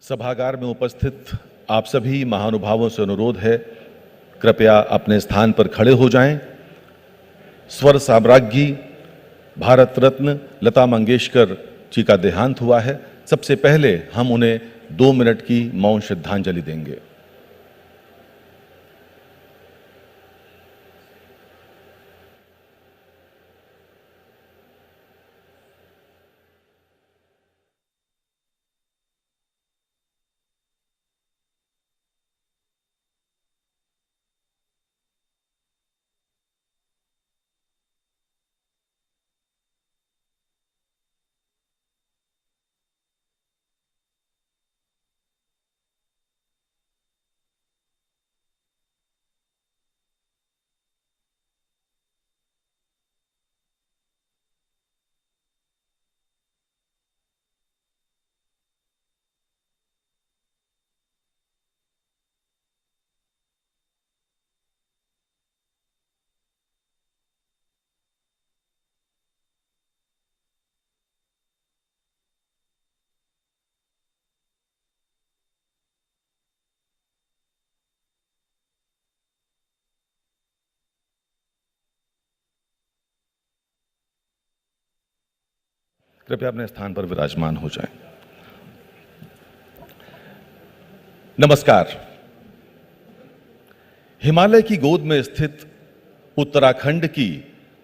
सभागार में उपस्थित आप सभी महानुभावों से अनुरोध है, कृपया अपने स्थान पर खड़े हो जाएं। स्वर साम्राज्ञी भारत रत्न लता मंगेशकर जी का देहांत हुआ है। सबसे पहले हम उन्हें 2 मिनट की मौन श्रद्धांजलि देंगे। कृपया अपने स्थान पर विराजमान हो जाएं। नमस्कार। हिमालय की गोद में स्थित उत्तराखंड की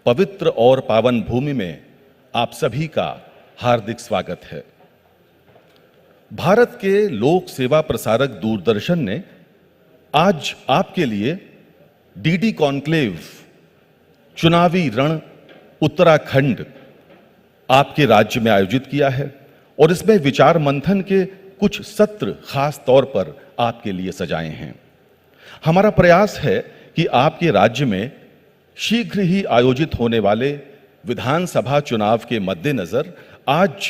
पवित्र और पावन भूमि में आप सभी का हार्दिक स्वागत है। भारत के लोक सेवा प्रसारक दूरदर्शन ने आज आपके लिए डीडी कॉन्क्लेव चुनावी रण उत्तराखंड आपके राज्य में आयोजित किया है और इसमें विचार मंथन के कुछ सत्र खास तौर पर आपके लिए सजाए हैं। हमारा प्रयास है कि आपके राज्य में शीघ्र ही आयोजित होने वाले विधानसभा चुनाव के मद्देनजर आज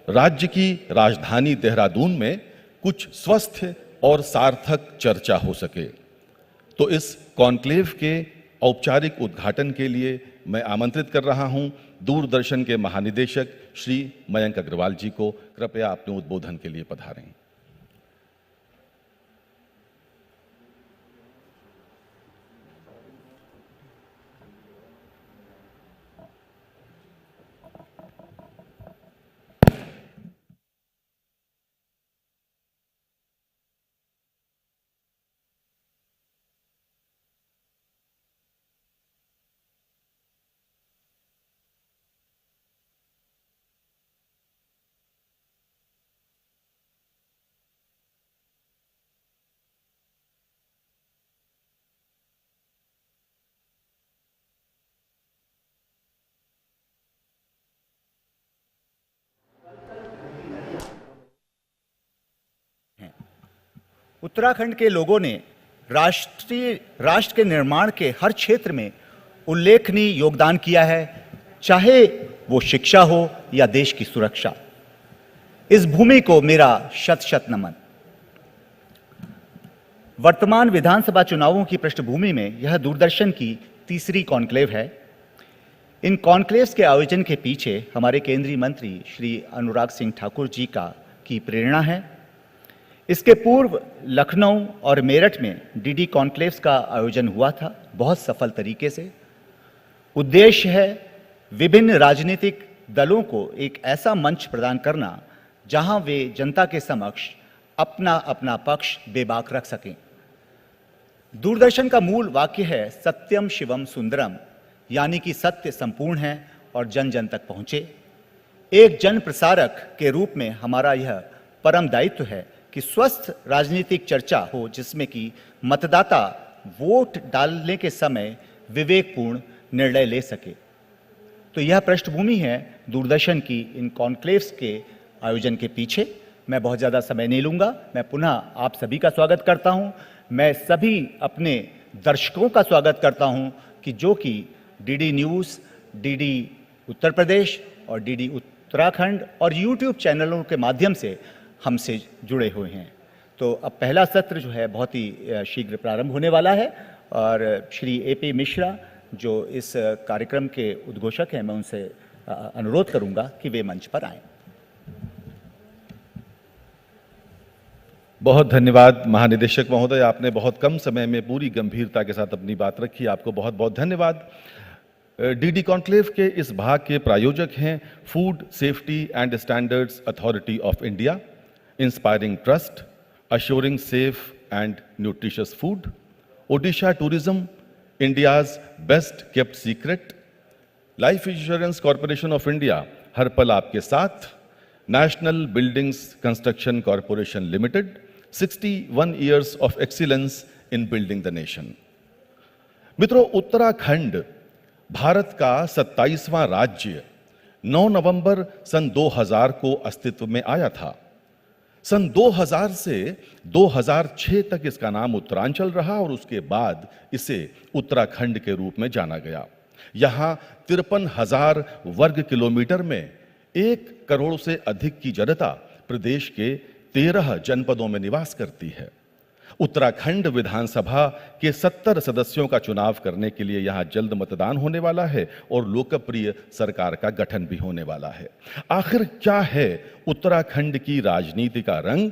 राज्य की राजधानी देहरादून में कुछ स्वस्थ और सार्थक चर्चा हो सके। तो इस कॉन्क्लेव के औपचारिक उद्घाटन के लिए मैं आमंत्रित कर रहा हूं दूरदर्शन के महानिदेशक श्री मयंक अग्रवाल जी को। कृपया अपने उद्बोधन के लिए पधारें। उत्तराखंड के लोगों ने राष्ट्र के निर्माण के हर क्षेत्र में उल्लेखनीय योगदान किया है, चाहे वो शिक्षा हो या देश की सुरक्षा। इस भूमि को मेरा शत शत नमन। वर्तमान विधानसभा चुनावों की पृष्ठभूमि में यह दूरदर्शन की तीसरी कॉन्क्लेव है। इन कॉन्क्लेव्स के आयोजन के पीछे हमारे केंद्रीय मंत्री श्री अनुराग सिंह ठाकुर जी की प्रेरणा है। इसके पूर्व लखनऊ और मेरठ में डीडी कॉन्क्लेव्स का आयोजन हुआ था, बहुत सफल तरीके से। उद्देश्य है विभिन्न राजनीतिक दलों को एक ऐसा मंच प्रदान करना जहां वे जनता के समक्ष अपना अपना पक्ष बेबाक रख सकें। दूरदर्शन का मूल वाक्य है सत्यम शिवम सुंदरम, यानी कि सत्य संपूर्ण है और जन जन तक पहुंचे। एक जन प्रसारक के रूप में हमारा यह परम दायित्व है कि स्वस्थ राजनीतिक चर्चा हो, जिसमें कि मतदाता वोट डालने के समय विवेकपूर्ण निर्णय ले सके। तो यह पृष्ठभूमि है दूरदर्शन की इन कॉन्क्लेव्स के आयोजन के पीछे। मैं बहुत ज़्यादा समय नहीं लूँगा। मैं पुनः आप सभी का स्वागत करता हूँ। मैं सभी अपने दर्शकों का स्वागत करता हूँ कि जो कि DD news, DD Uttar Pradesh और डीडी उत्तराखंड और यूट्यूब चैनलों के माध्यम से हमसे जुड़े हुए हैं। तो अब पहला सत्र जो है बहुत ही शीघ्र प्रारंभ होने वाला है और श्री AP मिश्रा जो इस कार्यक्रम के उद्घोषक हैं, मैं उनसे अनुरोध करूंगा कि वे मंच पर आएं। बहुत धन्यवाद महानिदेशक महोदय, आपने बहुत कम समय में पूरी गंभीरता के साथ अपनी बात रखी, आपको बहुत बहुत धन्यवाद। डीडी कॉन्क्लेव के इस भाग के प्रायोजक हैं food safety and standards authority of India, inspiring trust, assuring safe and nutritious food, Odisha tourism, India's best kept secret, life insurance corporation of India, हर पल आपके साथ, national buildings construction corporation limited, 61 years of excellence in building the nation। मित्रों, उत्तराखंड भारत का 27वां राज्य 9 नवंबर सन 2000 को अस्तित्व में आया था। सन 2000 से 2006 तक इसका नाम उत्तरांचल रहा और उसके बाद इसे उत्तराखंड के रूप में जाना गया। यहां 53,000 वर्ग किलोमीटर में 1 करोड़ से अधिक की जनता प्रदेश के 13 जनपदों में निवास करती है। उत्तराखंड विधानसभा के 70 सदस्यों का चुनाव करने के लिए यहां जल्द मतदान होने वाला है और लोकप्रिय सरकार का गठन भी होने वाला है। आखिर क्या है उत्तराखंड की राजनीति का रंग?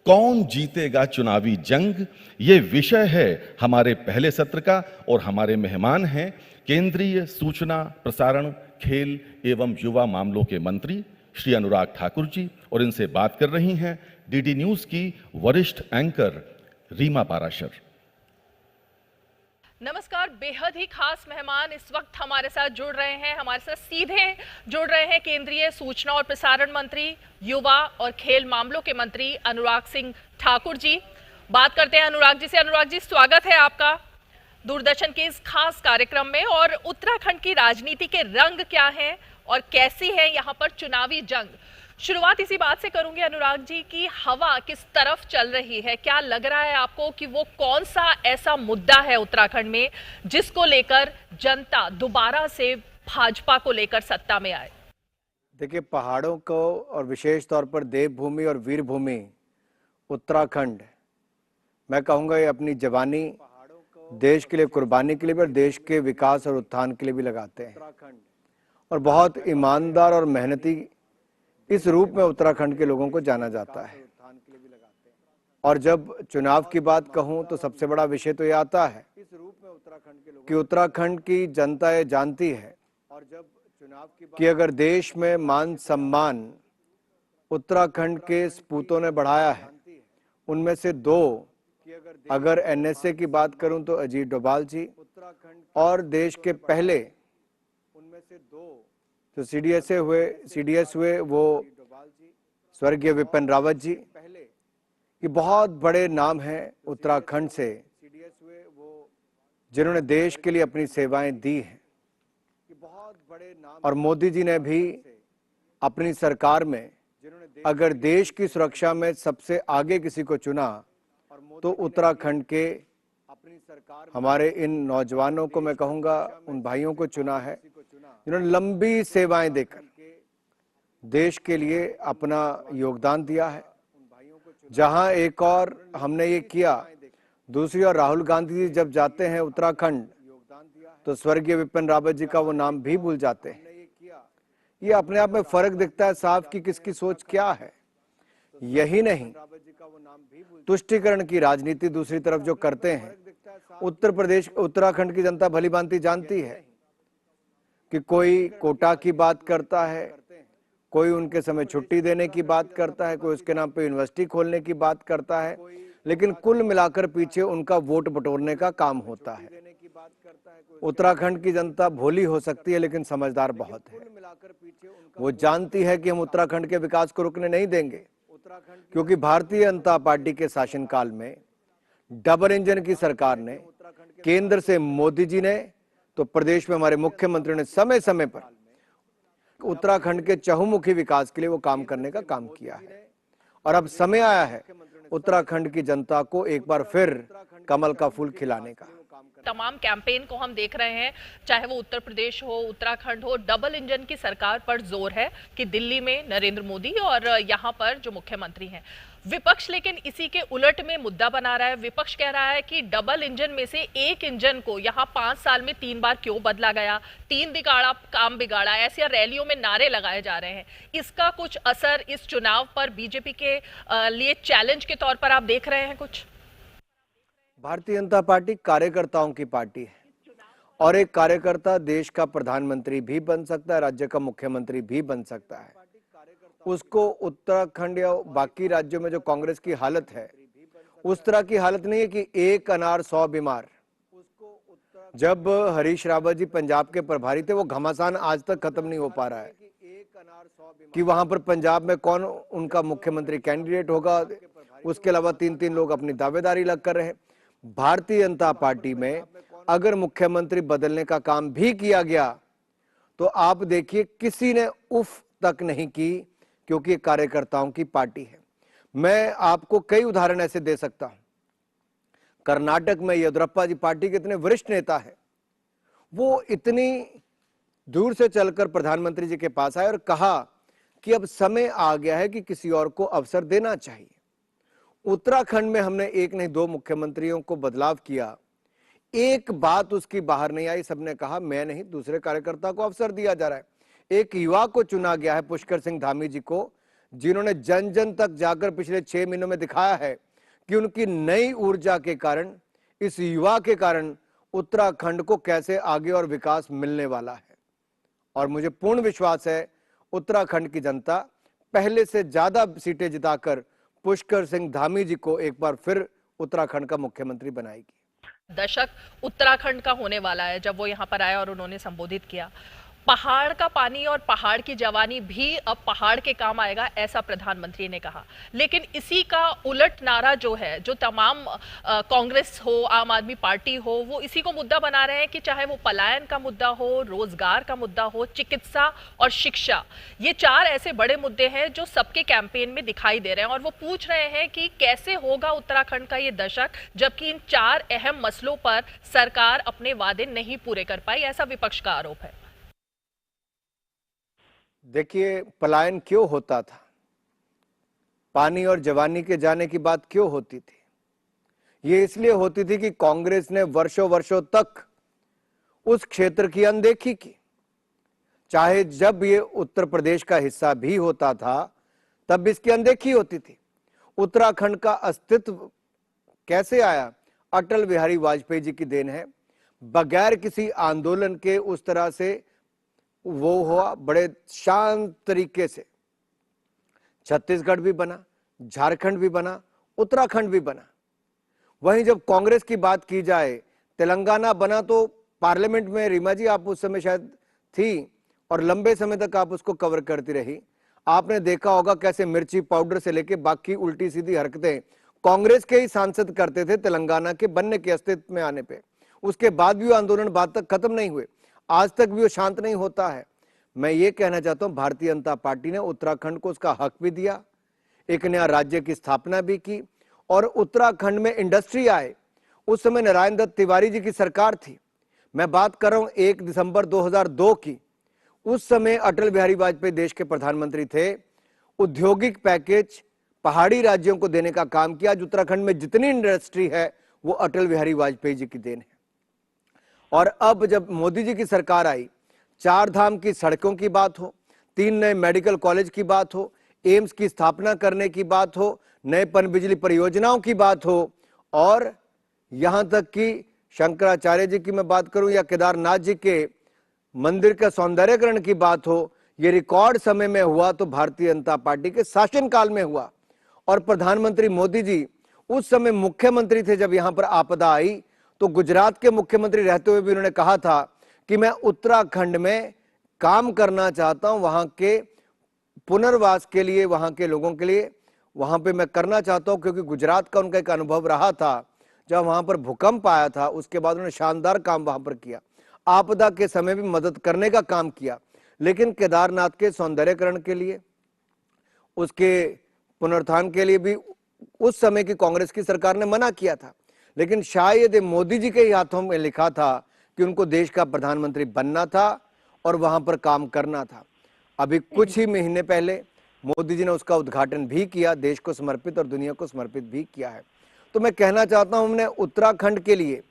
कौन जीतेगा चुनावी जंग? ये विषय है हमारे पहले सत्र का और हमारे मेहमान हैं केंद्रीय सूचना प्रसारण, खेल एवं युवा मामलों के मंत्री श्री अनुराग ठाकुर जी, और इनसे बात कर रही हैं डीडी न्यूज की वरिष्ठ एंकर रीमा पाराशर। नमस्कार। बेहद ही खास मेहमान इस वक्त हमारे साथ जुड़ रहे हैं, हमारे साथ सीधे जुड़ रहे हैं केंद्रीय सूचना और प्रसारण मंत्री, युवा और खेल मामलों के मंत्री अनुराग सिंह ठाकुर जी। बात करते हैं अनुराग जी से। अनुराग जी, स्वागत है आपका दूरदर्शन के इस खास कार्यक्रम में। और उत्तराखंड की राजनीति के रंग क्या है और कैसी है यहाँ पर चुनावी जंग? शुरुआत इसी बात से करूंगी अनुराग जी की हवा किस तरफ चल रही है? क्या लग रहा है आपको कि वो कौन सा ऐसा मुद्दा है उत्तराखंड में जिसको लेकर जनता दोबारा से भाजपा को लेकर सत्ता में आए? देखिए, पहाड़ों को और विशेष तौर पर देवभूमि और वीरभूमि उत्तराखंड, मैं कहूँगा ये अपनी जवानी देश के लिए, कुर्बानी के लिए भी और देश के विकास और उत्थान के लिए भी लगाते हैं और बहुत ईमानदार और मेहनती इस रूप में उत्तराखंड के लोगों को जाना जाता है। और जब चुनाव की बात कहूं तो सबसे बड़ा विषय तो ये आता है कि उत्तराखंड की जनता ये जानती है कि अगर देश में मान सम्मान उत्तराखंड के सपूतों ने बढ़ाया है, उनमें से 2 अगर एनएसए की बात करूं तो अजीत डोभाल जी, और देश के पहले उनमें से 2 तो सीडीएस हुए वो स्वर्गीय विपिन रावत जी। ये बहुत बड़े नाम हैं उत्तराखंड से जिन्होंने देश के लिए अपनी सेवाएं दी हैं। और मोदी जी ने भी अपनी सरकार में अगर देश की सुरक्षा में सबसे आगे किसी को चुना तो उत्तराखंड के हमारे इन नौजवानों को, मैं कहूँगा उन भाइयों को चुना है जिन्होंने लंबी सेवाएं देकर देश के लिए अपना योगदान दिया है। जहां एक और हमने ये किया, दूसरी ओर राहुल गांधी जी जब जाते हैं उत्तराखंड तो स्वर्गीय विपिन रावत जी का वो नाम भी भूल जाते हैं। ये अपने आप में फर्क दिखता है साहब कि किसकी सोच क्या है। यही नहीं, तुष्टीकरण की राजनीति दूसरी तरफ जो करते हैं, उत्तराखंड की जनता भली भांति जानती है कि कोई कोटा की बात करता है, कोई उनके समय छुट्टी देने की बात करता है, कोई उसके नाम पे यूनिवर्सिटी खोलने की बात करता है, लेकिन कुल मिलाकर पीछे उनका वोट बटोरने का काम होता है। उत्तराखंड की जनता भोली हो सकती है लेकिन समझदार बहुत है। वो जानती है कि हम उत्तराखंड के विकास को रुकने नहीं देंगे, क्योंकि भारतीय जनता पार्टी के शासनकाल में डबल इंजन की सरकार ने, केंद्र से मोदी जी ने, तो प्रदेश में हमारे मुख्यमंत्री ने समय समय पर उत्तराखंड के चहुमुखी विकास के लिए वो काम करने का काम किया है। और अब समय आया है उत्तराखंड की जनता को एक बार फिर कमल का फूल खिलाने का। तमाम कैंपेन को हम देख रहे हैं, चाहे वो उत्तर प्रदेश हो, उत्तराखंड हो, डबल इंजन की सरकार पर जोर है कि दिल्ली में नरेंद्र मोदी और यहाँ पर जो मुख्यमंत्री हैं। विपक्ष लेकिन इसी के उलट में मुद्दा बना रहा है। विपक्ष कह रहा है कि डबल इंजन में से एक इंजन को यहाँ 5 साल में 3 बार क्यों बदला गया, 3 बिगाड़ा काम बिगाड़ा, ऐसे रैलियों में नारे लगाए जा रहे हैं। इसका कुछ असर इस चुनाव पर बीजेपी के लिए चैलेंज के तौर पर आप देख रहे हैं कुछ? भारतीय जनता पार्टी कार्यकर्ताओं की पार्टी है और एक कार्यकर्ता देश का प्रधानमंत्री भी बन सकता है, राज्य का मुख्यमंत्री भी बन सकता है। उसको उत्तराखंड या बाकी राज्यों में जो कांग्रेस की हालत है उस तरह की हालत नहीं है कि एक अनार 100 बीमार। जब हरीश रावत जी पंजाब के प्रभारी थे वो घमासान आज तक खत्म नहीं हो पा रहा है कि वहां पर पंजाब में कौन उनका मुख्यमंत्री कैंडिडेट होगा। उसके अलावा 3-3 लोग अपनी दावेदारी लग कर रहे हैं। भारतीय जनता पार्टी में अगर मुख्यमंत्री बदलने का काम भी किया गया तो आप देखिए किसी ने उफ तक नहीं की, क्योंकि कार्यकर्ताओं की पार्टी है। मैं आपको कई उदाहरण ऐसे दे सकता हूं। कर्नाटक में येदियुरप्पा जी पार्टी के इतने वरिष्ठ नेता हैं, वो इतनी दूर से चलकर प्रधानमंत्री जी के पास आए और कहा कि अब समय आ गया है कि किसी और को अवसर देना चाहिए। उत्तराखंड में हमने एक नहीं 2 मुख्यमंत्रियों को बदलाव किया, एक बात उसकी बाहर नहीं आई। सबने कहा मैं नहीं, दूसरे कार्यकर्ता को अवसर दिया जा रहा है। एक युवा को चुना गया है, पुष्कर सिंह धामी जी को, जिन्होंने जन जन तक जाकर पिछले 6 महीनों में दिखाया है कि उनकी नई ऊर्जा के कारण, इस युवा के कारण उत्तराखंड को कैसे आगे और विकास मिलने वाला है। और मुझे पूर्ण विश्वास है उत्तराखंड की जनता पहले से ज्यादा सीटें जिताकर पुष्कर सिंह धामी जी को एक बार फिर उत्तराखंड का मुख्यमंत्री बनाएगी। दशक उत्तराखंड का होने वाला है जब वो यहाँ पर आए और उन्होंने संबोधित किया। पहाड़ का पानी और पहाड़ की जवानी भी अब पहाड़ के काम आएगा, ऐसा प्रधानमंत्री ने कहा। लेकिन इसी का उलट नारा जो है, जो तमाम कांग्रेस हो, आम आदमी पार्टी हो, वो इसी को मुद्दा बना रहे हैं कि चाहे वो पलायन का मुद्दा हो, रोजगार का मुद्दा हो, चिकित्सा और शिक्षा, ये 4 ऐसे बड़े मुद्दे हैं जो सबके कैंपेन में दिखाई दे रहे हैं। और वो पूछ रहे हैं कि कैसे होगा उत्तराखंड का ये दशक, जबकि इन 4 अहम मसलों पर सरकार अपने वादे नहीं पूरे कर पाई, ऐसा विपक्ष का आरोप है। देखिए, पलायन क्यों होता था, पानी और जवानी के जाने की बात क्यों होती थी? ये इसलिए होती थी कि कांग्रेस ने वर्षों वर्षों तक उस क्षेत्र की अनदेखी की। चाहे जब ये उत्तर प्रदेश का हिस्सा भी होता था तब इसकी अनदेखी होती थी। उत्तराखंड का अस्तित्व कैसे आया? अटल बिहारी वाजपेयी जी की देन है। बगैर किसी आंदोलन के उस तरह से वो हुआ, बड़े शांत तरीके से। छत्तीसगढ़ भी बना, झारखंड भी बना, उत्तराखंड भी बना। वहीं जब कांग्रेस की बात की जाए, तेलंगाना बना तो पार्लियामेंट में, रीमा जी आप उस समय शायद थी और लंबे समय तक आप उसको कवर करती रही। आपने देखा होगा कैसे मिर्ची पाउडर से लेके बाकी उल्टी सीधी हरकतें कांग्रेस के ही सांसद करते थे तेलंगाना के बनने के अस्तित्व में आने पे। उसके बाद भी वो आंदोलन बाद तक खत्म नहीं हुए, आज तक भी वो शांत नहीं होता है। मैं ये कहना चाहता हूं, भारतीय जनता पार्टी ने उत्तराखंड को उसका हक भी दिया, एक नया राज्य की स्थापना भी की और उत्तराखंड में इंडस्ट्री आए। उस समय नारायण दत्त तिवारी जी की सरकार थी। मैं बात कर रहा हूं 1 दिसंबर 2002 की। उस समय अटल बिहारी वाजपेयी देश के प्रधानमंत्री थे। औद्योगिक पैकेज पहाड़ी राज्यों को देने का काम किया। आज उत्तराखंड में जितनी इंडस्ट्री है वो अटल बिहारी वाजपेयी जी की देन है। और अब जब मोदी जी की सरकार आई, 4 धाम की सड़कों की बात हो, 3 नए मेडिकल कॉलेज की बात हो, एम्स की स्थापना करने की बात हो, नए पनबिजली परियोजनाओं की बात हो, और यहां तक कि शंकराचार्य जी की मैं बात करूं या केदारनाथ जी के मंदिर का सौंदर्यकरण की बात हो, ये रिकॉर्ड समय में हुआ तो भारतीय जनता पार्टी के शासनकाल में हुआ। और प्रधानमंत्री मोदी जी उस समय मुख्यमंत्री थे जब यहां पर आपदा आई, तो गुजरात के मुख्यमंत्री रहते हुए भी उन्होंने कहा था कि मैं उत्तराखंड में काम करना चाहता हूं, वहां के पुनर्वास के लिए, वहां के लोगों के लिए, वहां पे मैं करना चाहता हूं, क्योंकि गुजरात का उनका एक अनुभव रहा था। जब वहां पर भूकंप आया था उसके बाद उन्होंने शानदार काम वहां पर किया, आपदा के समय भी मदद करने का काम किया। लेकिन केदारनाथ के सौंदर्यकरण के लिए, उसके पुनरुत्थान के लिए भी उस समय की कांग्रेस की सरकार ने मना किया था। लेकिन शायद मोदी जी के ही हाथों में लिखा था कि उनको देश का प्रधानमंत्री बनना था और वहां पर काम करना था। अभी कुछ ही महीने पहले मोदी जी ने उसका उद्घाटन भी किया, देश को समर्पित और दुनिया को समर्पित भी किया है। तो मैं कहना चाहता हूं, हमने उत्तराखंड के लिए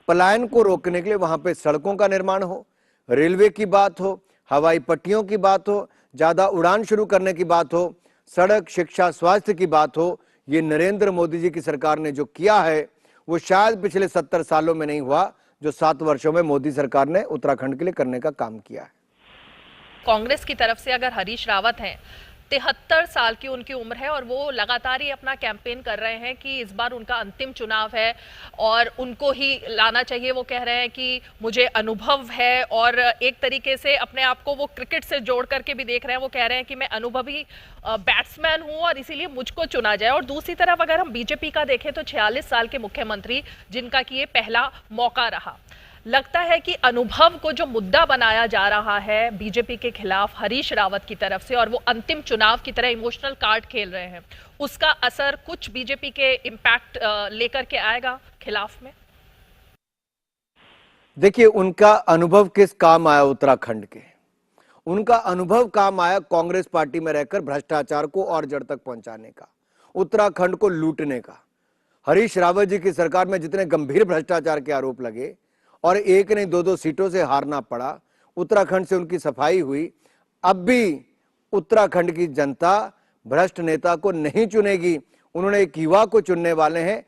पलायन को रोकने के लिए वहां पे सड़कों का निर्माण हो, रेलवे की बात हो, हवाई पट्टियों की बात हो, ज्यादा उड़ान शुरू करने की बात हो, सड़क, शिक्षा, स्वास्थ्य की बात हो, ये नरेंद्र मोदी जी की सरकार ने जो किया है वो शायद पिछले 70 सालों में नहीं हुआ, जो 7 वर्षों में मोदी सरकार ने उत्तराखंड के लिए करने का काम किया है। कांग्रेस की तरफ से अगर हरीश रावत हैं, 73 साल की उनकी उम्र है और वो लगातार ही अपना कैंपेन कर रहे हैं कि इस बार उनका अंतिम चुनाव है और उनको ही लाना चाहिए। वो कह रहे हैं कि मुझे अनुभव है और एक तरीके से अपने आप को वो क्रिकेट से जोड़ करके भी देख रहे हैं। वो कह रहे हैं कि मैं अनुभवी बैट्समैन हूं और इसीलिए मुझको चुना जाए। और दूसरी तरफ अगर हम बीजेपी का देखें तो 46 साल के मुख्यमंत्री, जिनका कि ये पहला मौका रहा, लगता है कि अनुभव को जो मुद्दा बनाया जा रहा है बीजेपी के खिलाफ हरीश रावत की तरफ से और वो अंतिम चुनाव की तरह इमोशनल कार्ड खेल रहे हैं, उसका असर कुछ बीजेपी के इम्पैक्ट लेकर के आएगा खिलाफ में। देखिए, उनका अनुभव किस काम आया उत्तराखंड के? उनका अनुभव काम आया कांग्रेस पार्टी में रहकर भ्रष्टाचार को और जड़ तक पहुंचाने का, उत्तराखंड को लूटने का। हरीश रावत जी की सरकार में जितने गंभीर भ्रष्टाचार के आरोप लगे और एक नहीं 2-2 सीटों से हारना पड़ा, उत्तराखंड से उनकी सफाई हुई। अब भी उत्तराखंड की जनता भ्रष्ट नेता को नहीं चुनेगी, उन्होंने एक युवा को चुनने वाले हैं।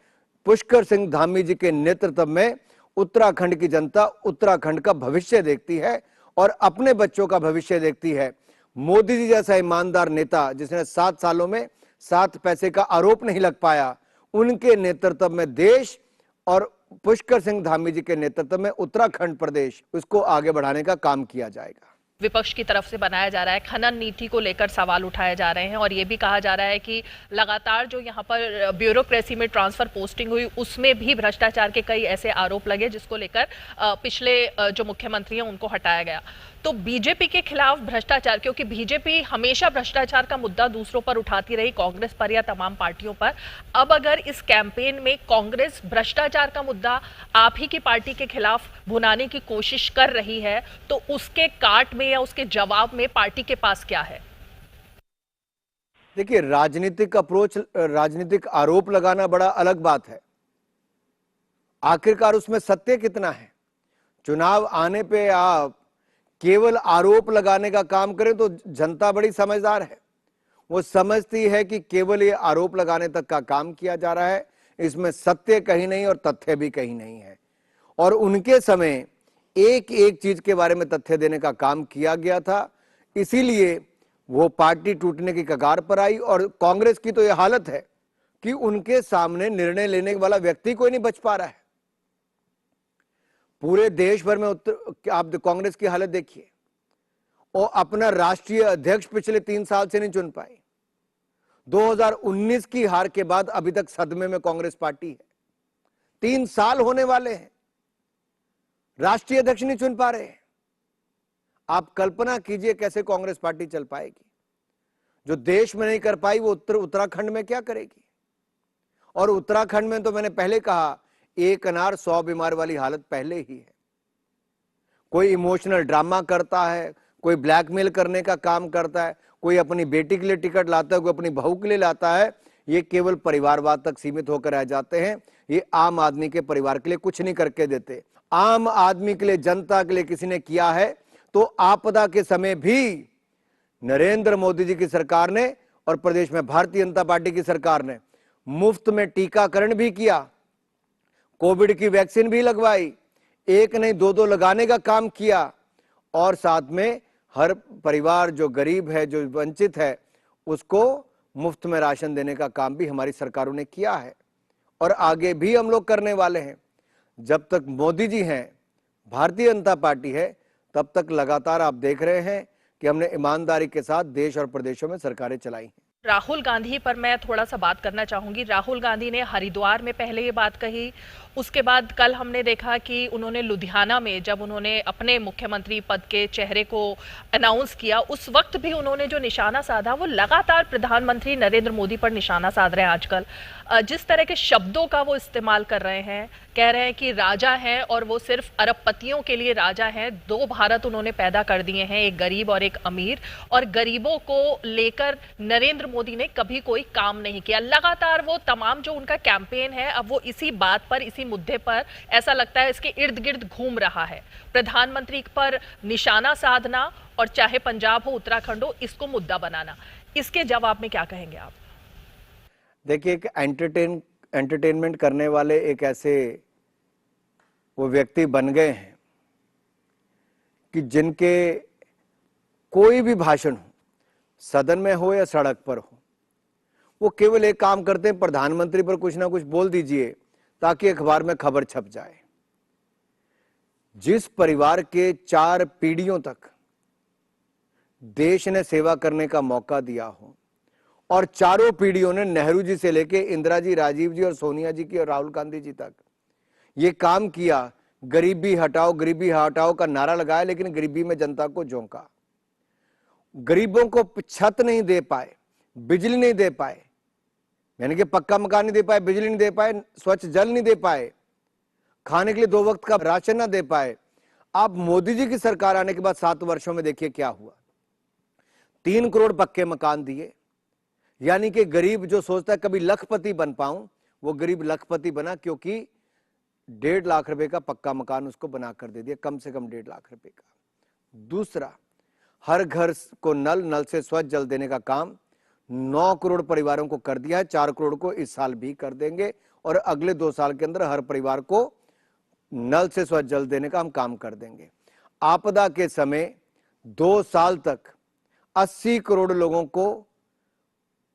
पुष्कर सिंह धामी जी के नेतृत्व में उत्तराखंड की जनता उत्तराखंड का भविष्य देखती है और अपने बच्चों का भविष्य देखती है। मोदी जी जैसा ईमानदार नेता, जिसने 7 सालों में 7 पैसे का आरोप नहीं लग पाया, उनके नेतृत्व में देश और पुष्कर सिंह धामी जी के नेतृत्व में उत्तराखंड प्रदेश, उसको आगे बढ़ाने का काम किया जाएगा। विपक्ष की तरफ से बनाया जा रहा है, खनन नीति को लेकर सवाल उठाए जा रहे हैं और ये भी कहा जा रहा है कि लगातार जो यहाँ पर ब्यूरोक्रेसी में ट्रांसफर पोस्टिंग हुई उसमें भी भ्रष्टाचार के कई ऐसे आरोप लगे जिसको लेकर पिछले जो मुख्यमंत्री हैं उनको हटाया गया। तो बीजेपी के खिलाफ भ्रष्टाचार, क्योंकि बीजेपी हमेशा भ्रष्टाचार का मुद्दा दूसरों पर उठाती रही, कांग्रेस पर या तमाम पार्टियों पर, अब अगर इस कैंपेन में कांग्रेस भ्रष्टाचार का मुद्दा आप ही की पार्टी के खिलाफ भुनाने की कोशिश कर रही है तो उसके काट में या उसके जवाब में पार्टी के पास क्या है? देखिए, राजनीतिक अप्रोच, राजनीतिक आरोप लगाना बड़ा अलग बात है। आखिरकार उसमें सत्य कितना है? चुनाव आने पे आप केवल आरोप लगाने का काम करें तो जनता बड़ी समझदार है, वो समझती है कि केवल ये आरोप लगाने तक का काम किया जा रहा है, इसमें सत्य कहीं नहीं और तथ्य भी कहीं नहीं है। और उनके समय एक एक चीज के बारे में तथ्य देने का काम किया गया था, इसीलिए वो पार्टी टूटने की कगार पर आई। और कांग्रेस की तो ये हालत है कि उनके सामने निर्णय लेने वाला व्यक्ति कोई नहीं बच पा रहा है। पूरे देश भर में आप कांग्रेस की हालत देखिए, और अपना राष्ट्रीय अध्यक्ष पिछले 3 साल से नहीं चुन पाई। 2019 की हार के बाद अभी तक सदमे में कांग्रेस पार्टी है। 3 साल होने वाले हैं, राष्ट्रीय अध्यक्ष नहीं चुन पा रहे। आप कल्पना कीजिए कैसे कांग्रेस पार्टी चल पाएगी। जो देश में नहीं कर पाई वो उत्तराखंड में क्या करेगी? और उत्तराखंड में तो मैंने पहले कहा, एक अनार 100 बीमार वाली हालत पहले ही है। कोई इमोशनल ड्रामा करता है, कोई ब्लैकमेल करने का काम करता है, कोई अपनी बेटी के लिए टिकट लाता है, कोई अपनी बहू के लिए लाता है। ये केवल परिवारवाद तक सीमित होकर रह जाते हैं। ये आम आदमी के परिवार के लिए कुछ नहीं करके देते। आम आदमी के लिए, जनता के लिए किसी ने किया है तो आपदा के समय भी नरेंद्र मोदी जी की सरकार ने और प्रदेश में भारतीय जनता पार्टी की सरकार ने मुफ्त में टीकाकरण भी किया, कोविड की वैक्सीन भी लगवाई, एक नहीं 2-2 लगाने का काम किया, और साथ में हर परिवार जो गरीब है, जो वंचित है, उसको मुफ्त में राशन देने का काम भी हमारी सरकारों ने किया है और आगे भी हम लोग करने वाले हैं। जब तक मोदी जी हैं, भारतीय जनता पार्टी है, तब तक लगातार आप देख रहे हैं कि हमने ईमानदारी के साथ देश और प्रदेशों में सरकारें चलाई हैं। राहुल गांधी पर मैं थोड़ा सा बात करना चाहूंगी। राहुल गांधी ने हरिद्वार में पहले ये बात कही उसके बाद कल हमने देखा कि उन्होंने लुधियाना में जब उन्होंने अपने मुख्यमंत्री पद के चेहरे को अनाउंस किया, उस वक्त भी उन्होंने जो निशाना साधा वो लगातार प्रधानमंत्री नरेंद्र मोदी पर निशाना साध रहे हैं। आजकल जिस तरह के शब्दों का वो इस्तेमाल कर रहे हैं, कह रहे हैं कि राजा हैं और वो सिर्फ अरबपतियों के लिए राजा हैं। दो भारत उन्होंने पैदा कर दिए हैं, एक गरीब और एक अमीर, और गरीबों को लेकर नरेंद्र मोदी ने कभी कोई काम नहीं किया। लगातार वो तमाम जो उनका कैंपेन है, अब वो इसी बात पर, इसी मुद्दे पर ऐसा लगता है इसके इर्द गिर्द घूम रहा है। प्रधानमंत्री पर निशाना साधना और चाहे पंजाब हो, उत्तराखंड हो, इसको मुद्दा बनाना, इसके जवाब में क्या कहेंगे आप? देखिए, एक एंटरटेनमेंट करने वाले एक ऐसे वो व्यक्ति बन गए हैं कि जिनके कोई भी भाषण हो, सदन में हो या सड़क पर हो, वो केवल एक काम करते हैं, प्रधानमंत्री पर कुछ ना कुछ बोल दीजिए ताकि अखबार में खबर छप जाए। जिस परिवार के 4 पीढ़ियों तक देश ने सेवा करने का मौका दिया हो और चारों पीढ़ियों ने नेहरू जी से लेके इंदिरा जी, राजीव जी और सोनिया जी की और राहुल गांधी जी तक ये काम किया, गरीबी हटाओ का नारा लगाया, लेकिन गरीबी में जनता को झोंका। गरीबों को छत नहीं दे पाए, बिजली नहीं दे पाए, यानी कि पक्का मकान नहीं दे पाए, बिजली नहीं दे पाए, स्वच्छ जल नहीं दे पाए, खाने के लिए 2 वक्त का राशन ना दे पाए। आप मोदी जी की सरकार आने के बाद 7 वर्षों में देखिए क्या हुआ। 3 करोड़ पक्के मकान दिए, यानी कि गरीब जो सोचता है कभी लखपति बन पाऊं, वो गरीब लखपति बना, क्योंकि 1.5 लाख रुपए का पक्का मकान उसको बना कर दे दिया, कम से कम 1.5 लाख रुपए का। दूसरा, हर घर को नल से स्वच्छ जल देने का काम 9 करोड़ परिवारों को कर दिया है। 4 करोड़ को इस साल भी कर देंगे और अगले 2 साल के अंदर हर परिवार को नल से स्वच्छ जल देने का हम काम कर देंगे। आपदा के समय 2 साल तक 80 करोड़ लोगों को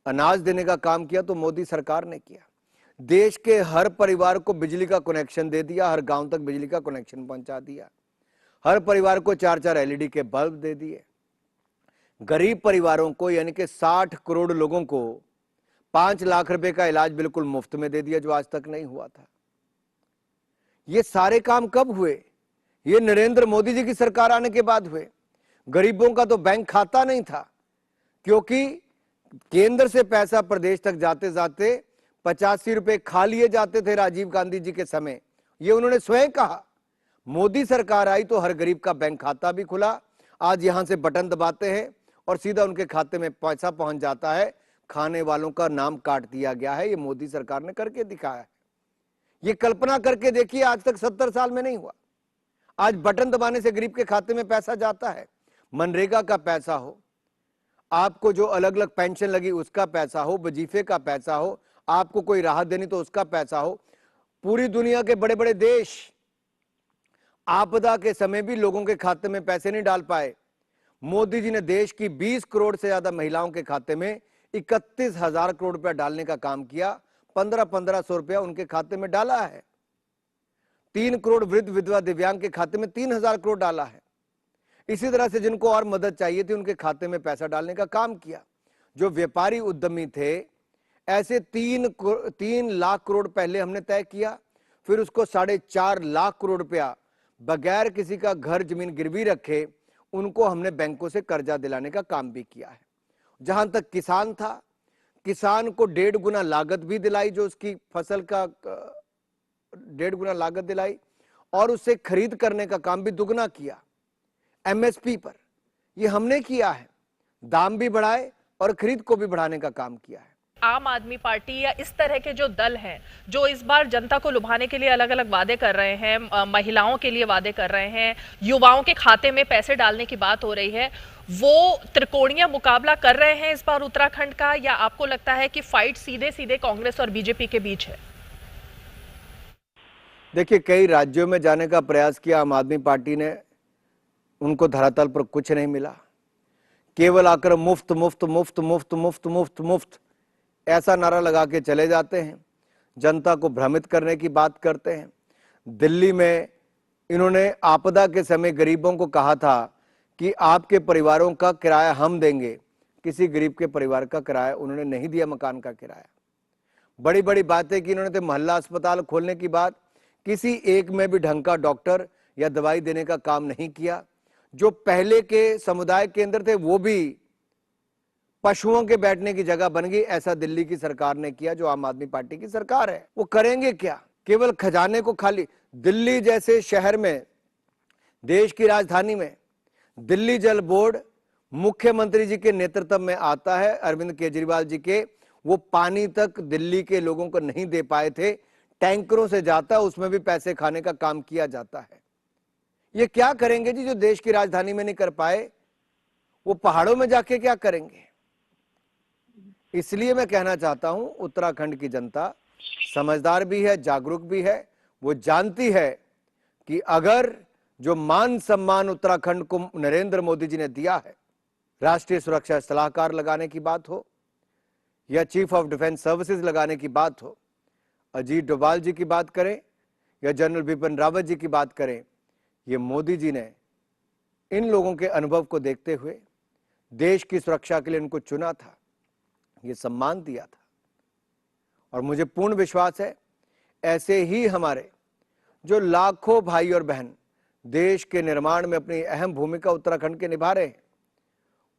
अनाज देने का काम किया तो मोदी सरकार ने किया। देश के हर परिवार को बिजली का कनेक्शन दे दिया, हर गांव तक बिजली का कनेक्शन पहुंचा दिया, हर परिवार को 4-4 एलईडी के बल्ब दे दिए। गरीब परिवारों को, यानी कि 60 करोड़ लोगों को 5 लाख रुपए का इलाज बिल्कुल मुफ्त में दे दिया, जो आज तक नहीं हुआ था। ये सारे काम कब हुए? ये नरेंद्र मोदी जी की सरकार आने के बाद हुए। गरीबों का तो बैंक खाता नहीं था, क्योंकि केंद्र से पैसा प्रदेश तक जाते जाते 85 रुपए खा लिए जाते थे राजीव गांधी जी के समय। ये उन्होंने स्वयं कहा। मोदी सरकार आई तो हर गरीब का बैंक खाता भी खुला। आज यहां से बटन दबाते हैं और सीधा उनके खाते में पैसा पहुंच जाता है। खाने वालों का नाम काट दिया गया है। ये मोदी सरकार ने करके दिखाया है। ये कल्पना करके देखिए, आज तक 70 साल में नहीं हुआ। आज बटन दबाने से गरीब के खाते में पैसा जाता है। मनरेगा का पैसा हो, आपको जो अलग अलग पेंशन लगी उसका पैसा हो, वजीफे का पैसा हो, आपको कोई राहत देनी तो उसका पैसा हो। पूरी दुनिया के बड़े बड़े देश आपदा के समय भी लोगों के खाते में पैसे नहीं डाल पाए। मोदी जी ने देश की 20 करोड़ से ज्यादा महिलाओं के खाते में 31,000 करोड़ रुपया डालने का काम किया। 1500 रुपया उनके खाते में डाला है। 3 करोड़ वृद्ध विधवा दिव्यांग के खाते में 3,000 करोड़ डाला है। इसी तरह से जिनको और मदद चाहिए थी उनके खाते में पैसा डालने का काम किया। जो व्यापारी उद्यमी थे, ऐसे 3 लाख करोड़ पहले हमने तय किया, फिर उसको 4.5 लाख करोड़ रुपया बगैर किसी का घर जमीन गिरवी रखे उनको हमने बैंकों से कर्जा दिलाने का काम भी किया है। जहां तक किसान था, किसान को 1.5 गुना लागत भी दिलाई, जो उसकी फसल का 1.5 गुना लागत दिलाई और उससे खरीद करने का काम भी दुगना किया। एमएसपी पर ये हमने किया है। दाम भी बढ़ाए और खरीद को भी बढ़ाने का काम किया है। आम आदमी पार्टी या इस तरह के जो दल हैं जो इस बार जनता को लुभाने के लिए अलग अलग वादे कर रहे हैं, महिलाओं के लिए वादे कर रहे हैं, युवाओं के खाते में पैसे डालने की बात हो रही है, वो त्रिकोणीय मुकाबला कर रहे हैं इस बार उत्तराखंड का, या आपको लगता है कि फाइट सीधे सीधे कांग्रेस और बीजेपी के बीच है? देखिए, कई राज्यों में जाने का प्रयास किया आम आदमी पार्टी ने, उनको धरातल पर कुछ नहीं मिला। केवल आकर मुफ्त मुफ्त मुफ्त मुफ्त मुफ्त मुफ्त मुफ्त ऐसा नारा लगा के चले जाते हैं। जनता को भ्रमित करने की बात करते हैं। दिल्ली में इन्होंने आपदा के समय गरीबों को कहा था कि आपके परिवारों का किराया हम देंगे। किसी गरीब के परिवार का किराया उन्होंने नहीं दिया, मकान का किराया। बड़ी बड़ी बातें की इन्होंने, तो मोहल्ला अस्पताल खोलने की बात किसी एक में भी ढंग का डॉक्टर या दवाई देने का काम नहीं किया। जो पहले के समुदाय केंद्र थे वो भी पशुओं के बैठने की जगह बन गई। ऐसा दिल्ली की सरकार ने किया, जो आम आदमी पार्टी की सरकार है। वो करेंगे क्या? केवल खजाने को खाली। दिल्ली जैसे शहर में, देश की राजधानी में, दिल्ली जल बोर्ड मुख्यमंत्री जी के नेतृत्व में आता है, अरविंद केजरीवाल जी के। वो पानी तक दिल्ली के लोगों को नहीं दे पाए थे, टैंकरों से जाता है, उसमें भी पैसे खाने का काम किया जाता है। ये क्या करेंगे जी, जो देश की राजधानी में नहीं कर पाए, वो पहाड़ों में जाके क्या करेंगे? इसलिए मैं कहना चाहता हूं, उत्तराखंड की जनता समझदार भी है, जागरूक भी है। वो जानती है कि अगर जो मान सम्मान उत्तराखंड को नरेंद्र मोदी जी ने दिया है, राष्ट्रीय सुरक्षा सलाहकार लगाने की बात हो या चीफ ऑफ डिफेंस सर्विसेज लगाने की बात हो, अजीत डोभाल जी की बात करें या जनरल बिपिन रावत जी की बात करें, ये मोदी जी ने इन लोगों के अनुभव को देखते हुए देश की सुरक्षा के लिए इनको चुना था, ये सम्मान दिया था। और मुझे पूर्ण विश्वास है ऐसे ही हमारे जो लाखों भाई और बहन देश के निर्माण में अपनी अहम भूमिका उत्तराखंड के निभा रहे हैं,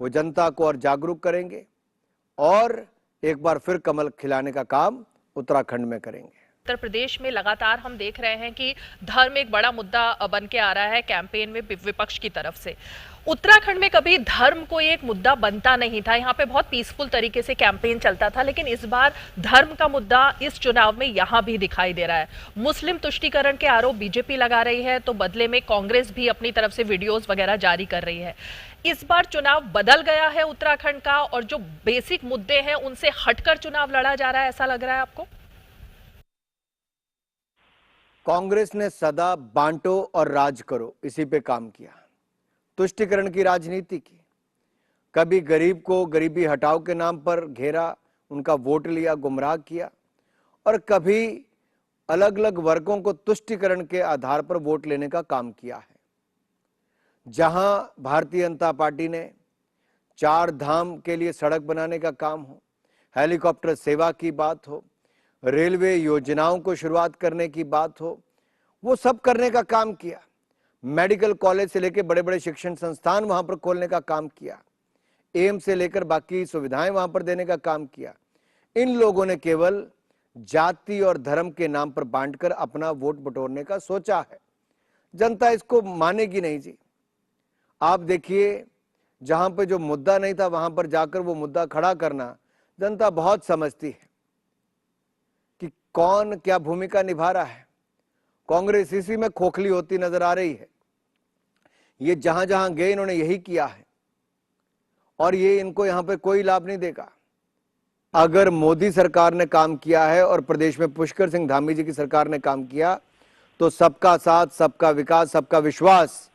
वो जनता को और जागरूक करेंगे और एक बार फिर कमल खिलाने का काम उत्तराखंड में करेंगे। उत्तर प्रदेश में लगातार हम देख रहे हैं कि धर्म एक बड़ा मुद्दा बन के आ रहा है कैंपेन में विपक्ष की तरफ से। उत्तराखंड में कभी धर्म कोई एक मुद्दा बनता नहीं था, यहाँ पे बहुत पीसफुल तरीके से कैंपेन चलता था, लेकिन इस बार धर्म का मुद्दा इस चुनाव में यहाँ भी दिखाई दे रहा है। मुस्लिम तुष्टीकरण के आरोप बीजेपी लगा रही है, तो बदले में कांग्रेस भी अपनी तरफ से वीडियोस वगैरह जारी कर रही है। इस बार चुनाव बदल गया है उत्तराखंड का, और जो बेसिक मुद्दे हैं उनसे हटकर चुनाव लड़ा जा रहा है, ऐसा लग रहा है आपको? कांग्रेस ने सदा बांटो और राज करो इसी पे काम किया, तुष्टीकरण की राजनीति की। कभी गरीब को गरीबी हटाओ के नाम पर घेरा, उनका वोट लिया, गुमराह किया, और कभी अलग अलग वर्गों को तुष्टीकरण के आधार पर वोट लेने का काम किया है। जहां भारतीय जनता पार्टी ने 4 धाम के लिए सड़क बनाने का काम हो, हेलीकॉप्टर सेवा की बात हो, रेलवे योजनाओं को शुरुआत करने की बात हो, वो सब करने का काम किया। मेडिकल कॉलेज से लेकर बड़े बड़े शिक्षण संस्थान वहां पर खोलने का काम किया, एम्स से लेकर बाकी सुविधाएं वहां पर देने का काम किया। इन लोगों ने केवल जाति और धर्म के नाम पर बांटकर अपना वोट बटोरने का सोचा है। जनता इसको मानेगी नहीं जी। आप देखिए, जहां पे जो मुद्दा नहीं था वहां पर जाकर वो मुद्दा खड़ा करना जनता बहुत समझती है कि कौन क्या भूमिका निभा रहा है। कांग्रेस इसी में खोखली होती नजर आ रही है। ये जहां जहां गए इन्होंने यही किया है, और ये इनको यहां पे कोई लाभ नहीं देगा। अगर मोदी सरकार ने काम किया है और प्रदेश में पुष्कर सिंह धामी जी की सरकार ने काम किया, तो सबका साथ, सबका विकास, सबका विश्वास,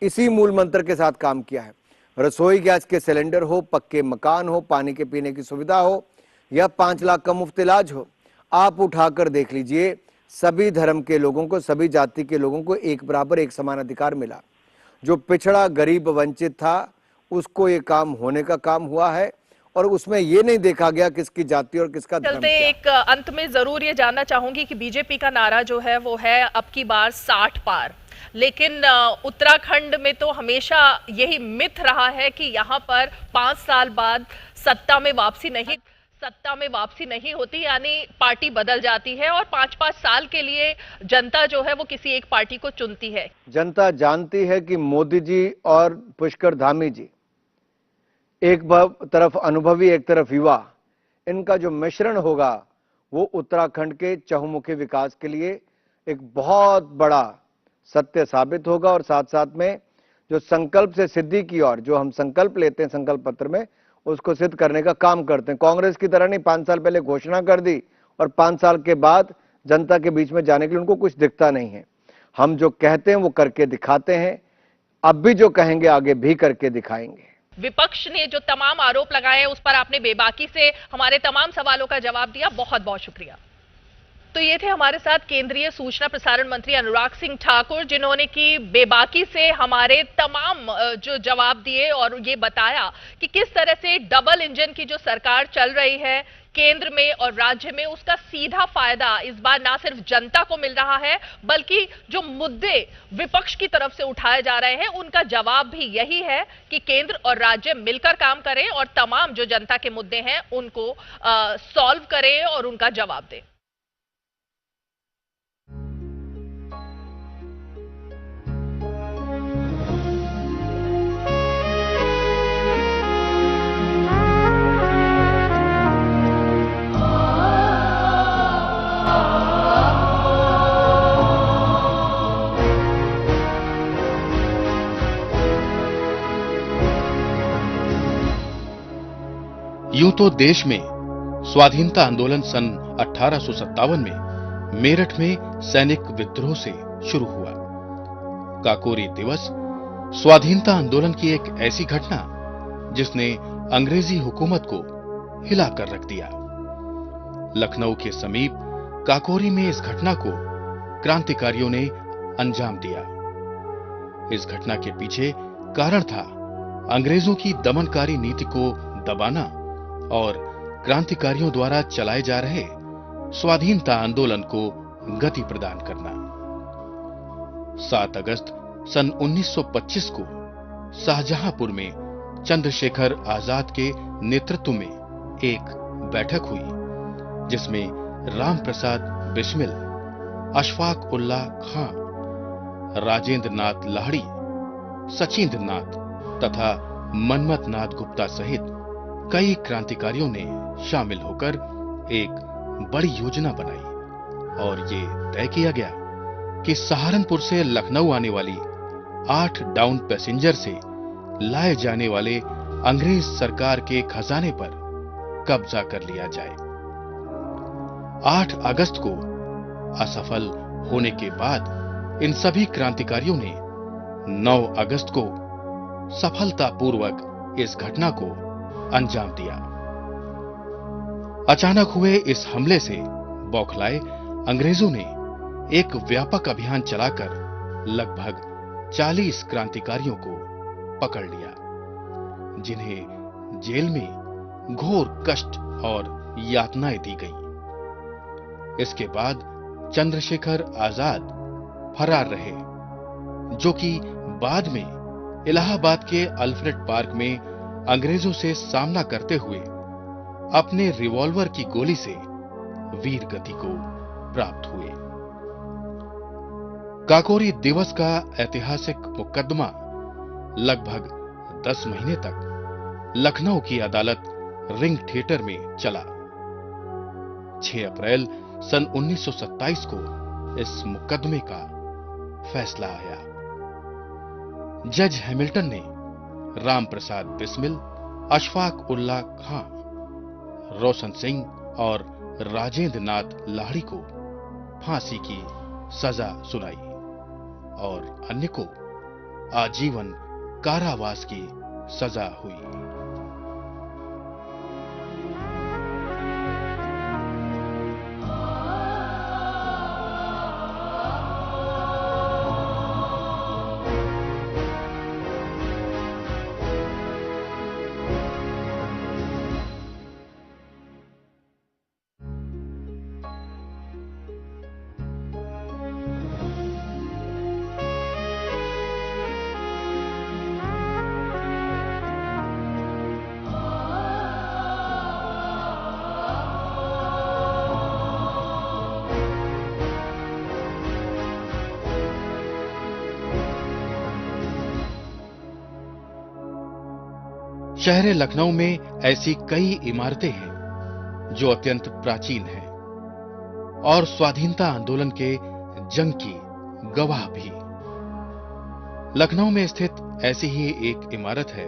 इसी मूल मंत्र के साथ काम किया है। रसोई गैस के सिलेंडर हो, पक्के मकान हो, पानी के पीने की सुविधा हो, या 5 लाख का मुफ्त इलाज हो, आप उठाकर देख लीजिए, सभी धर्म के लोगों को, सभी जाति के लोगों को एक बराबर, एक समान अधिकार मिला। जो पिछड़ा, गरीब, वंचित था, उसको ये काम होने का काम हुआ है, और उसमें ये नहीं देखा गया किसकी जाति और किसका धर्म क्या। एक अंत में जरूर ये जानना चाहूंगी कि बीजेपी का नारा जो है वो है अब की बार 60 पार, लेकिन उत्तराखंड में तो हमेशा यही मिथ रहा है कि यहाँ पर 5 साल बाद सत्ता में वापसी नहीं होती, यानी पार्टी बदल जाती है और 5-5 साल के लिए जनता जो है वो किसी एक पार्टी को चुनती है। जनता जानती है कि मोदी जी और पुष्कर धामी जी, एक तरफ अनुभवी, एक तरफ युवा, इनका जो मिश्रण होगा वो उत्तराखंड के चहुमुखी विकास के लिए एक बहुत बड़ा सत्य साबित होगा। और साथ साथ में जो संकल्प से सिद्धि की ओर जो हम संकल्प लेते हैं संकल्प पत्र में, उसको सिद्ध करने का काम करते हैं। कांग्रेस की तरह नहीं 5 साल पहले घोषणा कर दी और 5 साल के बाद जनता के बीच में जाने के लिए उनको कुछ दिखता नहीं है। हम जो कहते हैं वो करके दिखाते हैं, अब भी जो कहेंगे आगे भी करके दिखाएंगे। विपक्ष ने जो तमाम आरोप लगाए उस पर आपने बेबाकी से हमारे तमाम सवालों का जवाब दिया, बहुत बहुत शुक्रिया। तो ये थे हमारे साथ केंद्रीय सूचना प्रसारण मंत्री अनुराग सिंह ठाकुर, जिन्होंने की बेबाकी से हमारे तमाम जो जवाब दिए और ये बताया कि किस तरह से डबल इंजन की जो सरकार चल रही है, केंद्र में और राज्य में, उसका सीधा फायदा इस बार ना सिर्फ जनता को मिल रहा है, बल्कि जो मुद्दे विपक्ष की तरफ से उठाए जा रहे हैं उनका जवाब भी यही है कि केंद्र और राज्य मिलकर काम करें और तमाम जो जनता के मुद्दे हैं उनको सॉल्व करें और उनका जवाब दें। यूं तो देश में स्वाधीनता आंदोलन सन 1857 में मेरठ में सैनिक विद्रोह से शुरू हुआ। काकोरी दिवस स्वाधीनता आंदोलन की एक ऐसी घटना जिसने अंग्रेजी हुकूमत को हिलाकर रख दिया। लखनऊ के समीप काकोरी में इस घटना को क्रांतिकारियों ने अंजाम दिया। इस घटना के पीछे कारण था अंग्रेजों की दमनकारी नीति को दबाना और क्रांतिकारियों द्वारा चलाए जा रहे स्वाधीनता आंदोलन को गति प्रदान करना। 7 अगस्त सन 1925 को शाहजहांपुर में चंद्रशेखर आजाद के नेतृत्व में एक बैठक हुई जिसमें राम प्रसाद बिस्मिल, अशफाक उल्लाह खां, राजेंद्र नाथ लाहिड़ी, सचिंद्र नाथ तथा मनमथ नाथ गुप्ता सहित कई क्रांतिकारियों ने शामिल होकर एक बड़ी योजना बनाई और ये तय किया गया कि सहारनपुर से लखनऊ आने वाली 8 डाउन पैसेंजर से लाए जाने वाले अंग्रेज सरकार के खजाने पर कब्जा कर लिया जाए। 8 अगस्त को असफल होने के बाद इन सभी क्रांतिकारियों ने 9 अगस्त को सफलतापूर्वक इस घटना को अंजाम दिया। अचानक हुए इस हमले से बौखलाए अंग्रेजों ने एक व्यापक अभियान चलाकर लगभग 40 क्रांतिकारियों को पकड़ लिया, जिन्हें जेल में घोर कष्ट और यातनाएं दी गईं। इसके बाद चंद्रशेखर आजाद फरार रहे, जो कि बाद में इलाहाबाद के अल्फ्रेड पार्क में अंग्रेजों से सामना करते हुए अपने रिवॉल्वर की गोली से वीर गति को प्राप्त हुए। काकोरी दिवस का ऐतिहासिक मुकदमा लगभग 10 महीने तक लखनऊ की अदालत रिंग थिएटर में चला। 6 अप्रैल सन 1927 को इस मुकदमे का फैसला आया। जज हैमिल्टन ने राम प्रसाद बिस्मिल, अशफाक उल्लाह खां, रोशन सिंह और राजेंद्र नाथ लाहिड़ी को फांसी की सजा सुनाई और अन्य को आजीवन कारावास की सजा हुई। शहर लखनऊ में ऐसी कई इमारतें हैं जो अत्यंत प्राचीन हैं और स्वाधीनता आंदोलन के जंग की गवाह भी। लखनऊ में स्थित ऐसी ही एक इमारत है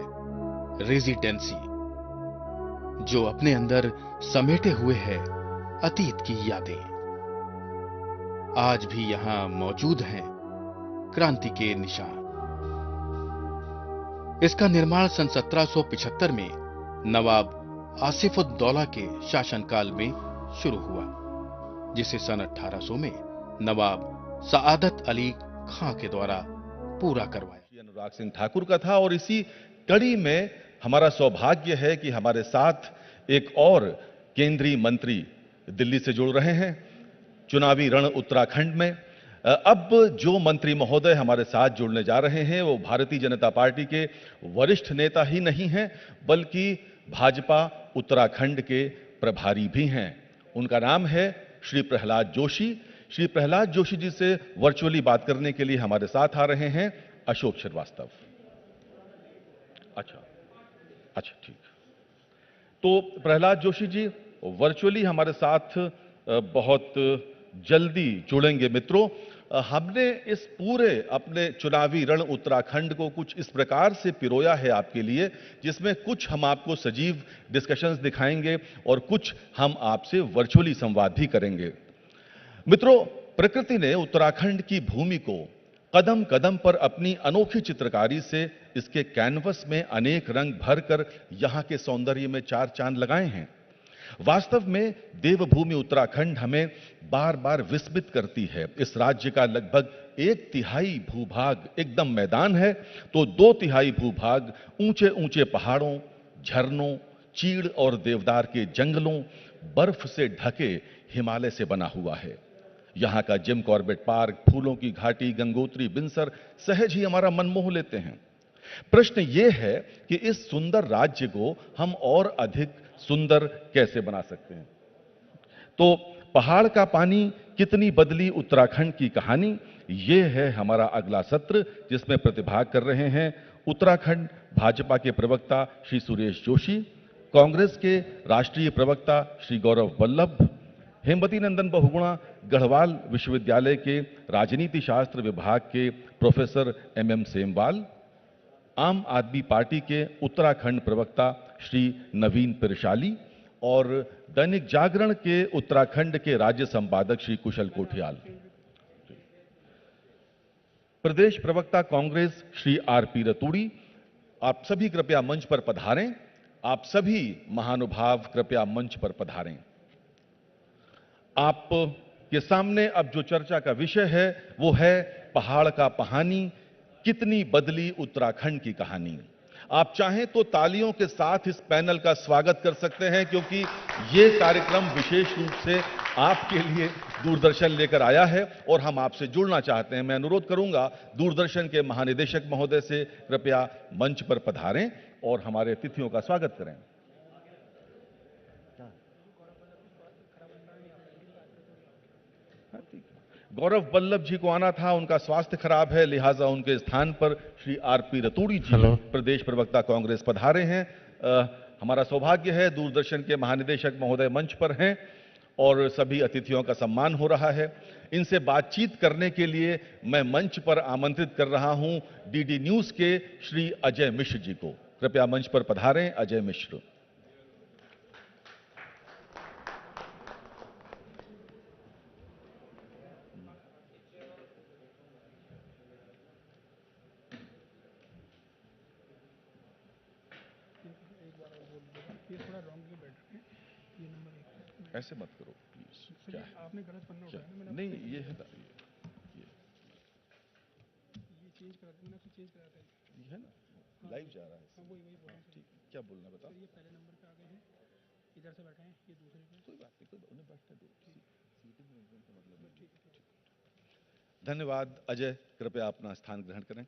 रेजिडेंसी, जो अपने अंदर समेटे हुए है अतीत की यादें। आज भी यहां मौजूद हैं क्रांति के निशान। इसका निर्माण सन 1775 में नवाब आसिफउद्दौला के शासनकाल में शुरू हुआ, जिसे सन 1800 में नवाब सआदत अली खां के द्वारा पूरा करवाया। अनुराग सिंह ठाकुर का था और इसी कड़ी में हमारा सौभाग्य है कि हमारे साथ एक और केंद्रीय मंत्री दिल्ली से जुड़ रहे हैं। चुनावी रण उत्तराखंड में अब जो मंत्री महोदय हमारे साथ जुड़ने जा रहे हैं वो भारतीय जनता पार्टी के वरिष्ठ नेता ही नहीं हैं, बल्कि भाजपा उत्तराखंड के प्रभारी भी हैं। उनका नाम है श्री प्रहलाद जोशी। श्री प्रहलाद जोशी जी से वर्चुअली बात करने के लिए हमारे साथ आ रहे हैं अशोक श्रीवास्तव। अच्छा ठीक। तो प्रहलाद जोशी जी वर्चुअली हमारे साथ बहुत जल्दी जुड़ेंगे। मित्रों, हमने इस पूरे अपने चुनावी रण उत्तराखंड को कुछ इस प्रकार से पिरोया है आपके लिए, जिसमें कुछ हम आपको सजीव डिस्कशंस दिखाएंगे और कुछ हम आपसे वर्चुअली संवाद भी करेंगे। मित्रों, प्रकृति ने उत्तराखंड की भूमि को कदम कदम पर अपनी अनोखी चित्रकारी से इसके कैनवस में अनेक रंग भरकर यहां के सौंदर्य में चार चांद लगाए हैं। वास्तव में देवभूमि उत्तराखंड हमें बार बार विस्मित करती है। इस राज्य का लगभग 1/3 भूभाग एकदम मैदान है, तो 2/3 भूभाग ऊंचे ऊंचे पहाड़ों, झरनों, चीड़ और देवदार के जंगलों, बर्फ से ढके हिमालय से बना हुआ है। यहां का जिम कॉर्बेट पार्क, फूलों की घाटी, गंगोत्री, बिनसर सहज ही हमारा मन मोह लेते हैं। प्रश्न यह है कि इस सुंदर राज्य को हम और अधिक सुंदर कैसे बना सकते हैं। तो पहाड़ का पानी कितनी बदली उत्तराखंड की कहानी, यह है हमारा अगला सत्र, जिसमें प्रतिभाग कर रहे हैं उत्तराखंड भाजपा के प्रवक्ता श्री सुरेश जोशी, कांग्रेस के राष्ट्रीय प्रवक्ता श्री गौरव वल्लभ, हेमवती नंदन बहुगुणा गढ़वाल विश्वविद्यालय के राजनीति शास्त्र विभाग के प्रोफेसर MM सेमवाल, आम आदमी पार्टी के उत्तराखंड प्रवक्ता श्री नवीन पिरशाली और दैनिक जागरण के उत्तराखंड के राज्य संपादक श्री कुशल कोठियाल। प्रदेश प्रवक्ता कांग्रेस श्री RP रतूड़ी। आप सभी कृपया मंच पर पधारें। आप सभी महानुभाव कृपया मंच पर पधारें। आप के सामने अब जो चर्चा का विषय है वो है पहाड़ का पहानी, कितनी बदली उत्तराखंड की कहानी। आप चाहें तो तालियों के साथ इस पैनल का स्वागत कर सकते हैं, क्योंकि ये कार्यक्रम विशेष रूप से आपके लिए दूरदर्शन लेकर आया है और हम आपसे जुड़ना चाहते हैं। मैं अनुरोध करूंगा दूरदर्शन के महानिदेशक महोदय से कृपया मंच पर पधारें और हमारे अतिथियों का स्वागत करें। गौरव वल्लभ जी को आना था, उनका स्वास्थ्य खराब है, लिहाजा उनके स्थान पर श्री RP रतूड़ी जी प्रदेश प्रवक्ता कांग्रेस पधारे हैं। हमारा सौभाग्य है दूरदर्शन के महानिदेशक महोदय मंच पर हैं और सभी अतिथियों का सम्मान हो रहा है। इनसे बातचीत करने के लिए मैं मंच पर आमंत्रित कर रहा हूं DD न्यूज के श्री अजय मिश्र जी को। कृपया मंच पर पधारें अजय मिश्र। ऐसे मत करो प्लीज। क्या है? आपने गलत पन्ना उठाया। नहीं, ये है ये चेंज करा देना, चेंज करा देना। ये है ना, लाइव जा रहा है। वही बोल रहा हूं। ठीक, क्या बोलना बताओ। ये पहले नंबर पे आ गए हैं, इधर से बैठे हैं, ये दूसरे पे। कोई बात नहीं, कोई उन्हें बैठने दो। सीटिंग अरेंजमेंट का मतलब है। ठीक। धन्यवाद अजय, कृपया अपना स्थान ग्रहण करें।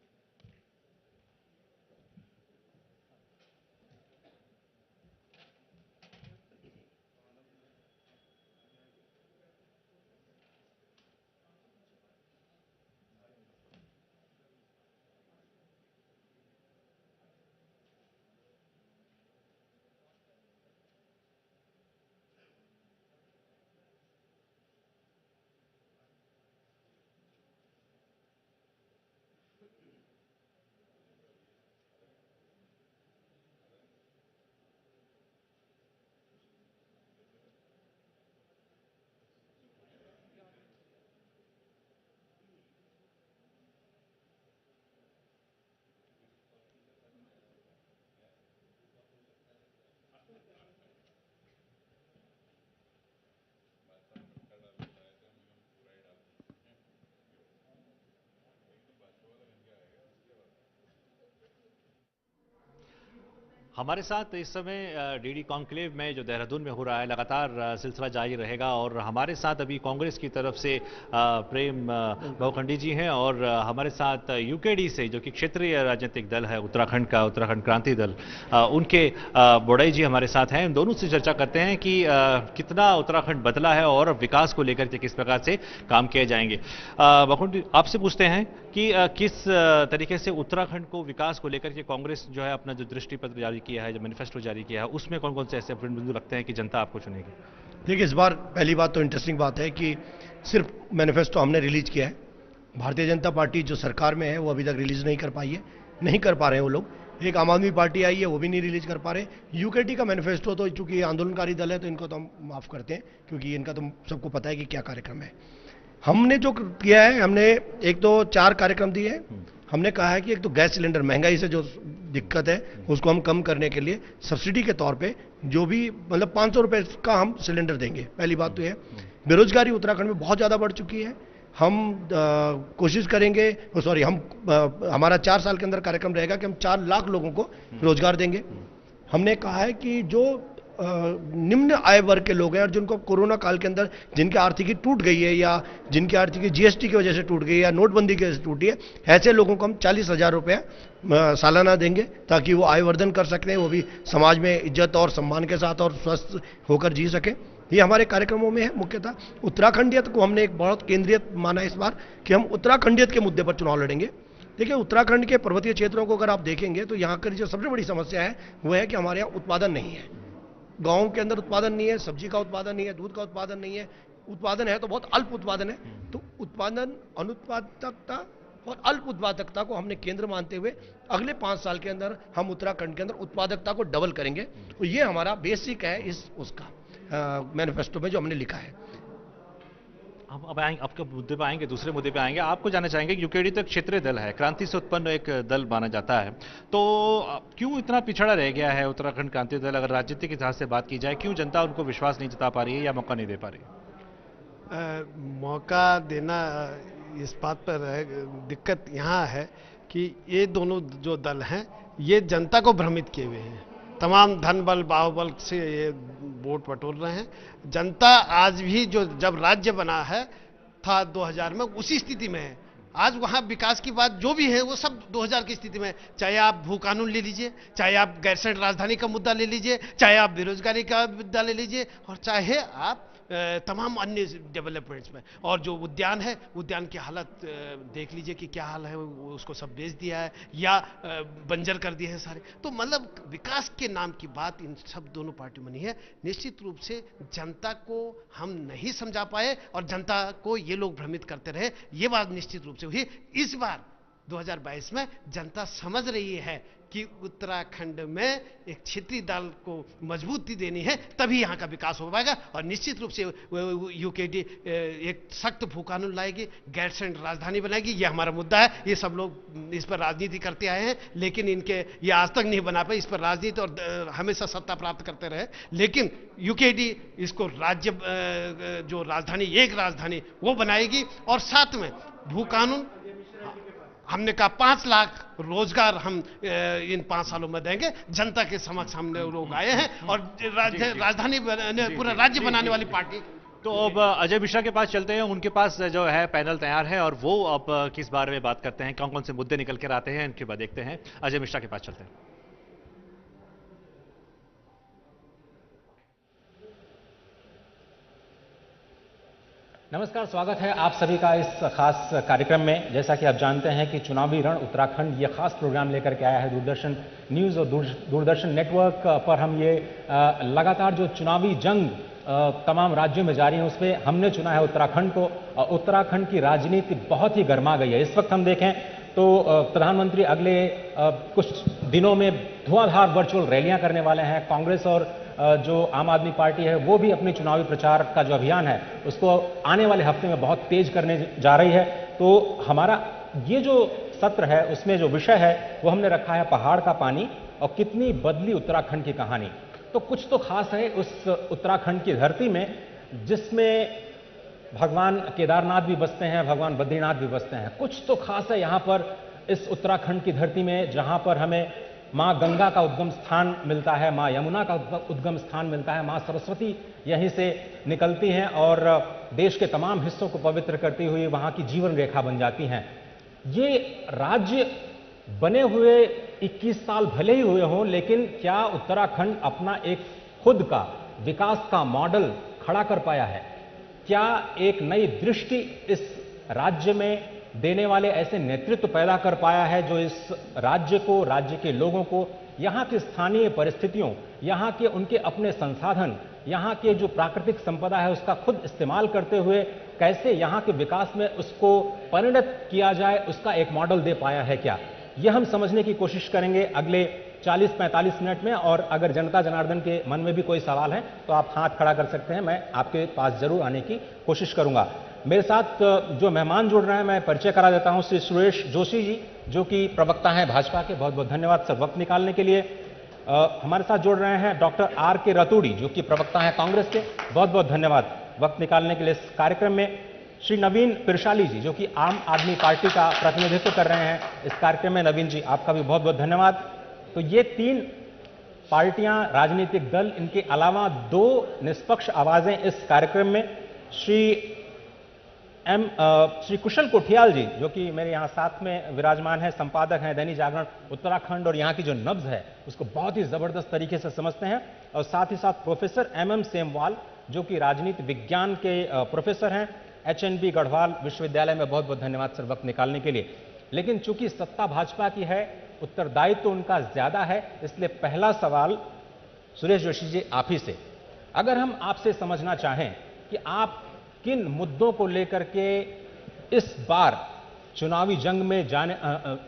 हमारे साथ इस समय डीडी कॉन्क्लेव में जो देहरादून में हो रहा है लगातार सिलसिला जारी रहेगा और हमारे साथ अभी कांग्रेस की तरफ से प्रेम बहुखंडी जी हैं और हमारे साथ यूकेडी से जो कि क्षेत्रीय राजनीतिक दल है उत्तराखंड का उत्तराखंड क्रांति दल उनके बोड़ई जी हमारे साथ हैं। इन दोनों से चर्चा करते हैं कि कितना उत्तराखंड बदला है और विकास को लेकर के किस प्रकार से काम किए जाएंगे। बहुखंडी आपसे पूछते हैं कि किस तरीके से उत्तराखंड को विकास को लेकर के कांग्रेस जो है अपना जो दृष्टि पत्र जारी किया है, जो मैनिफेस्टो जारी किया है, उसमें कौन कौन से ऐसे बिंदु लगते हैं कि जनता आपको चुनेगी? देखिए, इस बार पहली बात तो इंटरेस्टिंग बात है कि सिर्फ मैनिफेस्टो हमने रिलीज किया है। भारतीय जनता पार्टी जो सरकार में है वो अभी तक रिलीज नहीं कर पाई है, नहीं कर पा रहे हैं वो लोग। एक आम आदमी पार्टी आई है वो भी नहीं रिलीज कर पा रहे। यूकेटी का मैनिफेस्टो तो चूंकि आंदोलनकारी दल है तो इनको तो हम माफ करते हैं क्योंकि इनका तो सबको पता है कि क्या कार्यक्रम है। हमने जो किया है, हमने एक तो 4 कार्यक्रम दिए हैं। हमने कहा है कि एक तो गैस सिलेंडर महंगाई से जो दिक्कत है उसको हम कम करने के लिए सब्सिडी के तौर पे जो भी मतलब 500 रुपए का हम सिलेंडर देंगे। पहली बात तो ये। बेरोजगारी उत्तराखंड में बहुत ज़्यादा बढ़ चुकी है। हम कोशिश करेंगे, हमारा 4 साल के अंदर कार्यक्रम रहेगा कि हम 4 लाख लोगों को रोजगार देंगे। हमने कहा है कि जो निम्न आय वर्ग के लोग हैं और जिनको कोरोना काल के अंदर जिनकी आर्थिकी टूट गई है या जिनकी आर्थिकी जीएसटी की वजह से टूट गई है या नोटबंदी की वजह से टूटी है, ऐसे लोगों को हम 40,000 रुपये सालाना देंगे ताकि वो आय वर्धन कर सकते हैं, वो भी समाज में इज्जत और सम्मान के साथ और स्वस्थ होकर जी सके। ये हमारे कार्यक्रमों में है। मुख्यतः उत्तराखंडियत को हमने एक बहुत केंद्रीय माना इस बार कि हम उत्तराखंडियत के मुद्दे पर चुनाव लड़ेंगे। देखिए, उत्तराखंड के पर्वतीय क्षेत्रों को अगर आप देखेंगे तो यहाँ की जो सबसे बड़ी समस्या है वो है कि हमारे यहाँ उत्पादन नहीं है। गाँव के अंदर उत्पादन नहीं है, सब्जी का उत्पादन नहीं है, दूध का उत्पादन नहीं है। उत्पादन है तो बहुत अल्प उत्पादन है। तो उत्पादन, अनुत्पादकता और अल्प उत्पादकता को हमने केंद्र मानते हुए अगले 5 साल के अंदर हम उत्तराखंड के अंदर उत्पादकता को डबल करेंगे। तो ये हमारा बेसिक है इस उसका मैनिफेस्टो में जो हमने लिखा है। हम अब आएंगे आपके मुद्दे पे आएंगे, दूसरे मुद्दे पे आएंगे। आपको जानना चाहेंगे यूकेडी तो एक क्षेत्रीय दल है, क्रांति से उत्पन्न एक दल माना जाता है, तो क्यों इतना पिछड़ा रह गया है उत्तराखंड क्रांति दल? अगर राजनीतिक इतिहास से बात की जाए, क्यों जनता उनको विश्वास नहीं जता पा रही है या मौका नहीं दे पा रही है? मौका देना इस बात पर है, दिक्कत यहाँ है कि ये दोनों जो दल हैं ये जनता को भ्रमित किए हुए हैं। तमाम धन बल बाहुबल से ये वोट बटोर रहे हैं। जनता आज भी जो जब राज्य बना है था 2000 में उसी स्थिति में है। आज वहाँ विकास की बात जो भी है वो सब 2000 की स्थिति में है। चाहे आप भू कानून ले लीजिए, चाहे आप गैरसैंण राजधानी का मुद्दा ले लीजिए, चाहे आप बेरोजगारी का मुद्दा ले लीजिए और चाहे आप तमाम अन्य डेवलपमेंट्स में। और जो उद्यान है, उद्यान की हालत देख लीजिए कि क्या हाल है, उसको सब बेच दिया है या बंजर कर दिए हैं सारे। तो मतलब विकास के नाम की बात इन सब दोनों पार्टियों में नहीं है। निश्चित रूप से जनता को हम नहीं समझा पाए और जनता को ये लोग भ्रमित करते रहे, ये बात निश्चित रूप से हुई। इस बार 2022 में जनता समझ रही है कि उत्तराखंड में एक क्षेत्रीय दल को मजबूती देनी है, तभी यहाँ का विकास हो पाएगा। और निश्चित रूप से यूकेडी एक सख्त भू कानून लाएगी, गैरसैंण राजधानी बनाएगी। ये हमारा मुद्दा है। ये सब लोग इस पर राजनीति करते आए हैं लेकिन इनके ये आज तक नहीं बना पाए। इस पर राजनीति और हमेशा सत्ता प्राप्त करते रहे, लेकिन यूकेडी इसको राज्य जो राजधानी, एक राजधानी वो बनाएगी। और साथ में भू कानून हमने कहा 5 लाख रोजगार हम इन 5 सालों में देंगे। जनता के समक्ष हमने लोग आए हैं और राजधानी पूरा राज्य बनाने वाली पार्टी। तो अब अजय मिश्रा के पास चलते हैं। उनके पास जो है पैनल तैयार है और वो अब किस बारे में बात करते हैं, कौन कौन से मुद्दे निकल कर आते हैं, इनके बाद देखते हैं। अजय मिश्रा के पास चलते हैं। नमस्कार, स्वागत है आप सभी का इस खास कार्यक्रम में। जैसा कि आप जानते हैं कि चुनावी रण उत्तराखंड ये खास प्रोग्राम लेकर के आया है दूरदर्शन न्यूज़ और दूरदर्शन नेटवर्क पर। हम ये लगातार जो चुनावी जंग तमाम राज्यों में जारी है उस पर हमने चुना है उत्तराखंड को। उत्तराखंड की राजनीति बहुत ही गर्मा गई है। इस वक्त हम देखें तो प्रधानमंत्री अगले कुछ दिनों में धुआंधार वर्चुअल रैलियां करने वाले हैं। कांग्रेस और जो आम आदमी पार्टी है वो भी अपने चुनावी प्रचार का जो अभियान है उसको आने वाले हफ्ते में बहुत तेज करने जा रही है। तो हमारा ये जो सत्र है उसमें जो विषय है वो हमने रखा है पहाड़ का पानी और कितनी बदली उत्तराखंड की कहानी। तो कुछ तो खास है उस उत्तराखंड की धरती में जिसमें भगवान केदारनाथ भी बसते हैं, भगवान बद्रीनाथ भी बसते हैं। कुछ तो खास है यहाँ पर इस उत्तराखंड की धरती में जहाँ पर हमें माँ गंगा का उद्गम स्थान मिलता है, माँ यमुना का उद्गम स्थान मिलता है, माँ सरस्वती यहीं से निकलती हैं और देश के तमाम हिस्सों को पवित्र करती हुई वहाँ की जीवन रेखा बन जाती हैं। ये राज्य बने हुए 21 साल भले ही हुए हों, लेकिन क्या उत्तराखंड अपना एक खुद का विकास का मॉडल खड़ा कर पाया है? क्या एक नई दृष्टि इस राज्य में देने वाले ऐसे नेतृत्व पैदा कर पाया है जो इस राज्य को, राज्य के लोगों को, यहाँ की स्थानीय परिस्थितियों, यहाँ के उनके अपने संसाधन, यहाँ के जो प्राकृतिक संपदा है उसका खुद इस्तेमाल करते हुए कैसे यहाँ के विकास में उसको परिणत किया जाए, उसका एक मॉडल दे पाया है क्या? यह हम समझने की कोशिश करेंगे अगले 40-45 मिनट में। और अगर जनता जनार्दन के मन में भी कोई सवाल है तो आप हाथ खड़ा कर सकते हैं, मैं आपके पास जरूर आने की कोशिश करूंगा। मेरे साथ जो मेहमान जुड़ रहे हैं मैं परिचय करा देता हूं। श्री सुरेश जोशी जी जो कि प्रवक्ता हैं भाजपा के, बहुत बहुत धन्यवाद सर वक्त निकालने के लिए। हमारे साथ जुड़ रहे हैं डॉक्टर आर के रतूड़ी जो कि प्रवक्ता हैं कांग्रेस के, बहुत बहुत धन्यवाद वक्त निकालने के लिए इस कार्यक्रम में। श्री नवीन पिरशाली जी जो कि आम आदमी पार्टी का प्रतिनिधित्व कर रहे हैं इस कार्यक्रम में, नवीन जी आपका भी बहुत बहुत धन्यवाद। तो ये 3 पार्टियां, राजनीतिक दल, इनके अलावा 2 निष्पक्ष आवाजें इस कार्यक्रम में। श्री कुशल कोठियाल जी जो कि मेरे यहाँ साथ में विराजमान है, संपादक हैं दैनिक जागरण उत्तराखंड और यहाँ की जो नब्ज है उसको बहुत ही जबरदस्त तरीके से समझते हैं। और साथ ही साथ प्रोफेसर MM सेमवाल जो कि राजनीति विज्ञान के प्रोफेसर हैं HNB गढ़वाल विश्वविद्यालय में, बहुत बहुत धन्यवाद सर वक्त निकालने के लिए। लेकिन चूंकि सत्ता भाजपा की है, उत्तरदायित्व तो उनका ज्यादा है, इसलिए पहला सवाल सुरेश जोशी जी आप ही से। अगर हम आपसे समझना चाहें कि आप किन मुद्दों को लेकर के इस बार चुनावी जंग में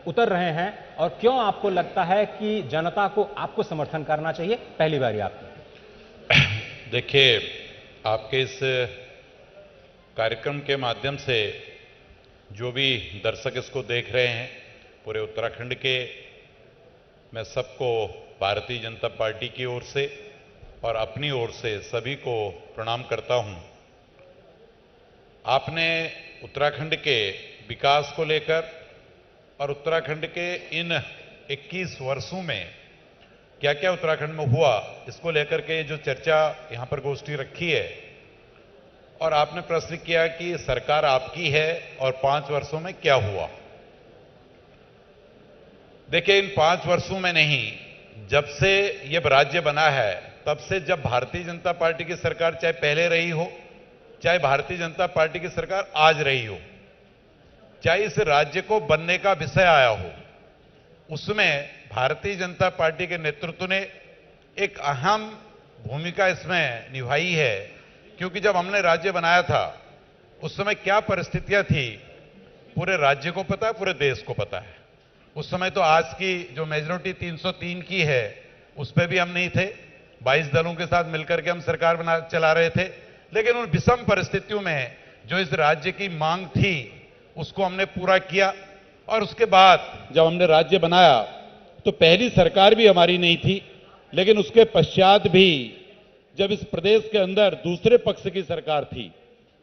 उतर रहे हैं और क्यों आपको लगता है कि जनता को आपको समर्थन करना चाहिए, पहली बारी आपको। देखिए, आपके इस कार्यक्रम के माध्यम से जो भी दर्शक इसको देख रहे हैं पूरे उत्तराखंड के, मैं सबको भारतीय जनता पार्टी की ओर से और अपनी ओर से सभी को प्रणाम करता हूं। आपने उत्तराखंड के विकास को लेकर और उत्तराखंड के इन 21 वर्षों में क्या क्या उत्तराखंड में हुआ इसको लेकर के जो चर्चा यहां पर गोष्ठी रखी है, और आपने प्रश्न किया कि सरकार आपकी है और 5 वर्षों में क्या हुआ। देखिए, इन 5 वर्षों में नहीं, जब से यह राज्य बना है तब से, जब भारतीय जनता पार्टी की सरकार चाहे पहले रही हो, चाहे भारतीय जनता पार्टी की सरकार आज रही हो, चाहे इस राज्य को बनने का विषय आया हो, उसमें भारतीय जनता पार्टी के नेतृत्व ने एक अहम भूमिका इसमें निभाई है। क्योंकि जब हमने राज्य बनाया था उस समय क्या परिस्थितियां थी पूरे राज्य को पता है, पूरे देश को पता है। उस समय तो आज की जो मेजोरिटी 303 की है उस पर भी हम नहीं थे, 22 दलों के साथ मिलकर के हम सरकार चला रहे थे। लेकिन उन विषम परिस्थितियों में जो इस राज्य की मांग थी उसको हमने पूरा किया। और उसके बाद जब हमने राज्य बनाया तो पहली सरकार भी हमारी नहीं थी, लेकिन उसके पश्चात भी जब इस प्रदेश के अंदर दूसरे पक्ष की सरकार थी,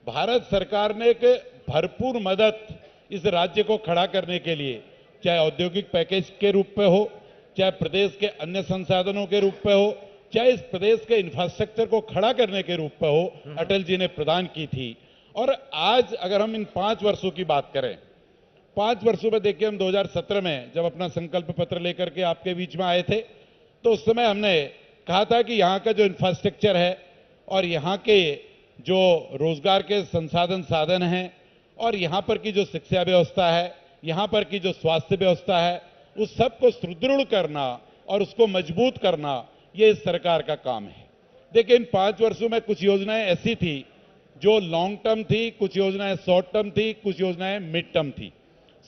भारत सरकार ने एक भरपूर मदद इस राज्य को खड़ा करने के लिए, चाहे औद्योगिक पैकेज के रूप में हो, चाहे प्रदेश के अन्य संसाधनों के रूप में हो, चाहे इस प्रदेश के इंफ्रास्ट्रक्चर को खड़ा करने के रूप में हो, अटल जी ने प्रदान की थी। और आज अगर हम इन 5 वर्षों की बात करें, 5 वर्षों में देखिए, हम 2017 में जब अपना संकल्प पत्र लेकर के आपके बीच में आए थे तो उस समय हमने कहा था कि यहाँ का जो इंफ्रास्ट्रक्चर है और यहाँ के जो रोजगार के साधन हैं और यहाँ पर की जो शिक्षा व्यवस्था है, यहाँ पर की जो स्वास्थ्य व्यवस्था है, उस सब को सुदृढ़ करना और उसको मजबूत करना, ये इस सरकार का काम है। देखिए, इन 5 वर्षों में कुछ योजनाएं ऐसी थी जो लॉन्ग टर्म थी, कुछ योजनाएं शॉर्ट टर्म थी, कुछ योजनाएं मिड टर्म थी।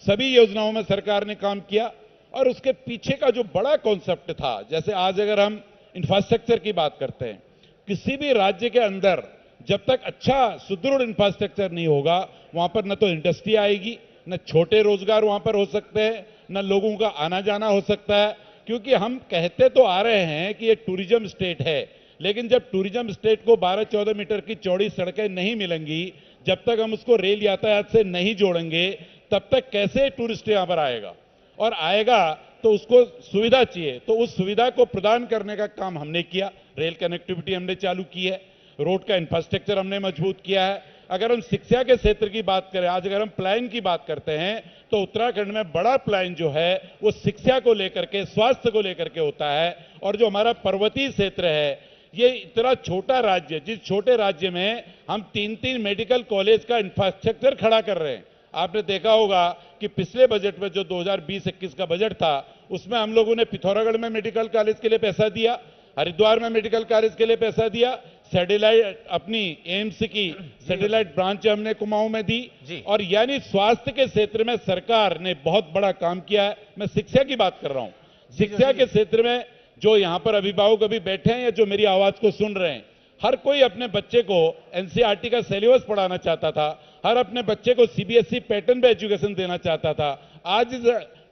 सभी योजनाओं में सरकार ने काम किया और उसके पीछे का जो बड़ा कॉन्सेप्ट था, जैसे आज अगर हम इंफ्रास्ट्रक्चर की बात करते हैं, किसी भी राज्य के अंदर जब तक अच्छा सुदृढ़ इंफ्रास्ट्रक्चर नहीं होगा, वहां पर न तो इंडस्ट्री आएगी, न छोटे रोजगार वहां पर हो सकते हैं, न लोगों का आना जाना हो सकता है। क्योंकि हम कहते तो आ रहे हैं कि ये टूरिज्म स्टेट है, लेकिन जब टूरिज्म स्टेट को 12-14 मीटर की चौड़ी सड़कें नहीं मिलेंगी, जब तक हम उसको रेल यातायात से नहीं जोड़ेंगे, तब तक कैसे टूरिस्ट यहां पर आएगा? और आएगा तो उसको सुविधा चाहिए, तो उस सुविधा को प्रदान करने का काम हमने किया। रेल कनेक्टिविटी हमने चालू की है, रोड का इंफ्रास्ट्रक्चर हमने मजबूत किया है। अगर हम शिक्षा के क्षेत्र की बात करें, आज अगर हम प्लान की बात करते हैं तो उत्तराखंड में बड़ा प्लान जो है वो शिक्षा को लेकर के, स्वास्थ्य को लेकर के होता है। और जो हमारा पर्वतीय क्षेत्र है, ये इतना छोटा राज्य, जिस छोटे राज्य में हम 3-3 मेडिकल कॉलेज का इंफ्रास्ट्रक्चर खड़ा कर रहे हैं। आपने देखा होगा कि पिछले बजट में जो 2020-21 का बजट था, उसमें हम लोगों ने पिथौरागढ़ में मेडिकल कॉलेज के लिए पैसा दिया, हरिद्वार में मेडिकल कॉलेज के लिए पैसा दिया, सैटेलाइट अपनी एम्स की सैटेलाइट ब्रांच हमने कुमाऊं में दी। और यानी स्वास्थ्य के क्षेत्र में सरकार ने बहुत बड़ा काम किया है। मैं शिक्षा की बात कर रहा हूं, शिक्षा के क्षेत्र में जो यहां पर अभिभावक अभी बैठे हैं या जो मेरी आवाज को सुन रहे हैं, हर कोई अपने बच्चे को एनसीईआरटी का सिलेबस पढ़ाना चाहता था, हर अपने बच्चे को सीबीएसई पैटर्न पे एजुकेशन देना चाहता था। आज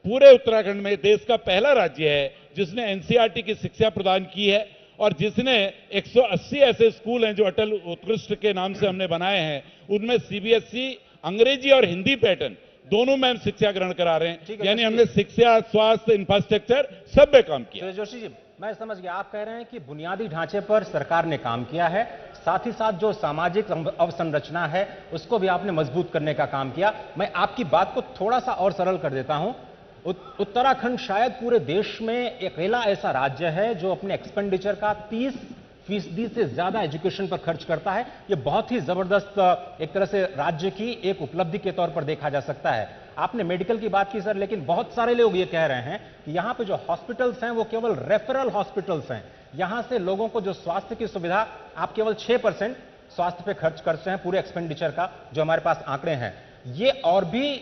पूरे उत्तराखंड में देश का पहला राज्य है जिसने एनसीईआरटी की शिक्षा प्रदान की है और जिसने 180 ऐसे स्कूल हैं जो अटल उत्कृष्ट के नाम से हमने बनाए हैं, उनमें सीबीएसई अंग्रेजी और हिंदी पैटर्न दोनों में हम शिक्षा ग्रहण करा रहे हैं। यानी हमने शिक्षा, स्वास्थ्य, इंफ्रास्ट्रक्चर सब पे काम किया। जोशी जी, मैं समझ गया, आप कह रहे हैं कि बुनियादी ढांचे पर सरकार ने काम किया है, साथ ही साथ जो सामाजिक अवसंरचना है उसको भी आपने मजबूत करने का काम किया। मैं आपकी बात को थोड़ा सा और सरल कर देता हूं। उत्तराखंड शायद पूरे देश में अकेला ऐसा राज्य है जो अपने एक्सपेंडिचर का 30% से ज्यादा एजुकेशन पर खर्च करता है। यह बहुत ही जबरदस्त एक तरह से राज्य की एक उपलब्धि के तौर पर देखा जा सकता है। आपने मेडिकल की बात की सर, लेकिन बहुत सारे लोग ये कह रहे हैं कि यहां पे जो हॉस्पिटल्स हैं वो केवल रेफरल हॉस्पिटल्स हैं। यहां से लोगों को जो स्वास्थ्य की सुविधा, आप केवल 6% स्वास्थ्य पे खर्च करते हैं पूरे एक्सपेंडिचर का, जो हमारे पास आंकड़े हैं। ये और भी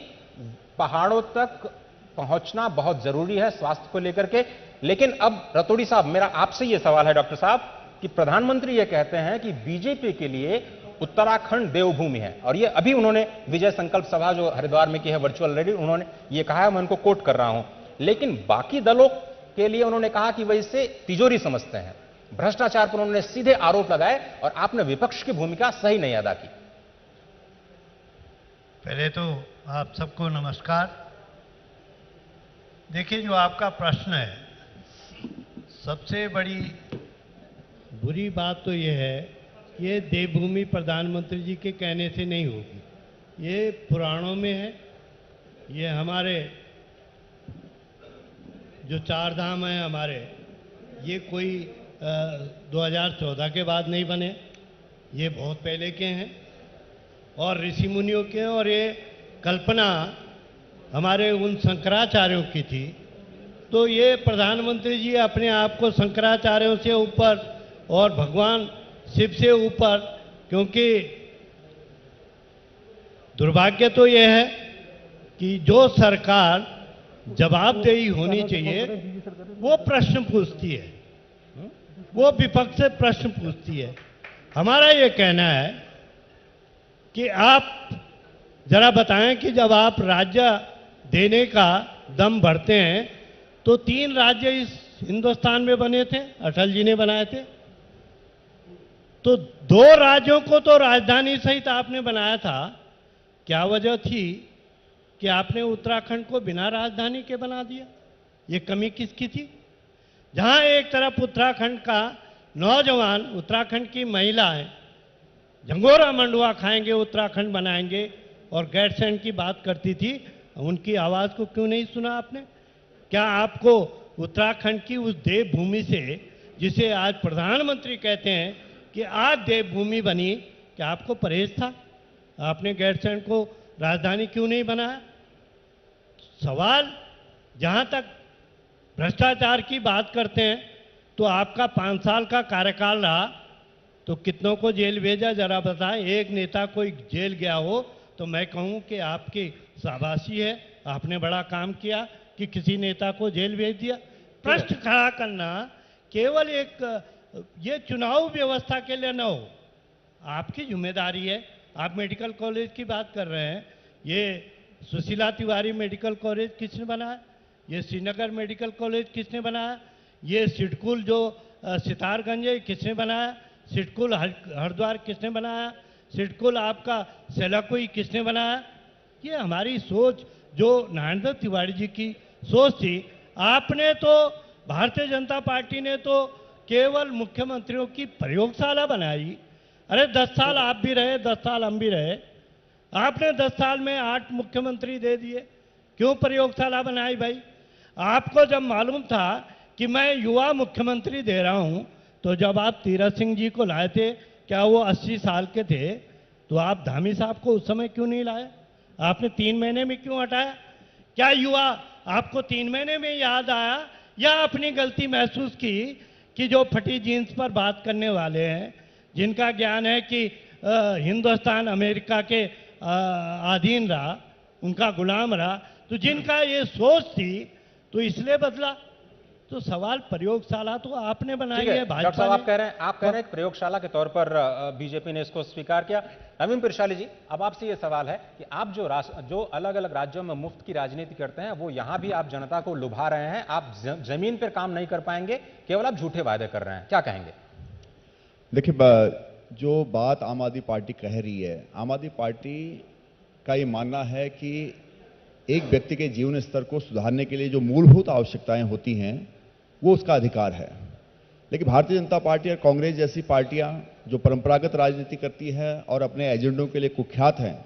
पहाड़ों तक पहुंचना बहुत जरूरी है स्वास्थ्य को लेकर के। लेकिन अब रतोड़ी साहब, मेरा आपसे यह सवाल है डॉक्टर साहब कि प्रधानमंत्री यह कहते हैं कि बीजेपी के लिए उत्तराखंड देवभूमि है, और ये अभी उन्होंने विजय संकल्प सभा जो हरिद्वार में की है वर्चुअल रैली, उन्होंने ये कहा है, मैं उनको कोट कर रहा हूं। लेकिन बाकी दलों के लिए उन्होंने कहा कि वह इसे तिजोरी समझते हैं। भ्रष्टाचार पर उन्होंने सीधे आरोप लगाए और आपने विपक्ष की भूमिका सही नहीं अदा की। पहले तो आप सबको नमस्कार। देखिए, जो आपका प्रश्न है, सबसे बड़ी बुरी बात तो यह है, ये देवभूमि प्रधानमंत्री जी के कहने से नहीं होगी। ये पुराणों में है, ये हमारे जो 4 धाम हैं हमारे, ये कोई 2014 के बाद नहीं बने, ये बहुत पहले के हैं और ऋषि मुनियों के हैं। और ये कल्पना हमारे उन शंकराचार्यों की थी। तो ये प्रधानमंत्री जी अपने आप को शंकराचार्यों से ऊपर और भगवान शिव से ऊपर, क्योंकि दुर्भाग्य तो यह है कि जो सरकार जवाबदेही होनी चाहिए वो प्रश्न पूछती है, वो विपक्ष से प्रश्न पूछती है। हमारा ये कहना है कि आप जरा बताएं कि जब आप राज्य देने का दम भरते हैं तो 3 राज्य इस हिंदुस्तान में बने थे, अटल जी ने बनाए थे। तो 2 राज्यों को तो राजधानी सहित आपने बनाया था। क्या वजह थी कि आपने उत्तराखंड को बिना राजधानी के बना दिया? ये कमी किसकी थी? जहां एक तरफ उत्तराखंड का नौजवान, उत्तराखंड की महिलाएं झंगोरा मंडुआ खाएंगे, उत्तराखंड बनाएंगे, और गैरसैंण की बात करती थी, उनकी आवाज को क्यों नहीं सुना आपने? क्या आपको उत्तराखंड की उस देवभूमि से, जिसे आज प्रधानमंत्री कहते हैं कि आज देवभूमि बनी, क्या आपको परहेज था? आपने गैरसैंण को राजधानी क्यों नहीं बनाया? सवाल, जहां तक भ्रष्टाचार की बात करते हैं तो आपका 5 साल का कार्यकाल रहा, तो कितनों को जेल भेजा जरा बताएं। एक नेता कोई जेल गया हो तो मैं कहूं कि आपकी शाबाशी है, आपने बड़ा काम किया कि किसी नेता को जेल भेज दिया। प्रश्न खड़ा करना केवल एक ये चुनाव व्यवस्था के लिए न हो, आपकी जिम्मेदारी है। आप मेडिकल कॉलेज की बात कर रहे हैं, ये सुशीला तिवारी मेडिकल कॉलेज किसने बनाया? ये श्रीनगर मेडिकल कॉलेज किसने बनाया? ये सिडकुल जो सितारगंज है किसने बनाया? सिडकुल हरिद्वार किसने बनाया? सिडकुल आपका सेलाकुई किसने बनाया? ये हमारी सोच, जो नारायण दत्त तिवारी जी की सोच थी, आपने तो, भारतीय जनता पार्टी ने तो केवल मुख्यमंत्रियों की प्रयोगशाला बनाई। अरे 10 साल आप भी रहे, 10 साल हम भी रहे, आपने 10 साल में 8 मुख्यमंत्री दे दिए। क्यों प्रयोगशाला बनाई भाई? आपको जब मालूम था कि मैं युवा मुख्यमंत्री दे रहा हूं, तो जब आप तीरथ सिंह जी को लाए थे, क्या वो 80 साल के थे? तो आप धामी साहब को उस समय क्यों नहीं लाए? आपने 3 महीने में क्यों हटाया? क्या युवा आपको 3 महीने में याद आया, या अपनी गलती महसूस की कि जो फटी जीन्स पर बात करने वाले हैं, जिनका ज्ञान है कि हिंदुस्तान अमेरिका के अधीन रहा, उनका गुलाम रहा, तो जिनका ये सोच थी तो इसलिए बदला? तो सवाल प्रयोगशाला तो आपने बनाई है, डॉक्टर भाजपा साहब, ने। आप कह रहे हैं कि प्रयोगशाला के तौर पर बीजेपी ने इसको स्वीकार किया। नवीन पिरशाली जी, अब आपसे ये सवाल है कि आप जो अलग अलग राज्यों में मुफ्त की राजनीति करते हैं, वो यहां भी आप जनता को लुभा रहे हैं। आप जमीन पर काम नहीं कर पाएंगे, केवल आप झूठे वादे कर रहे हैं, क्या कहेंगे? देखिए, जो बात आम आदमी पार्टी कह रही है, आम आदमी पार्टी का ये मानना है कि एक व्यक्ति के जीवन स्तर को सुधारने के लिए जो मूलभूत आवश्यकताएं होती हैं, वो उसका अधिकार है। लेकिन भारतीय जनता पार्टी और कांग्रेस जैसी पार्टियां जो परंपरागत राजनीति करती है और अपने एजेंडों के लिए कुख्यात हैं,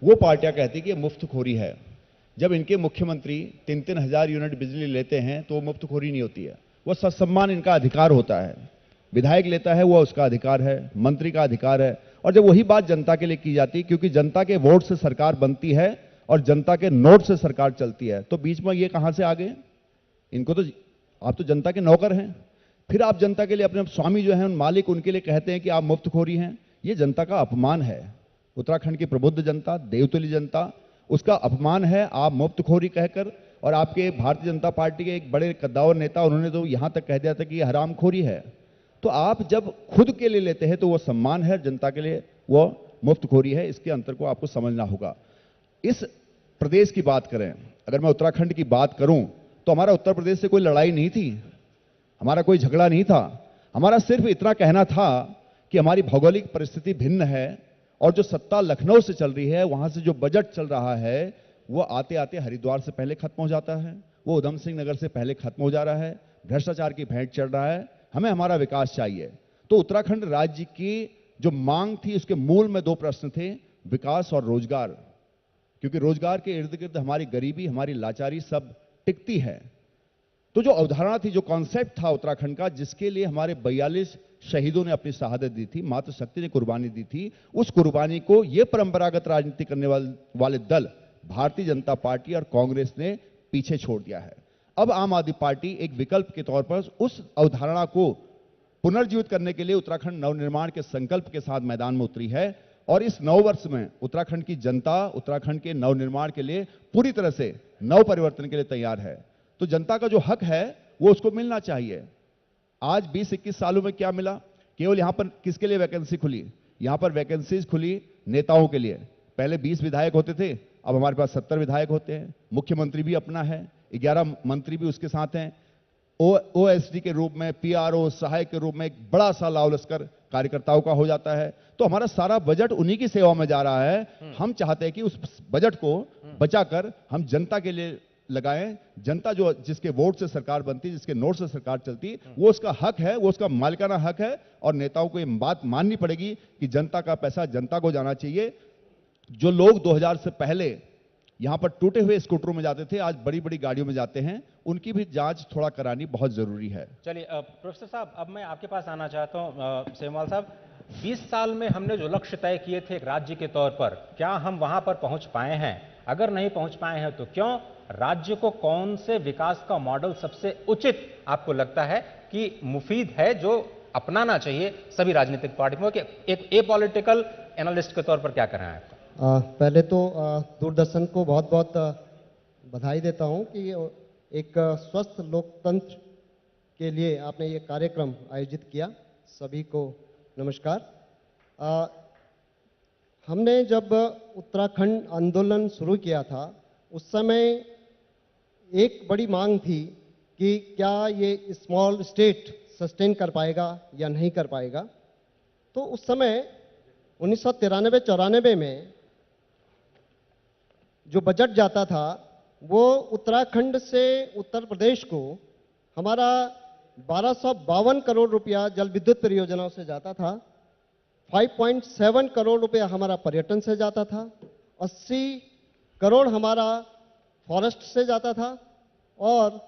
वो पार्टियां कहती कि ये मुफ्तखोरी है। जब इनके मुख्यमंत्री 3-3 हज़ार यूनिट बिजली लेते हैं तो वो मुफ्तखोरी नहीं होती है, वो सत्सम्मान इनका अधिकार होता है। विधायक लेता है, वो उसका अधिकार है, मंत्री का अधिकार है। और जब वही बात जनता के लिए की जाती है, क्योंकि जनता के वोट से सरकार बनती है और जनता के नोट से सरकार चलती है, तो बीच में ये कहां से आ गए? इनको तो, आप तो जनता के नौकर हैं, फिर आप जनता के लिए अपने स्वामी जो हैं, उन मालिक, उनके लिए कहते हैं कि आप मुफ्तखोरी हैं। ये जनता का अपमान है। उत्तराखंड की प्रबुद्ध जनता, देवतुल्य जनता, उसका अपमान है आप मुफ्तखोरी कहकर। और आपके भारतीय जनता पार्टी के एक बड़े कद्दावर नेता, उन्होंने तो यहां तक कह दिया था कि ये हरामखोरी है। तो आप जब खुद के लिए लेते हैं तो वो सम्मान है, जनता के लिए वो मुफ्तखोरी है। इसके अंतर को आपको समझना होगा। इस प्रदेश की बात करें, अगर मैं उत्तराखंड की बात करूं, तो हमारा उत्तर प्रदेश से कोई लड़ाई नहीं थी, हमारा कोई झगड़ा नहीं था। हमारा सिर्फ इतना कहना था कि हमारी भौगोलिक परिस्थिति भिन्न है और जो सत्ता लखनऊ से चल रही है, वहां से जो बजट चल रहा है, वो आते आते हरिद्वार से पहले खत्म हो जाता है, वो उधम सिंह नगर से पहले खत्म हो जा रहा है, भ्रष्टाचार की भेंट चढ़ रहा है। हमें हमारा विकास चाहिए। तो उत्तराखंड राज्य की जो मांग थी, उसके मूल में 2 प्रश्न थे, विकास और रोजगार। क्योंकि रोजगार के इर्द गिर्द हमारी गरीबी, हमारी लाचारी सब टिकती है। तो जो अवधारणा थी, जो कॉन्सेप्ट था उत्तराखंड का, जिसके लिए हमारे 42 शहीदों ने अपनी शहादत दी थी, मातृशक्ति ने कुर्बानी दी थी, उस कुर्बानी को ये परंपरागत राजनीति करने वाले दल भारतीय जनता पार्टी और कांग्रेस ने पीछे छोड़ दिया है। अब आम आदमी पार्टी एक विकल्प के तौर पर उस अवधारणा को पुनर्जीवित करने के लिए उत्तराखंड नवनिर्माण के संकल्प के साथ मैदान में उतरी है। और इस नव वर्ष में उत्तराखंड की जनता उत्तराखंड के नवनिर्माण के लिए पूरी तरह से नव परिवर्तन के लिए तैयार है। तो जनता का जो हक है वो उसको मिलना चाहिए। आज 20-21 सालों में क्या मिला? केवल यहां पर किसके लिए वैकेंसी खुली? यहां पर वैकेंसीज खुली नेताओं के लिए। पहले 20 विधायक होते थे, अब हमारे पास 70 विधायक होते हैं। मुख्यमंत्री भी अपना है, 11 मंत्री भी उसके साथ हैं। ओएसडी के रूप में, पीआरओ, सहायक के रूप में एक बड़ा सा लाव लश्कर कार्यकर्ताओं का हो जाता है। तो हमारा सारा बजट उन्हीं की सेवा में जा रहा है। हम चाहते हैं कि उस बजट को बचाकर हम जनता के लिए लगाएं। जनता जो जिसके वोट से सरकार बनती, जिसके नोट से सरकार चलती, वो उसका हक है, वो उसका मालिकाना हक है। और नेताओं को ये बात माननी पड़ेगी कि जनता का पैसा जनता को जाना चाहिए। जो लोग 2000 से पहले यहां पर टूटे हुए स्कूटरों में जाते थे, आज बड़ी बड़ी गाड़ियों में जाते हैं, उनकी भी जांच थोड़ा करानी बहुत जरूरी है। चलिए प्रोफेसर साहब, अब मैं आपके पास आना चाहता हूं। सेमवाल साहब, 20 साल में हमने जो लक्ष्य तय किए थे एक राज्य के तौर पर, क्या हम वहां पर पहुंच पाए हैं? अगर नहीं पहुंच पाए हैं तो क्यों? राज्य को कौन से विकास का मॉडल सबसे उचित आपको लगता है कि मुफीद है, जो अपनाना चाहिए सभी राजनीतिक पार्टियों को? एक एपॉलिटिकल एनालिस्ट के तौर पर क्या कर रहे हैं आप? पहले तो दूरदर्शन को बहुत बहुत बधाई देता हूं कि एक स्वस्थ लोकतंत्र के लिए आपने ये कार्यक्रम आयोजित किया। सभी को नमस्कार। हमने जब उत्तराखंड आंदोलन शुरू किया था, उस समय एक बड़ी मांग थी कि क्या ये स्मॉल स्टेट सस्टेन कर पाएगा या नहीं कर पाएगा। तो उस समय 1993-94 में जो बजट जाता था वो उत्तराखंड से उत्तर प्रदेश को हमारा 1252 करोड़ रुपया जल विद्युत परियोजनाओं से जाता था, 5.7 करोड़ रुपया हमारा पर्यटन से जाता था, 80 करोड़ हमारा फॉरेस्ट से जाता था और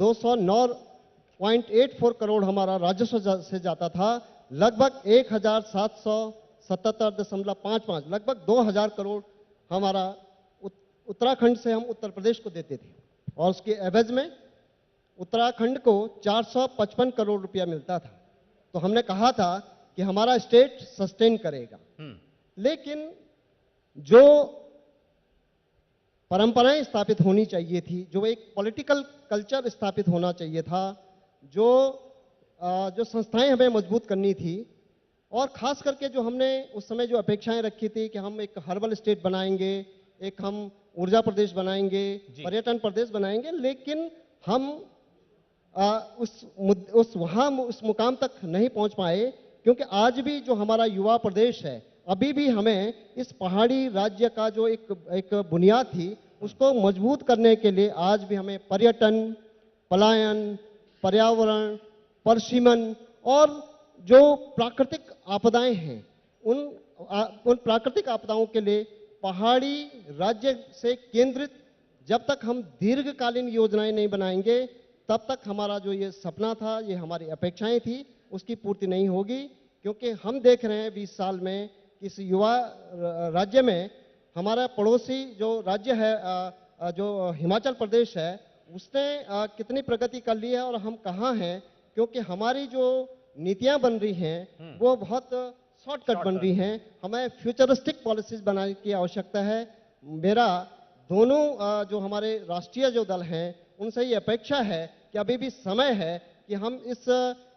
209.84 करोड़ हमारा राजस्व से जाता था। लगभग 1777.55 लगभग 2000 करोड़ हमारा उत्तराखंड से हम उत्तर प्रदेश को देते थे और उसके एवज में उत्तराखंड को 455 करोड़ रुपया मिलता था। तो हमने कहा था कि हमारा स्टेट सस्टेन करेगा, लेकिन जो परंपराएं स्थापित होनी चाहिए थी, जो एक पॉलिटिकल कल्चर स्थापित होना चाहिए था, जो संस्थाएं हमें मजबूत करनी थी, और खास करके जो हमने उस समय जो अपेक्षाएं रखी थी कि हम एक हर्बल स्टेट बनाएंगे, एक हम ऊर्जा प्रदेश बनाएंगे, पर्यटन प्रदेश बनाएंगे, लेकिन हम उस मुकाम तक नहीं पहुंच पाए, क्योंकि आज भी जो हमारा युवा प्रदेश है, अभी भी हमें इस पहाड़ी राज्य का जो एक बुनियाद थी उसको मजबूत करने के लिए आज भी हमें पर्यटन, पलायन, पर्यावरण, परसीमन और जो प्राकृतिक आपदाएं हैं उन प्राकृतिक आपदाओं के लिए पहाड़ी राज्य से केंद्रित जब तक हम दीर्घकालीन योजनाएं नहीं बनाएंगे तब तक हमारा जो ये सपना था, ये हमारी अपेक्षाएं थी, उसकी पूर्ति नहीं होगी। क्योंकि हम देख रहे हैं 20 साल में इस युवा राज्य में हमारा पड़ोसी जो राज्य है, जो हिमाचल प्रदेश है, उसने कितनी प्रगति कर ली है और हम कहाँ हैं, क्योंकि हमारी जो नीतियां बन रही हैं वो बहुत शॉर्टकट बन रही हैं। हमें फ्यूचरिस्टिक पॉलिसीज बनाने की आवश्यकता है। मेरा दोनों जो हमारे राष्ट्रीय जो दल हैं उनसे ये अपेक्षा है कि अभी भी समय है कि हम इस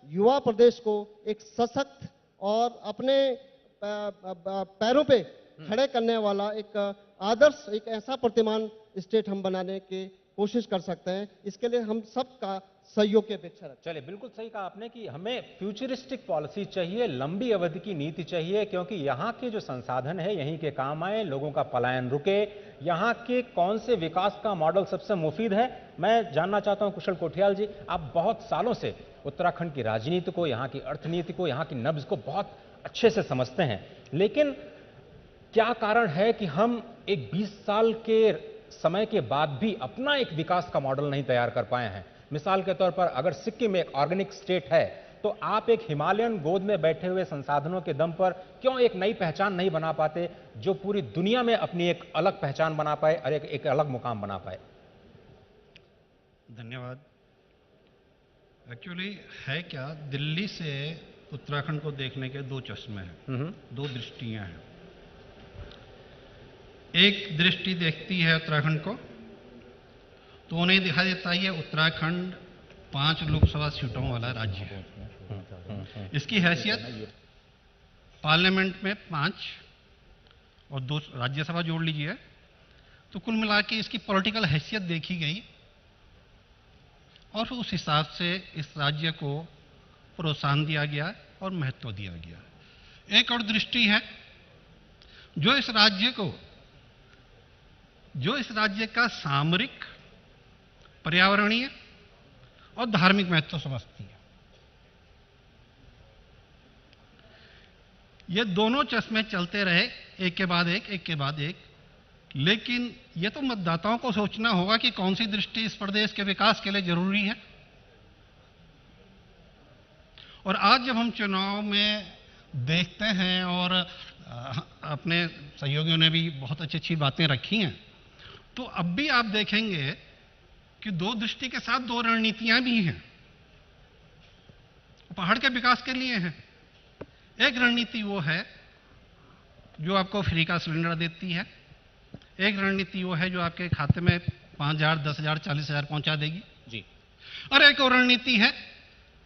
युवा प्रदेश को एक सशक्त और अपने पैरों पे खड़े करने वाला एक आदर्श, एक ऐसा प्रतिमान स्टेट हम बनाने की कोशिश कर सकते हैं। इसके लिए हम सबका सहयोग की अपेक्षा रखते हैं। चलिए, बिल्कुल सही कहा आपने कि हमें फ्यूचरिस्टिक पॉलिसी चाहिए, लंबी अवधि की नीति चाहिए, क्योंकि यहाँ के जो संसाधन है यहीं के काम आए, लोगों का पलायन रुके। यहाँ के कौन से विकास का मॉडल सबसे मुफीद है, मैं जानना चाहता हूँ। कुशल कोठियाल जी, आप बहुत सालों से उत्तराखंड की राजनीति को, यहाँ की अर्थनीति को, यहाँ की नब्ज को बहुत अच्छे से समझते हैं, लेकिन क्या कारण है कि हम एक 20 साल के समय के बाद भी अपना एक विकास का मॉडल नहीं तैयार कर पाए हैं? मिसाल के तौर पर अगर सिक्किम एक ऑर्गेनिक स्टेट है, तो आप एक हिमालयन गोद में बैठे हुए संसाधनों के दम पर क्यों एक नई पहचान नहीं बना पाते जो पूरी दुनिया में अपनी एक अलग पहचान बना पाए और एक अलग मुकाम बना पाए? धन्यवाद। एक्चुअली है क्या, दिल्ली से उत्तराखंड को देखने के दो चश्मे हैं, दो दृष्टियां हैं। एक दृष्टि देखती है उत्तराखंड को तो उन्हें दिखाई देता है उत्तराखंड 5 लोकसभा सीटों वाला राज्य है। इसकी हैसियत पार्लियामेंट में 5 और 2 राज्यसभा जोड़ लीजिए तो कुल मिला के इसकी पॉलिटिकल हैसियत देखी गई और उस हिसाब से इस राज्य को प्रोत्साहन दिया गया और महत्व दिया गया। एक और दृष्टि है जो इस राज्य का सामरिक, पर्यावरणीय और धार्मिक महत्व समझती है। ये दोनों चश्मे चलते रहे एक के बाद एक, लेकिन ये तो मतदाताओं को सोचना होगा कि कौन सी दृष्टि इस प्रदेश के विकास के लिए जरूरी है। और आज जब हम चुनाव में देखते हैं और अपने सहयोगियों ने भी बहुत अच्छी बातें रखी हैं, तो अब भी आप देखेंगे कि 2 दृष्टि के साथ 2 रणनीतियां भी हैं, पहाड़ के विकास के लिए हैं। एक रणनीति वो है जो आपको फ्री का सिलेंडर देती है, एक रणनीति वो है जो आपके खाते में 5,000, 10,000, 40,000 पहुंचा देगी जी, और एक और रणनीति है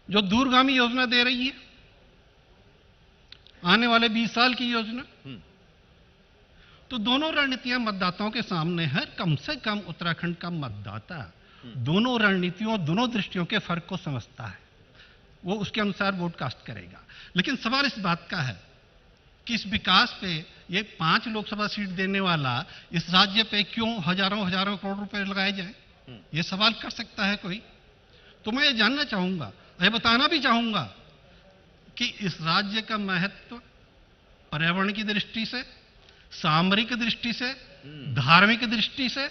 जो दूरगामी योजना दे रही है, आने वाले 20 साल की योजना। तो दोनों रणनीतियां मतदाताओं के सामने है। कम से कम उत्तराखंड का मतदाता दोनों रणनीतियों, दोनों दृष्टियों के फर्क को समझता है, वो उसके अनुसार वोट कास्ट करेगा। लेकिन सवाल इस बात का है किस विकास पे ये 5 लोकसभा सीट देने वाला इस राज्य पे क्यों हजारों हजारों करोड़ रुपए लगाए जाए? ये सवाल कर सकता है कोई? तो मैं ये जानना चाहूंगा, ये बताना भी चाहूंगा कि इस राज्य का महत्व पर्यावरण की दृष्टि से, सामरिक दृष्टि से, धार्मिक दृष्टि से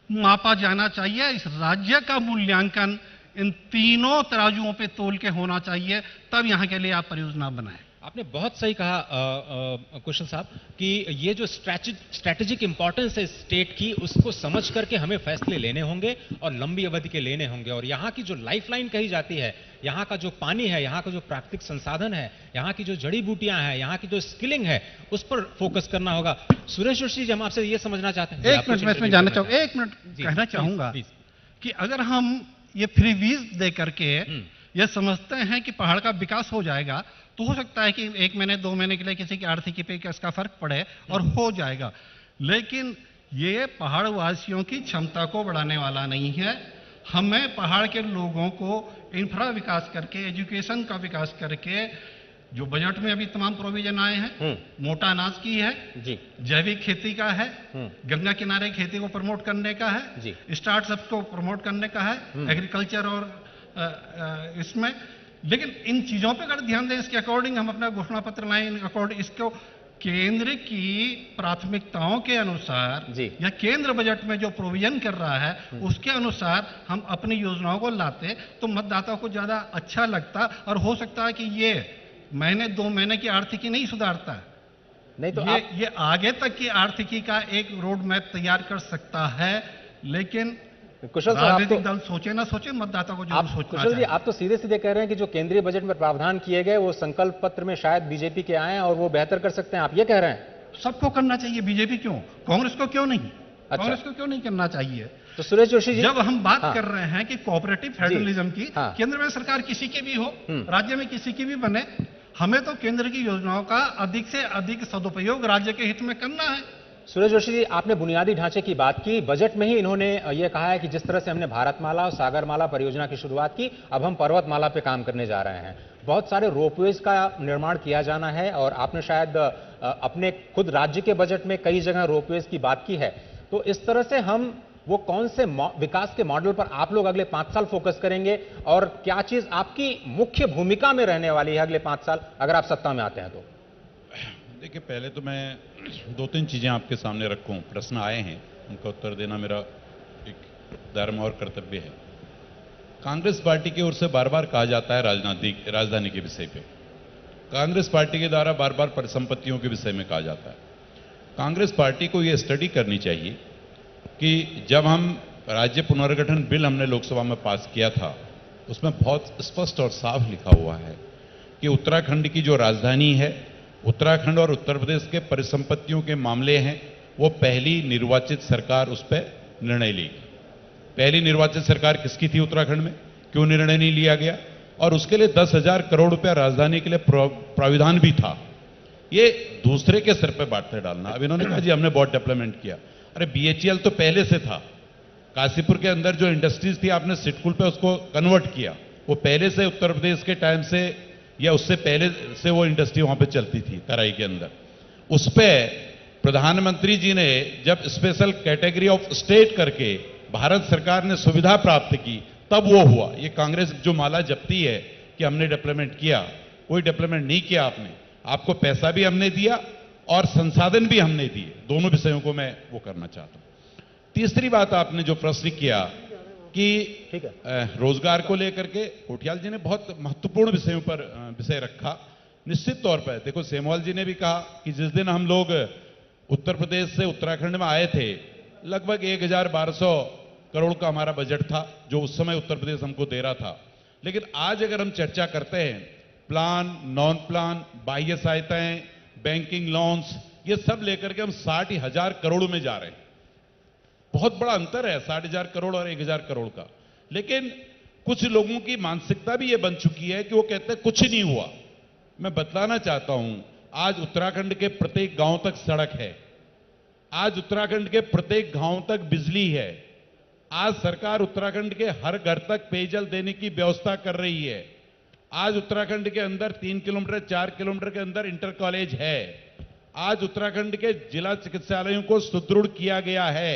मापा जाना चाहिए। इस राज्य का मूल्यांकन इन तीनों तराजुओं पे तोल के होना चाहिए, तब यहां के लिए आप परियोजना बनाएं। आपने बहुत सही कहा कुशल साहब कि ये जो स्ट्रैटेजिक इंपॉर्टेंस है स्टेट की, उसको समझ करके हमें फैसले लेने होंगे और लंबी अवधि के लेने होंगे। और यहाँ की जो लाइफलाइन कही जाती है, यहाँ का जो पानी है, यहाँ का जो प्राकृतिक संसाधन है, यहाँ की जो जड़ी बूटियां हैं, यहाँ की जो स्किलिंग है, उस पर फोकस करना होगा। सुरेश जोशी जी, हम आपसे ये समझना चाहते हैं। एक मिनट मैं इसमें जानना चाहूंगा, एक मिनट कहना चाहूंगा कि अगर हम ये फ्रीवीज दे करके ये समझते हैं कि पहाड़ का विकास हो जाएगा, तो हो सकता है कि 1 महीने 2 महीने के लिए किसी की आर्थिकी पे इसका फर्क पड़े और हो जाएगा, लेकिन ये पहाड़ वासियों की क्षमता को बढ़ाने वाला नहीं है। हमें पहाड़ के लोगों को इंफ्रा विकास करके, एजुकेशन का विकास करके, जो बजट में अभी तमाम प्रोविजन आए हैं, मोटा अनाज की है जी, जैविक खेती का है, गंगा किनारे खेती को प्रमोट करने का है जी, स्टार्टअप को प्रमोट करने का है, एग्रीकल्चर और इसमें, लेकिन इन चीजों पे अगर ध्यान दें, इसके अकॉर्डिंग हम अपना घोषणा पत्र लाएं, अकॉर्डिंग इसको केंद्र की प्राथमिकताओं के अनुसार या केंद्र बजट में जो प्रोविजन कर रहा है उसके अनुसार हम अपनी योजनाओं को लाते, तो मतदाताओं को ज्यादा अच्छा लगता। और हो सकता है कि ये महीने 2 महीने की आर्थिकी नहीं सुधारता, नहीं तो ये आगे तक की आर्थिकी का एक रोड मैप तैयार कर सकता है। लेकिन कुशल साहब, राजनीतिक दल सोचे ना सोचे, मतदाता को जरूर सोचना कुशल जी, आप तो सीधे सीधे कह रहे हैं कि जो केंद्रीय बजट में प्रावधान किए गए वो संकल्प पत्र में शायद बीजेपी के आए और वो बेहतर कर सकते हैं, आप ये कह रहे हैं? सबको करना चाहिए, बीजेपी क्यों, कांग्रेस को क्यों नहीं? कांग्रेस को क्यों नहीं करना चाहिए? तो सुरेश जोशी जी, जब हम बात कर रहे हैं कि कोऑपरेटिव फेडरलिज्म की, केंद्र में सरकार किसी की भी हो, राज्य में किसी की भी बने, हमें तो केंद्र की योजनाओं का अधिक से अधिक सदुपयोग राज्य के हित में करना है। सुरेश जोशी जी, आपने बुनियादी ढांचे की बात की, बजट में ही इन्होंने ये कहा है कि जिस तरह से हमने भारतमाला और सागरमाला परियोजना की शुरुआत की, अब हम पर्वतमाला पे काम करने जा रहे हैं। बहुत सारे रोपवेज का निर्माण किया जाना है और आपने शायद अपने खुद राज्य के बजट में कई जगह रोपवेज की बात की है। तो इस तरह से हम वो कौन से विकास के मॉडल पर आप लोग अगले 5 साल फोकस करेंगे और क्या चीज आपकी मुख्य भूमिका में रहने वाली है अगले 5 साल, अगर आप सत्ता में आते हैं तो? देखिए, पहले तो मैं 2-3 चीज़ें आपके सामने रखूं। प्रश्न आए हैं, उनका उत्तर देना मेरा एक धर्म और कर्तव्य है। कांग्रेस पार्टी की ओर से बार बार कहा जाता है राजधानी के विषय पे, कांग्रेस पार्टी के द्वारा बार बार परिसंपत्तियों के विषय में कहा जाता है। कांग्रेस पार्टी को यह स्टडी करनी चाहिए कि जब हम राज्य पुनर्गठन बिल हमने लोकसभा में पास किया था, उसमें बहुत स्पष्ट और साफ लिखा हुआ है कि उत्तराखंड की जो राजधानी है, उत्तराखंड और उत्तर प्रदेश के परिसंपत्तियों के मामले हैं, वो पहली निर्वाचित सरकार उस पर निर्णय लेगी। पहली निर्वाचित सरकार किसकी थी उत्तराखंड में, क्यों निर्णय नहीं लिया गया? और उसके लिए 10,000 करोड़ रुपया राजधानी के लिए प्राविधान भी था। ये दूसरे के सिर पे बांटते डालना। अब इन्होंने कहा जी हमने बहुत डेवलपमेंट किया, अरे BHEL तो पहले से था। काशीपुर के अंदर जो इंडस्ट्रीज थी, आपने सिटकुल पे उसको कन्वर्ट किया, वो पहले से उत्तर प्रदेश के टाइम से या उससे पहले से वो इंडस्ट्री वहां पे चलती थी तराई के अंदर। उस पे प्रधानमंत्री जी ने जब स्पेशल कैटेगरी ऑफ स्टेट करके भारत सरकार ने सुविधा प्राप्त की, तब वो हुआ। ये कांग्रेस जो माला जपती है कि हमने डेवलपमेंट किया, कोई डेवलपमेंट नहीं किया आपने। आपको पैसा भी हमने दिया और संसाधन भी हमने दिए, दोनों विषयों को मैं वो करना चाहता हूं। तीसरी बात, आपने जो प्रश्न किया कि रोजगार को लेकर के, कोठियाल जी ने बहुत महत्वपूर्ण विषयों पर विषय रखा। निश्चित तौर पर देखो, सेमवाल जी ने भी कहा कि जिस दिन हम लोग उत्तर प्रदेश से उत्तराखंड में आए थे, लगभग 1,1200 करोड़ का हमारा बजट था, जो उस समय उत्तर प्रदेश हमको दे रहा था। लेकिन आज अगर हम चर्चा करते हैं, प्लान, नॉन प्लान, बाह्य सहायताएं, बैंकिंग लोन्स, ये सब लेकर के हम 60,000 करोड़ में जा रहे हैं। बहुत बड़ा अंतर है 60,000 करोड़ और 1,000 करोड़ का। लेकिन कुछ लोगों की मानसिकता भी ये बन चुकी है कि वो कहते हैं कुछ नहीं हुआ। मैं बतलाना चाहता हूं, आज उत्तराखंड के प्रत्येक गांव तक सड़क है, आज उत्तराखंड के प्रत्येक गांव तक बिजली है, आज सरकार उत्तराखंड के हर घर तक पेयजल देने की व्यवस्था कर रही है। आज उत्तराखंड के अंदर 3 किलोमीटर 4 किलोमीटर के अंदर इंटर कॉलेज है। आज उत्तराखंड के जिला चिकित्सालयों को सुदृढ़ किया गया है।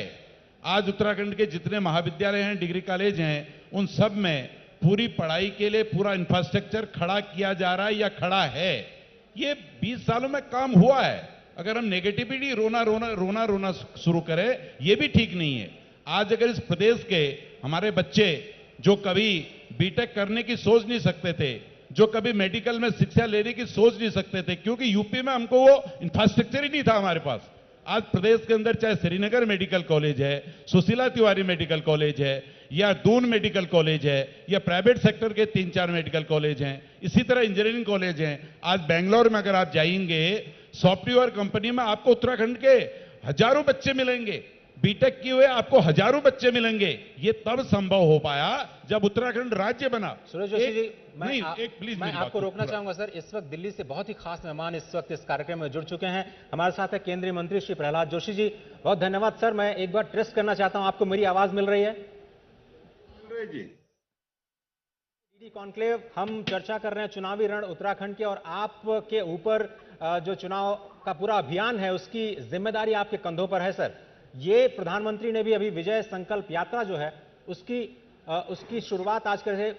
आज उत्तराखंड के जितने महाविद्यालय हैं, डिग्री कॉलेज हैं, उन सब में पूरी पढ़ाई के लिए पूरा इंफ्रास्ट्रक्चर खड़ा किया जा रहा है या खड़ा है। ये 20 सालों में काम हुआ है। अगर हम नेगेटिविटी रोना शुरू करें, ये भी ठीक नहीं है। आज अगर इस प्रदेश के हमारे बच्चे जो कभी बीटेक करने की सोच नहीं सकते थे, जो कभी मेडिकल में शिक्षा लेने की सोच नहीं सकते थे, क्योंकि यूपी में हमको वो इंफ्रास्ट्रक्चर ही नहीं था हमारे पास। आज प्रदेश के अंदर चाहे श्रीनगर मेडिकल कॉलेज है, सुशीला तिवारी मेडिकल कॉलेज है, या दून मेडिकल कॉलेज है, या प्राइवेट सेक्टर के 3-4 मेडिकल कॉलेज हैं, इसी तरह इंजीनियरिंग कॉलेज हैं। आज बेंगलोर में अगर आप जाएंगे, सॉफ्टवेयर कंपनी में आपको उत्तराखंड के हजारों बच्चे मिलेंगे। बीटेक किए हुए आपको हजारों बच्चे मिलेंगे। ये तब संभव हो पाया जब उत्तराखंड राज्य बना। सुरेश जोशी जी, प्लीज मैं आपको रोकना चाहूंगा सर। इस वक्त दिल्ली से बहुत ही खास मेहमान इस वक्त इस कार्यक्रम में जुड़ चुके हैं। हमारे साथ है केंद्रीय मंत्री श्री प्रहलाद जोशी जी। बहुत धन्यवाद सर। मैं एक बार टेस्ट करना चाहता हूं, आपको मेरी आवाज मिल रही है? जी। डीडी कॉन्क्लेव, हम चर्चा कर रहे हैं चुनावी रण उत्तराखंड के, और आपके ऊपर जो चुनाव का पूरा अभियान है उसकी जिम्मेदारी आपके कंधों पर है सर। ये प्रधानमंत्री ने भी अभी विजय संकल्प यात्रा जो है उसकी शुरुआत आज के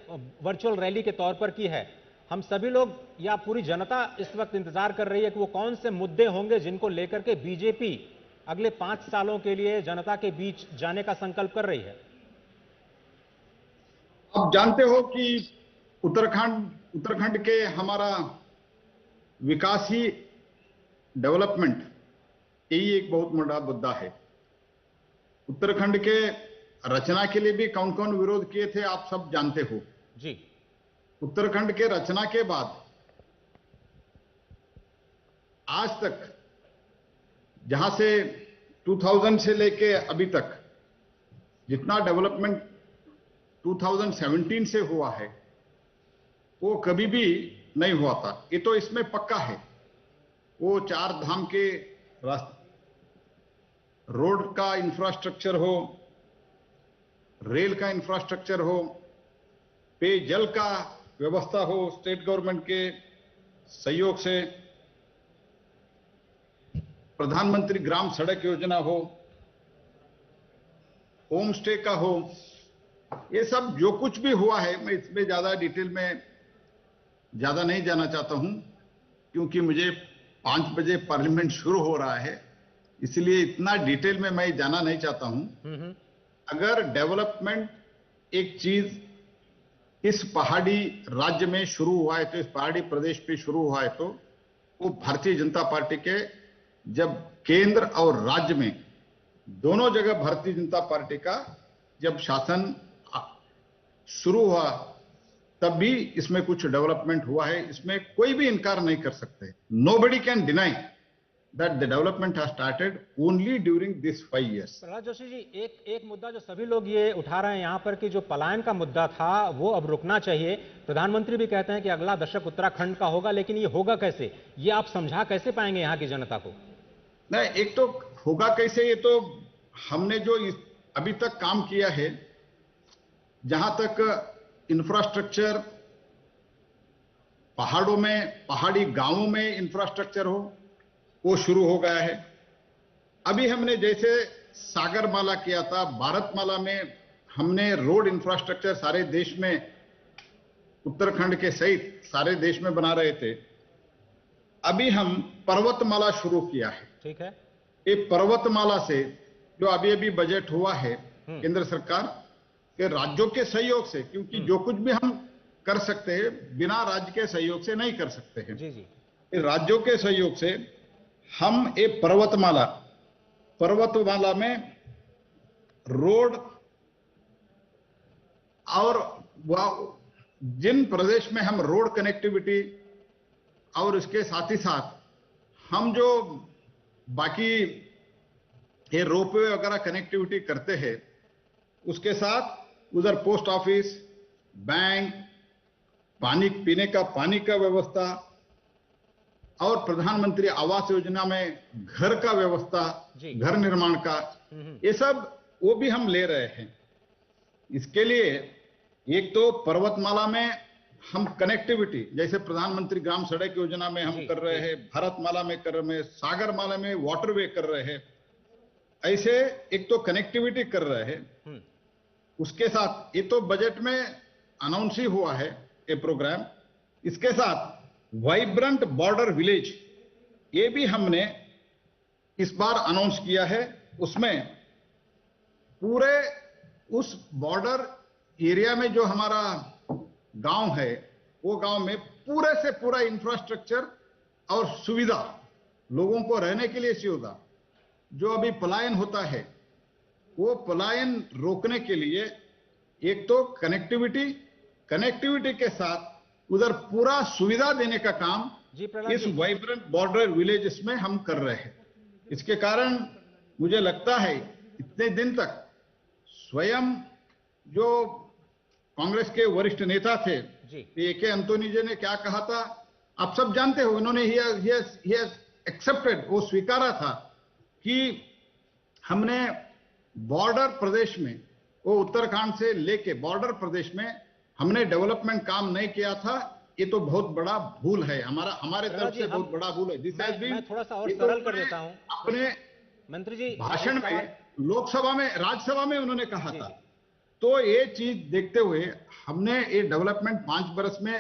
वर्चुअल रैली के तौर पर की है। हम सभी लोग या पूरी जनता इस वक्त इंतजार कर रही है कि वो कौन से मुद्दे होंगे जिनको लेकर के बीजेपी अगले 5 सालों के लिए जनता के बीच जाने का संकल्प कर रही है। आप जानते हो कि उत्तराखंड के हमारा विकास ही डेवलपमेंट, यही एक बहुत बड़ा मुद्दा है। उत्तराखंड के रचना के लिए भी कौन कौन विरोध किए थे आप सब जानते हो जी। उत्तराखंड के रचना के बाद आज तक, जहां से 2000 से लेके अभी तक जितना डेवलपमेंट 2017 से हुआ है वो कभी भी नहीं हुआ था। ये तो इसमें पक्का है। वो 4 धाम के रास्ते, रोड का इंफ्रास्ट्रक्चर हो, रेल का इंफ्रास्ट्रक्चर हो, पेयजल का व्यवस्था हो, स्टेट गवर्नमेंट के सहयोग से प्रधानमंत्री ग्राम सड़क योजना हो, होम स्टे का हो, ये सब जो कुछ भी हुआ है, मैं इसमें ज्यादा डिटेल में ज्यादा नहीं जाना चाहता हूं, क्योंकि मुझे 5 बजे पार्लियामेंट शुरू हो रहा है, इसलिए इतना डिटेल में मैं जाना नहीं चाहता हूं। अगर डेवलपमेंट एक चीज इस पहाड़ी राज्य में शुरू हुआ है, तो इस पहाड़ी प्रदेश पे शुरू हुआ है, तो वो भारतीय जनता पार्टी के, जब केंद्र और राज्य में दोनों जगह भारतीय जनता पार्टी का जब शासन शुरू हुआ, तब भी इसमें कुछ डेवलपमेंट हुआ है। इसमें कोई भी इनकार नहीं कर सकते। Nobody can deny that the development has started only during this 5 years. Prahlad Joshi ji, एक मुद्दा जो सभी लोग ये उठा रहे हैं यहाँ पर कि जो पलायन का मुद्दा था वो अब रुकना चाहिए। प्रधानमंत्री भी कहते हैं कि अगला दशक उत्तराखंड का होगा, लेकिन ये होगा कैसे? ये आप समझा कैसे पाएंगे यहाँ की जनता को? नहीं, एक तो होगा कैसे, ये तो हमने जो अभी तक काम किया है, जहां तक इंफ्रास्ट्रक्चर पहाड़ों में, पहाड़ी गांवों में इंफ्रास्ट्रक्चर हो, वो शुरू हो गया है। अभी हमने जैसे सागरमाला किया था, भारतमाला में हमने रोड इंफ्रास्ट्रक्चर सारे देश में, उत्तराखंड के सहित सारे देश में बना रहे थे। अभी हम पर्वतमाला शुरू किया है। ठीक है। ये पर्वतमाला से जो अभी अभी बजट हुआ है केंद्र सरकार के राज्यों के सहयोग से, क्योंकि जो कुछ भी हम कर सकते हैं बिना राज्य के सहयोग से नहीं कर सकते हैं। जी जी। राज्यों के सहयोग से हम एक पर्वतमाला में रोड और जिन प्रदेश में हम रोड कनेक्टिविटी और इसके साथ ही साथ हम जो बाकी ये रोपवे वगैरह कनेक्टिविटी करते हैं, उसके साथ उधर पोस्ट ऑफिस, बैंक, पानी, पीने का पानी का व्यवस्था और प्रधानमंत्री आवास योजना में घर का व्यवस्था, घर निर्माण का, ये सब वो भी हम ले रहे हैं। इसके लिए एक तो पर्वतमाला में हम कनेक्टिविटी, जैसे प्रधानमंत्री ग्राम सड़क योजना में हम कर रहे हैं, भारतमाला में कर रहे हैं, सागरमाला में वाटरवे कर रहे हैं, ऐसे एक तो कनेक्टिविटी कर रहे हैं। उसके साथ ये तो बजट में अनाउंस ही हुआ है ये प्रोग्राम, इसके साथ वाइब्रेंट बॉर्डर विलेज ये भी हमने इस बार अनाउंस किया है। उसमें पूरे उस बॉर्डर एरिया में जो हमारा गांव है, वो गांव में पूरे से पूरा इंफ्रास्ट्रक्चर और सुविधा, लोगों को रहने के लिए सुविधा, जो अभी पलायन होता है वो पलायन रोकने के लिए एक तो कनेक्टिविटी के साथ उधर पूरा सुविधा देने का काम इस वाइब्रेंट बॉर्डर विलेजेस में हम कर रहे हैं। इसके कारण मुझे लगता है इतने दिन तक स्वयं जो कांग्रेस के वरिष्ठ नेता थे ए.के. एंटोनी जी ने क्या कहा था, आप सब जानते हो। उन्होंने एक्सेप्टेड, वो स्वीकारा था कि हमने बॉर्डर प्रदेश में, वो उत्तराखंड से लेके बॉर्डर प्रदेश में हमने डेवलपमेंट काम नहीं किया था। ये तो बहुत बड़ा भूल है, हमारे तरफ से बहुत बड़ा भूल है। मैं थोड़ा सा और सरल कर देता हूं अपने मंत्री जी भाषण में, लोकसभा में, राज्यसभा में उन्होंने कहा था। तो ये चीज देखते हुए हमने ये डेवलपमेंट 5 वर्ष में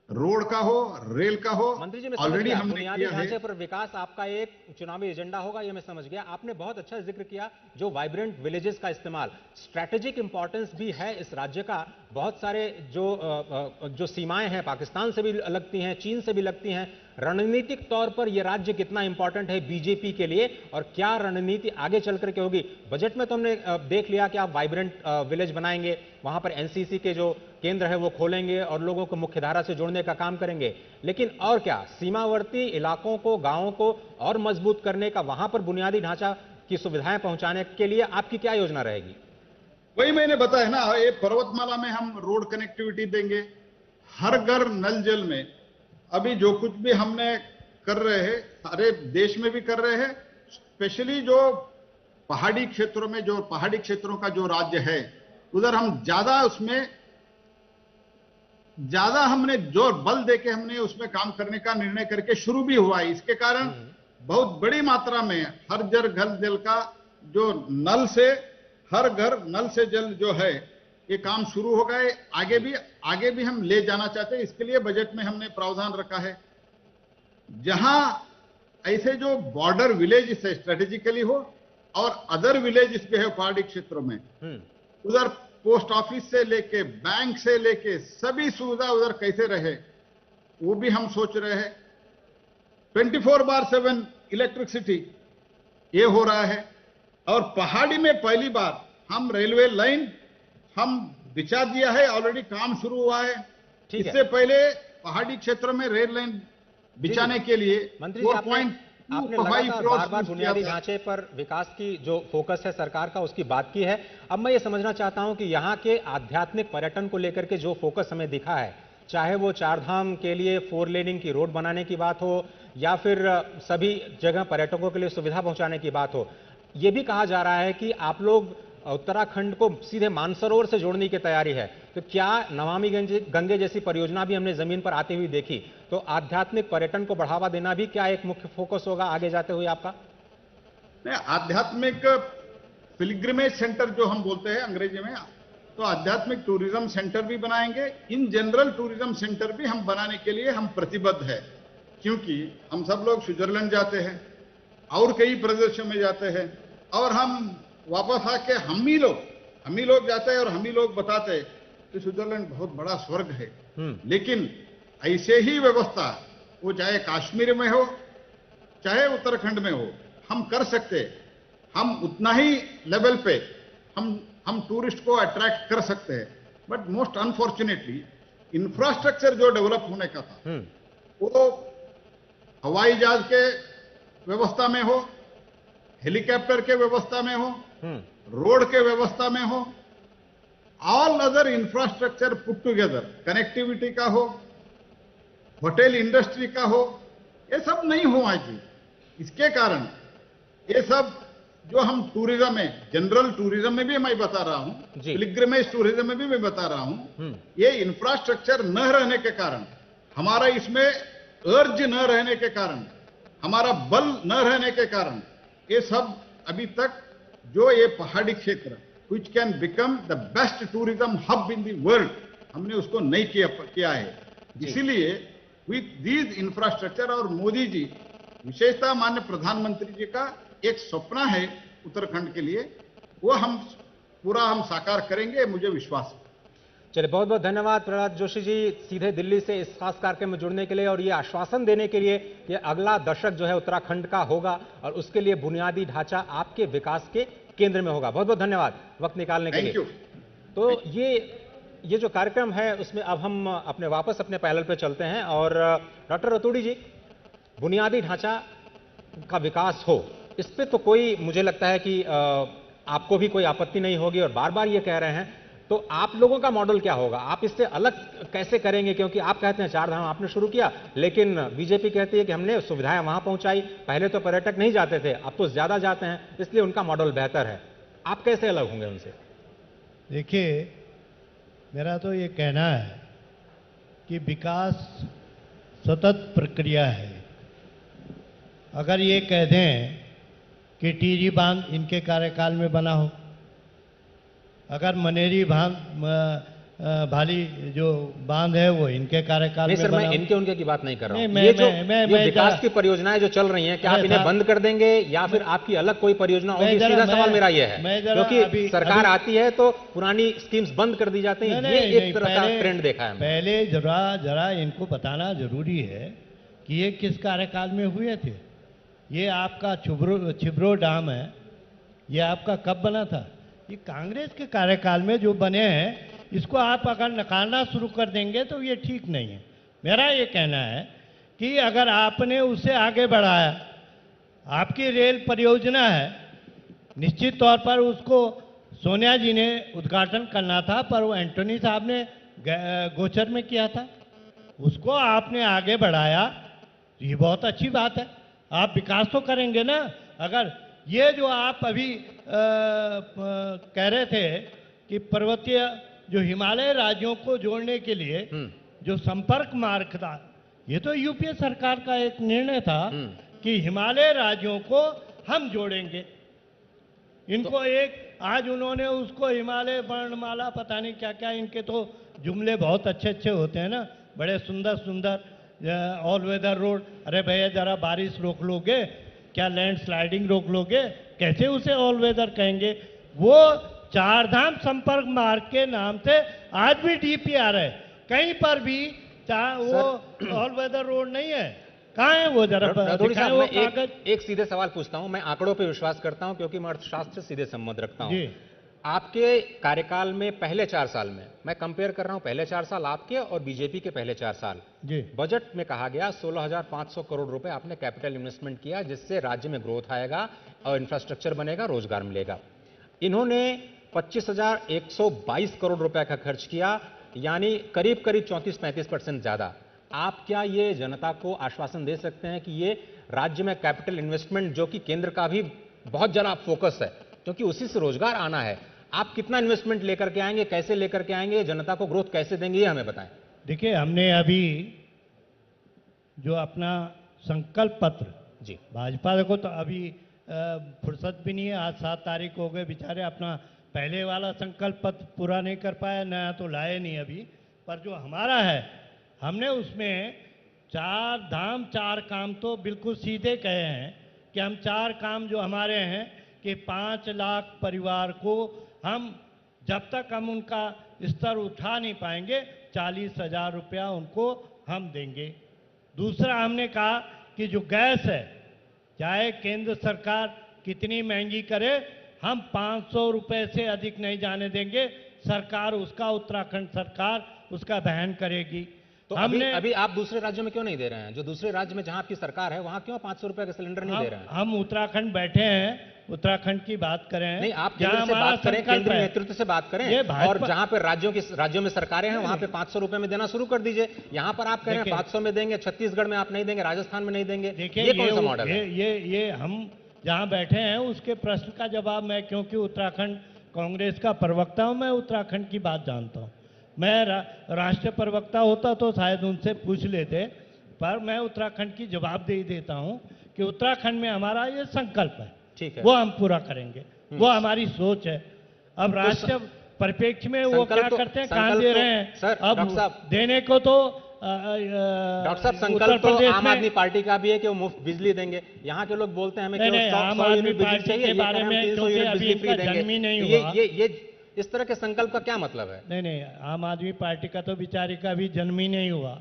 रोड का हो, रेल का हो, मंत्री जी मैं ऑलरेडी हमने बुनियादी किया है। ढांचे पर विकास आपका एक चुनावी एजेंडा होगा, ये मैं समझ गया। आपने बहुत अच्छा जिक्र किया जो वाइब्रेंट विलेजेस का इस्तेमाल, स्ट्रैटेजिक इंपॉर्टेंस भी है इस राज्य का। बहुत सारे जो सीमाएं हैं पाकिस्तान से भी लगती हैं, चीन से भी लगती हैं। रणनीतिक तौर पर यह राज्य कितना इंपॉर्टेंट है बीजेपी के लिए और क्या रणनीति आगे चल करके होगी। बजट में तो हमने देख लिया कि आप वाइब्रेंट विलेज बनाएंगे, वहां पर एनसीसी के जो केंद्र है वो खोलेंगे और लोगों को मुख्यधारा से जोड़ने का काम करेंगे। लेकिन और क्या, सीमावर्ती इलाकों को, गांवों को और मजबूत करने का, वहां पर बुनियादी ढांचा की सुविधाएं पहुंचाने के लिए आपकी क्या योजना रहेगी? वही मैंने बताया ना, ये पर्वतमाला में हम रोड कनेक्टिविटी देंगे, हर घर नल जल में अभी जो कुछ भी हमने कर रहे हैं, सारे देश में भी कर रहे हैं। स्पेशली जो पहाड़ी क्षेत्रों में, जो पहाड़ी क्षेत्रों का जो राज्य है, उधर हम ज्यादा उसमें ज्यादा हमने जोर बल देके हमने उसमें काम करने का निर्णय करके शुरू भी हुआ है। इसके कारण बहुत बड़ी मात्रा में हर घर जल का जो नल से, हर घर नल से जल जो है, ये काम शुरू हो गए। आगे भी हम ले जाना चाहते हैं। इसके लिए बजट में हमने प्रावधान रखा है जहां ऐसे जो बॉर्डर विलेज से स्ट्रेटेजिकली हो और अदर विलेज भी है पहाड़ी क्षेत्रों में, उधर पोस्ट ऑफिस से लेके, बैंक से लेके सभी सुविधा उधर कैसे रहे, वो भी हम सोच रहे हैं। 24/7 इलेक्ट्रिसिटी ये हो रहा है। और पहाड़ी में पहली बार हम रेलवे लाइन हम बिछा दिया है, ऑलरेडी काम शुरू हुआ है। इससे पहले पहाड़ी क्षेत्रों में रेल लाइन बिछाने के लिए मंत्री जी आपने लगातार बार-बार बुनियादी ढांचे पर विकास की जो फोकस है सरकार का, उसकी बात की है। अब मैं ये समझना चाहता हूं कि यहाँ के आध्यात्मिक पर्यटन को लेकर के जो फोकस हमें दिखा है, चाहे वो 4 धाम के लिए 4 लेनिंग की रोड बनाने की बात हो या फिर सभी जगह पर्यटकों के लिए सुविधा पहुंचाने की बात हो, ये भी कहा जा रहा है कि आप लोग उत्तराखंड को सीधे मानसरोवर से जोड़ने की तैयारी है। तो क्या नमामि गंगे जैसी परियोजना भी हमने जमीन पर आती हुई देखी, तो आध्यात्मिक पर्यटन को बढ़ावा देना भी क्या एक मुख्य फोकस होगा आगे जाते हुए आपका? नहीं, आध्यात्मिक पिलग्रिमेज सेंटर जो हम बोलते हैं अंग्रेजी में, तो आध्यात्मिक टूरिज्म सेंटर भी बनाएंगे। इन जनरल टूरिज्म सेंटर भी हम बनाने के लिए हम प्रतिबद्ध है, क्योंकि हम सब लोग स्विट्जरलैंड जाते हैं और कई प्रदेशों में जाते हैं और हम वापस आके हम ही लोग जाते हैं और हम ही लोग बताते हैं कि स्विट्जरलैंड बहुत बड़ा स्वर्ग है। लेकिन ऐसे ही व्यवस्था वो चाहे कश्मीर में हो चाहे उत्तराखंड में हो, हम कर सकते। हम उतना ही लेवल पे हम टूरिस्ट को अट्रैक्ट कर सकते हैं। बट मोस्ट अनफॉर्चुनेटली इंफ्रास्ट्रक्चर जो डेवलप होने का था वो हवाई जहाज के व्यवस्था में हो, हेलीकॉप्टर के व्यवस्था में हो, रोड के व्यवस्था में हो, all other infrastructure put together, connectivity का हो, होटल इंडस्ट्री का हो, ये सब नहीं हुआ जी। इसके कारण ये सब जो हम टूरिज्म में, जनरल टूरिज्म में भी मैं बता रहा हूं, पिलग्रिमेज टूरिज्म में भी मैं बता रहा हूं, ये इंफ्रास्ट्रक्चर न रहने के कारण, हमारा इसमें अर्ज न रहने के कारण, हमारा बल न रहने के कारण, ये सब अभी तक जो ये पहाड़ी क्षेत्र which can become the best tourism hub in the world, हमने उसको नहीं किया है। इसीलिए विथ दीज इंफ्रास्ट्रक्चर, और मोदी जी विशेषतः माननीय प्रधानमंत्री जी का एक सपना है उत्तराखंड के लिए, वो हम पूरा साकार करेंगे, मुझे विश्वास है। चलिए, बहुत बहुत धन्यवाद प्रहलाद जोशी जी, सीधे दिल्ली से इस खास कार्यक्रम में जुड़ने के लिए और ये आश्वासन देने के लिए कि अगला दशक जो है उत्तराखंड का होगा और उसके लिए बुनियादी ढांचा आपके विकास के केंद्र में होगा। बहुत बहुत धन्यवाद वक्त निकालने के लिए। तो ये जो कार्यक्रम है उसमें अब हम वापस अपने पैनल पे चलते हैं और डॉक्टर रतूड़ी जी, बुनियादी ढांचा का विकास हो, इस पे तो कोई, मुझे लगता है कि आपको भी कोई आपत्ति नहीं होगी और बार बार ये कह रहे हैं, तो आप लोगों का मॉडल क्या होगा, आप इससे अलग कैसे करेंगे? क्योंकि आप कहते हैं 4 धाम आपने शुरू किया, लेकिन बीजेपी कहती है कि हमने सुविधाएं वहां पहुंचाई, पहले तो पर्यटक नहीं जाते थे, अब तो ज्यादा जाते हैं, इसलिए उनका मॉडल बेहतर है। आप कैसे अलग होंगे उनसे? देखिए, मेरा तो ये कहना है कि विकास सतत प्रक्रिया है। अगर ये कह दें कि टिहरी बांध इनके कार्यकाल में बना हो, अगर मनेरी भाली जो बांध है वो इनके कार्यकाल में बना हो। मैं इनके उनके की बात नहीं कर रहा हूं। ये विकास की परियोजनाएं जो चल रही हैं, क्या आप इन्हें बंद कर देंगे या फिर आपकी अलग कोई परियोजना होगी? सीधा सवाल मेरा ये है, क्योंकि सरकार आती है तो पुरानी स्कीम्स बंद कर दी जाती हैं, ये एक तरह का ट्रेंड देखा है। पहले जरा इनको बताना जरूरी है कि ये किस कार्यकाल में हुए थे। ये आपका छिब्रो डैम है, ये आपका कब बना था? ये कांग्रेस के कार्यकाल में जो बने हैं, इसको आप अगर नकारना शुरू कर देंगे तो ये ठीक नहीं है। मेरा ये कहना है कि अगर आपने उसे आगे बढ़ाया, आपकी रेल परियोजना है, निश्चित तौर पर उसको सोनिया जी ने उद्घाटन करना था, पर वो एंटोनी साहब ने गोचर में किया था, उसको आपने आगे बढ़ाया, ये बहुत अच्छी बात है। आप विकास तो करेंगे ना। अगर ये जो आप अभी कह रहे थे कि पर्वतीय जो हिमालय राज्यों को जोड़ने के लिए जो संपर्क मार्ग था, ये तो यूपीए सरकार का एक निर्णय था कि हिमालय राज्यों को हम जोड़ेंगे। इनको एक आज उन्होंने उसको हिमालय वर्णमाला, पता नहीं क्या क्या, इनके तो जुमले बहुत अच्छे अच्छे होते हैं ना, बड़े सुंदर सुंदर, ऑल वेदर रोड। अरे भैया, जरा बारिश रोक लोगे क्या? लैंडस्लाइडिंग रोक लोगे? कैसे उसे ऑल वेदर कहेंगे? वो 4 धाम संपर्क मार्ग के नाम से आज भी डीपीआर है, कहीं पर भी वो ऑल वेदर रोड नहीं है। कहाँ है वो? जरा एक सीधे सवाल पूछता हूं, मैं आंकड़ों पे विश्वास करता हूं क्योंकि मैं अर्थशास्त्र से सीधे संबंध रखता हूं। आपके कार्यकाल में पहले 4 साल में, मैं कंपेयर कर रहा हूं, पहले 4 साल आपके और बीजेपी के पहले 4 साल, बजट में कहा गया 16,500 करोड़ रुपए आपने कैपिटल इन्वेस्टमेंट किया, जिससे राज्य में ग्रोथ आएगा और इंफ्रास्ट्रक्चर बनेगा, रोजगार मिलेगा। इन्होंने 25,122 करोड़ रुपए का खर्च किया, यानी करीब 34-35% ज्यादा। आप क्या ये जनता को आश्वासन दे सकते हैं कि ये राज्य में कैपिटल इन्वेस्टमेंट, जो कि केंद्र का भी बहुत ज्यादा फोकस है, क्योंकि उसी से रोजगार आना है, आप कितना इन्वेस्टमेंट लेकर के आएंगे, कैसे लेकर के आएंगे, जनता को ग्रोथ कैसे देंगे, ये हमें बताएं। देखिए, हमने अभी जो अपना संकल्प पत्र, जी भाजपा को तो अभी फुर्सत भी नहीं है, आज 7 तारीख हो गए, बेचारे अपना पहले वाला संकल्प पत्र पूरा नहीं कर पाया, नया तो लाए नहीं अभी, पर जो हमारा है, हमने उसमें 4 धाम 4 काम तो बिल्कुल सीधे कहे हैं कि हम 4 काम जो हमारे हैं कि 5 लाख परिवार को हम, जब तक हम उनका स्तर उठा नहीं पाएंगे, 40,000 रुपया उनको हम देंगे। दूसरा, हमने कहा कि जो गैस है, चाहे केंद्र सरकार कितनी महंगी करे, हम 500 रुपए से अधिक नहीं जाने देंगे। सरकार उसका, उत्तराखंड सरकार उसका वहन करेगी। तो हमने अभी आप दूसरे राज्यों में क्यों नहीं दे रहे हैं? जो दूसरे राज्य में जहां आपकी सरकार है, वहां क्यों 500 रुपए का सिलेंडर नहीं दे रहे हैं? हम उत्तराखंड बैठे हैं, उत्तराखंड की बात करें। नहीं, आप केंद्र से बात करें, केंद्रीय नेतृत्व से बात करें, और जहां पर राज्यों में सरकारें हैं वहां पे 500 रुपए में देना शुरू कर दीजिए। यहां पर आप कह रहे हैं 500 में देंगे, छत्तीसगढ़ में आप नहीं देंगे, राजस्थान में नहीं देंगे, ये कौन सा मॉडल है? ये हम जहाँ बैठे हैं उसके प्रश्न का जवाब मैं, क्योंकि उत्तराखंड कांग्रेस का प्रवक्ता हूँ, मैं उत्तराखंड की बात जानता हूँ। मैं राष्ट्रीय प्रवक्ता होता तो शायद उनसे पूछ लेते, पर मैं उत्तराखंड की जवाबदेही देता हूँ कि उत्तराखंड में हमारा ये संकल्प है, ठीक है, वो हम पूरा करेंगे, वो हमारी सोच है। अब राष्ट्रीय परिप्रेक्ष्य में वो क्या करते हैं, कहाँ दे रहे हैं, सर, अब डॉक्टर साहब, देने को तो डॉक्टर साहब संकल्प तो आम आदमी पार्टी का भी है कि वो मुफ्त बिजली देंगे। यहाँ के लोग बोलते हैं हमें केवल 100 यूनिट बिजली चाहिए, ये कह रहे हैं 300 यूनिट बिजली फ्री देंगे। ये इस तरह के संकल्प का क्या मतलब है? नहीं, आम आदमी पार्टी का तो बेचारी का भी जन्म ही नहीं हुआ,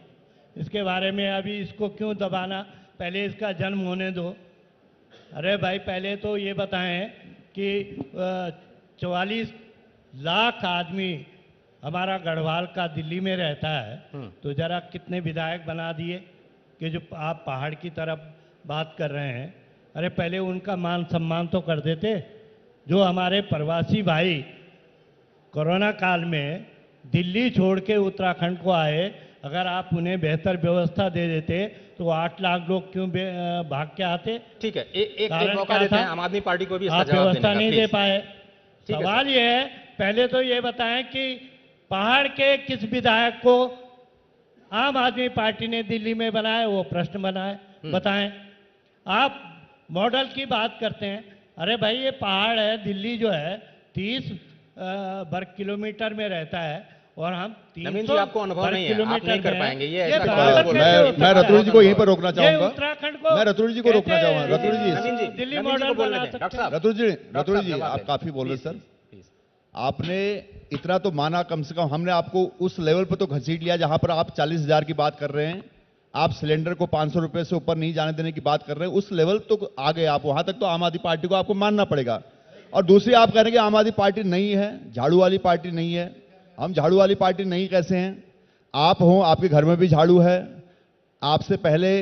इसके बारे में अभी इसको क्यों दबाना, पहले इसका जन्म होने दो। अरे भाई, पहले तो ये बताएं कि 44 लाख आदमी हमारा गढ़वाल का दिल्ली में रहता है, तो जरा कितने विधायक बना दिए कि जो आप पहाड़ की तरफ बात कर रहे हैं। अरे पहले उनका मान सम्मान तो कर देते। जो हमारे प्रवासी भाई कोरोना काल में दिल्ली छोड़ के उत्तराखंड को आए, अगर आप उन्हें बेहतर व्यवस्था दे देते तो 8 लाख लोग क्यों भाग के आते? ठीक है, एक मौका देते हैं आम आदमी पार्टी को भी इसका आप जवाब व्यवस्था देने का, नहीं दे पाए। ठीक है, सवाल ये है, पहले तो ये बताएं कि पहाड़ के किस विधायक को आम आदमी पार्टी ने दिल्ली में बनाया, वो प्रश्न बनाए बताएं। आप मॉडल की बात करते हैं, अरे भाई ये पहाड़ है, दिल्ली जो है 30 वर्ग किलोमीटर में रहता है और हम 300 आपको अनुभव नहीं है, आप नहीं कर पाएंगे ये मैं रतुल जी को यहीं पर रोकना चाहूंगा। उत्तराखंड को मैं रतुल जी को रोकना चाहूंगा। रतुल जी, दिल्ली मॉडल बना सकते हैं। रतुल जी आप काफी बोल रहे सर। आपने इतना तो माना, कम से कम हमने आपको उस लेवल पर तो घसीट लिया जहां पर आप 40,000 की बात कर रहे हैं, आप सिलेंडर को 500 रुपए से ऊपर नहीं जाने देने की बात कर रहे हैं, उस लेवल तो आ गए आप, वहां तक तो आम आदमी पार्टी को आपको मानना पड़ेगा। और दूसरी आप कह रहे हैं कि आम आदमी पार्टी नहीं है, झाड़ू वाली पार्टी नहीं है। हम झाड़ू वाली पार्टी नहीं कैसे हैं? आप हो, आपके घर में भी झाड़ू है, आपसे पहले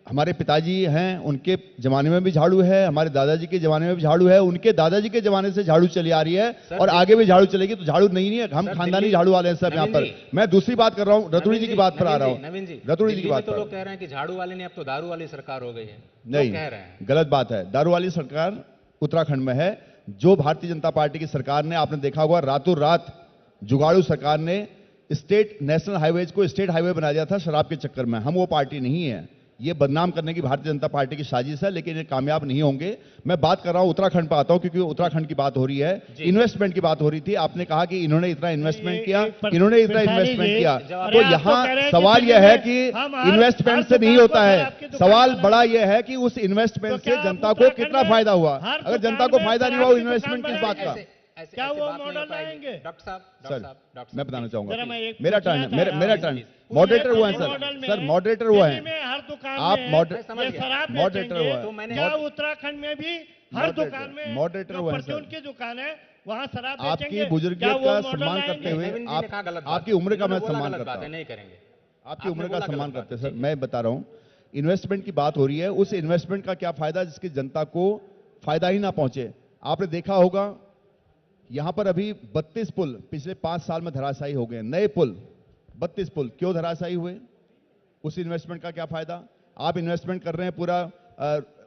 हमारे पिताजी हैं, उनके जमाने में भी झाड़ू है, हमारे दादाजी के जमाने में भी झाड़ू है, उनके दादाजी के जमाने से झाड़ू चली आ रही है और आगे भी झाड़ू चलेगी। तो झाड़ू नहीं है, हम खानदानी झाड़ू वाले हैं सर। यहाँ पर मैं दूसरी बात कर रहा हूँ, रतुड़ी जी की बात पर आ रहा हूँ। रतुड़ी जी की बात तो लोग कह रहे हैं कि झाड़ू वाले ने अब तो दारू वाली सरकार हो गई है। नहीं, गलत बात है। दारू वाली सरकार उत्तराखंड में है। जो भारतीय जनता पार्टी की सरकार ने, आपने देखा होगा, रातों रात जुगाड़ू सरकार ने स्टेट नेशनल हाईवेज को स्टेट हाईवे बना दिया था शराब के चक्कर में। हम वो पार्टी नहीं है। ये बदनाम करने की भारतीय जनता पार्टी की साजिश है, लेकिन ये कामयाब नहीं होंगे। मैं बात कर रहा हूं उत्तराखंड पर आता हूं, क्योंकि उत्तराखंड की बात हो रही है, इन्वेस्टमेंट की बात हो रही थी। आपने कहा कि इन्होंने इतना इन्वेस्टमेंट किया, इन्होंने इतना इन्वेस्टमेंट किया। तो यहां सवाल यह है कि इन्वेस्टमेंट से नहीं होता है, सवाल बड़ा यह है कि उस इन्वेस्टमेंट से जनता को कितना फायदा हुआ। अगर जनता को फायदा नहीं हुआ, इन्वेस्टमेंट किस बात का? क्या वो मॉडल लाएंगे? डॉक्टर साहब, सर मैं बताना चाहूंगा, मेरा टर्न, मेरा टर्न। मॉडरेटर वो है सर, मॉडरेटर वो है। हर दुकान आप मॉडरेटर वो है। क्या उत्तराखंड में भी हर दुकान में मॉडरेटर वो है सर की दुकान है, वहाँ शराब आपकी बुजुर्गियत का सम्मान करते हुए, आपकी उम्र का मैं सम्मान करता हूँ, नहीं करेंगे, आपकी उम्र का सम्मान करते सर। मैं बता रहा हूँ, इन्वेस्टमेंट की बात हो रही है। उस इन्वेस्टमेंट का क्या फायदा जिसकी जनता को फायदा ही ना पहुंचे। आपने देखा होगा यहां पर अभी 32 पुल पिछले 5 साल में धराशायी हो गए। नए पुल 32 पुल क्यों धराशायी हुए? उस इन्वेस्टमेंट का क्या फायदा? आप इन्वेस्टमेंट कर रहे हैं, पूरा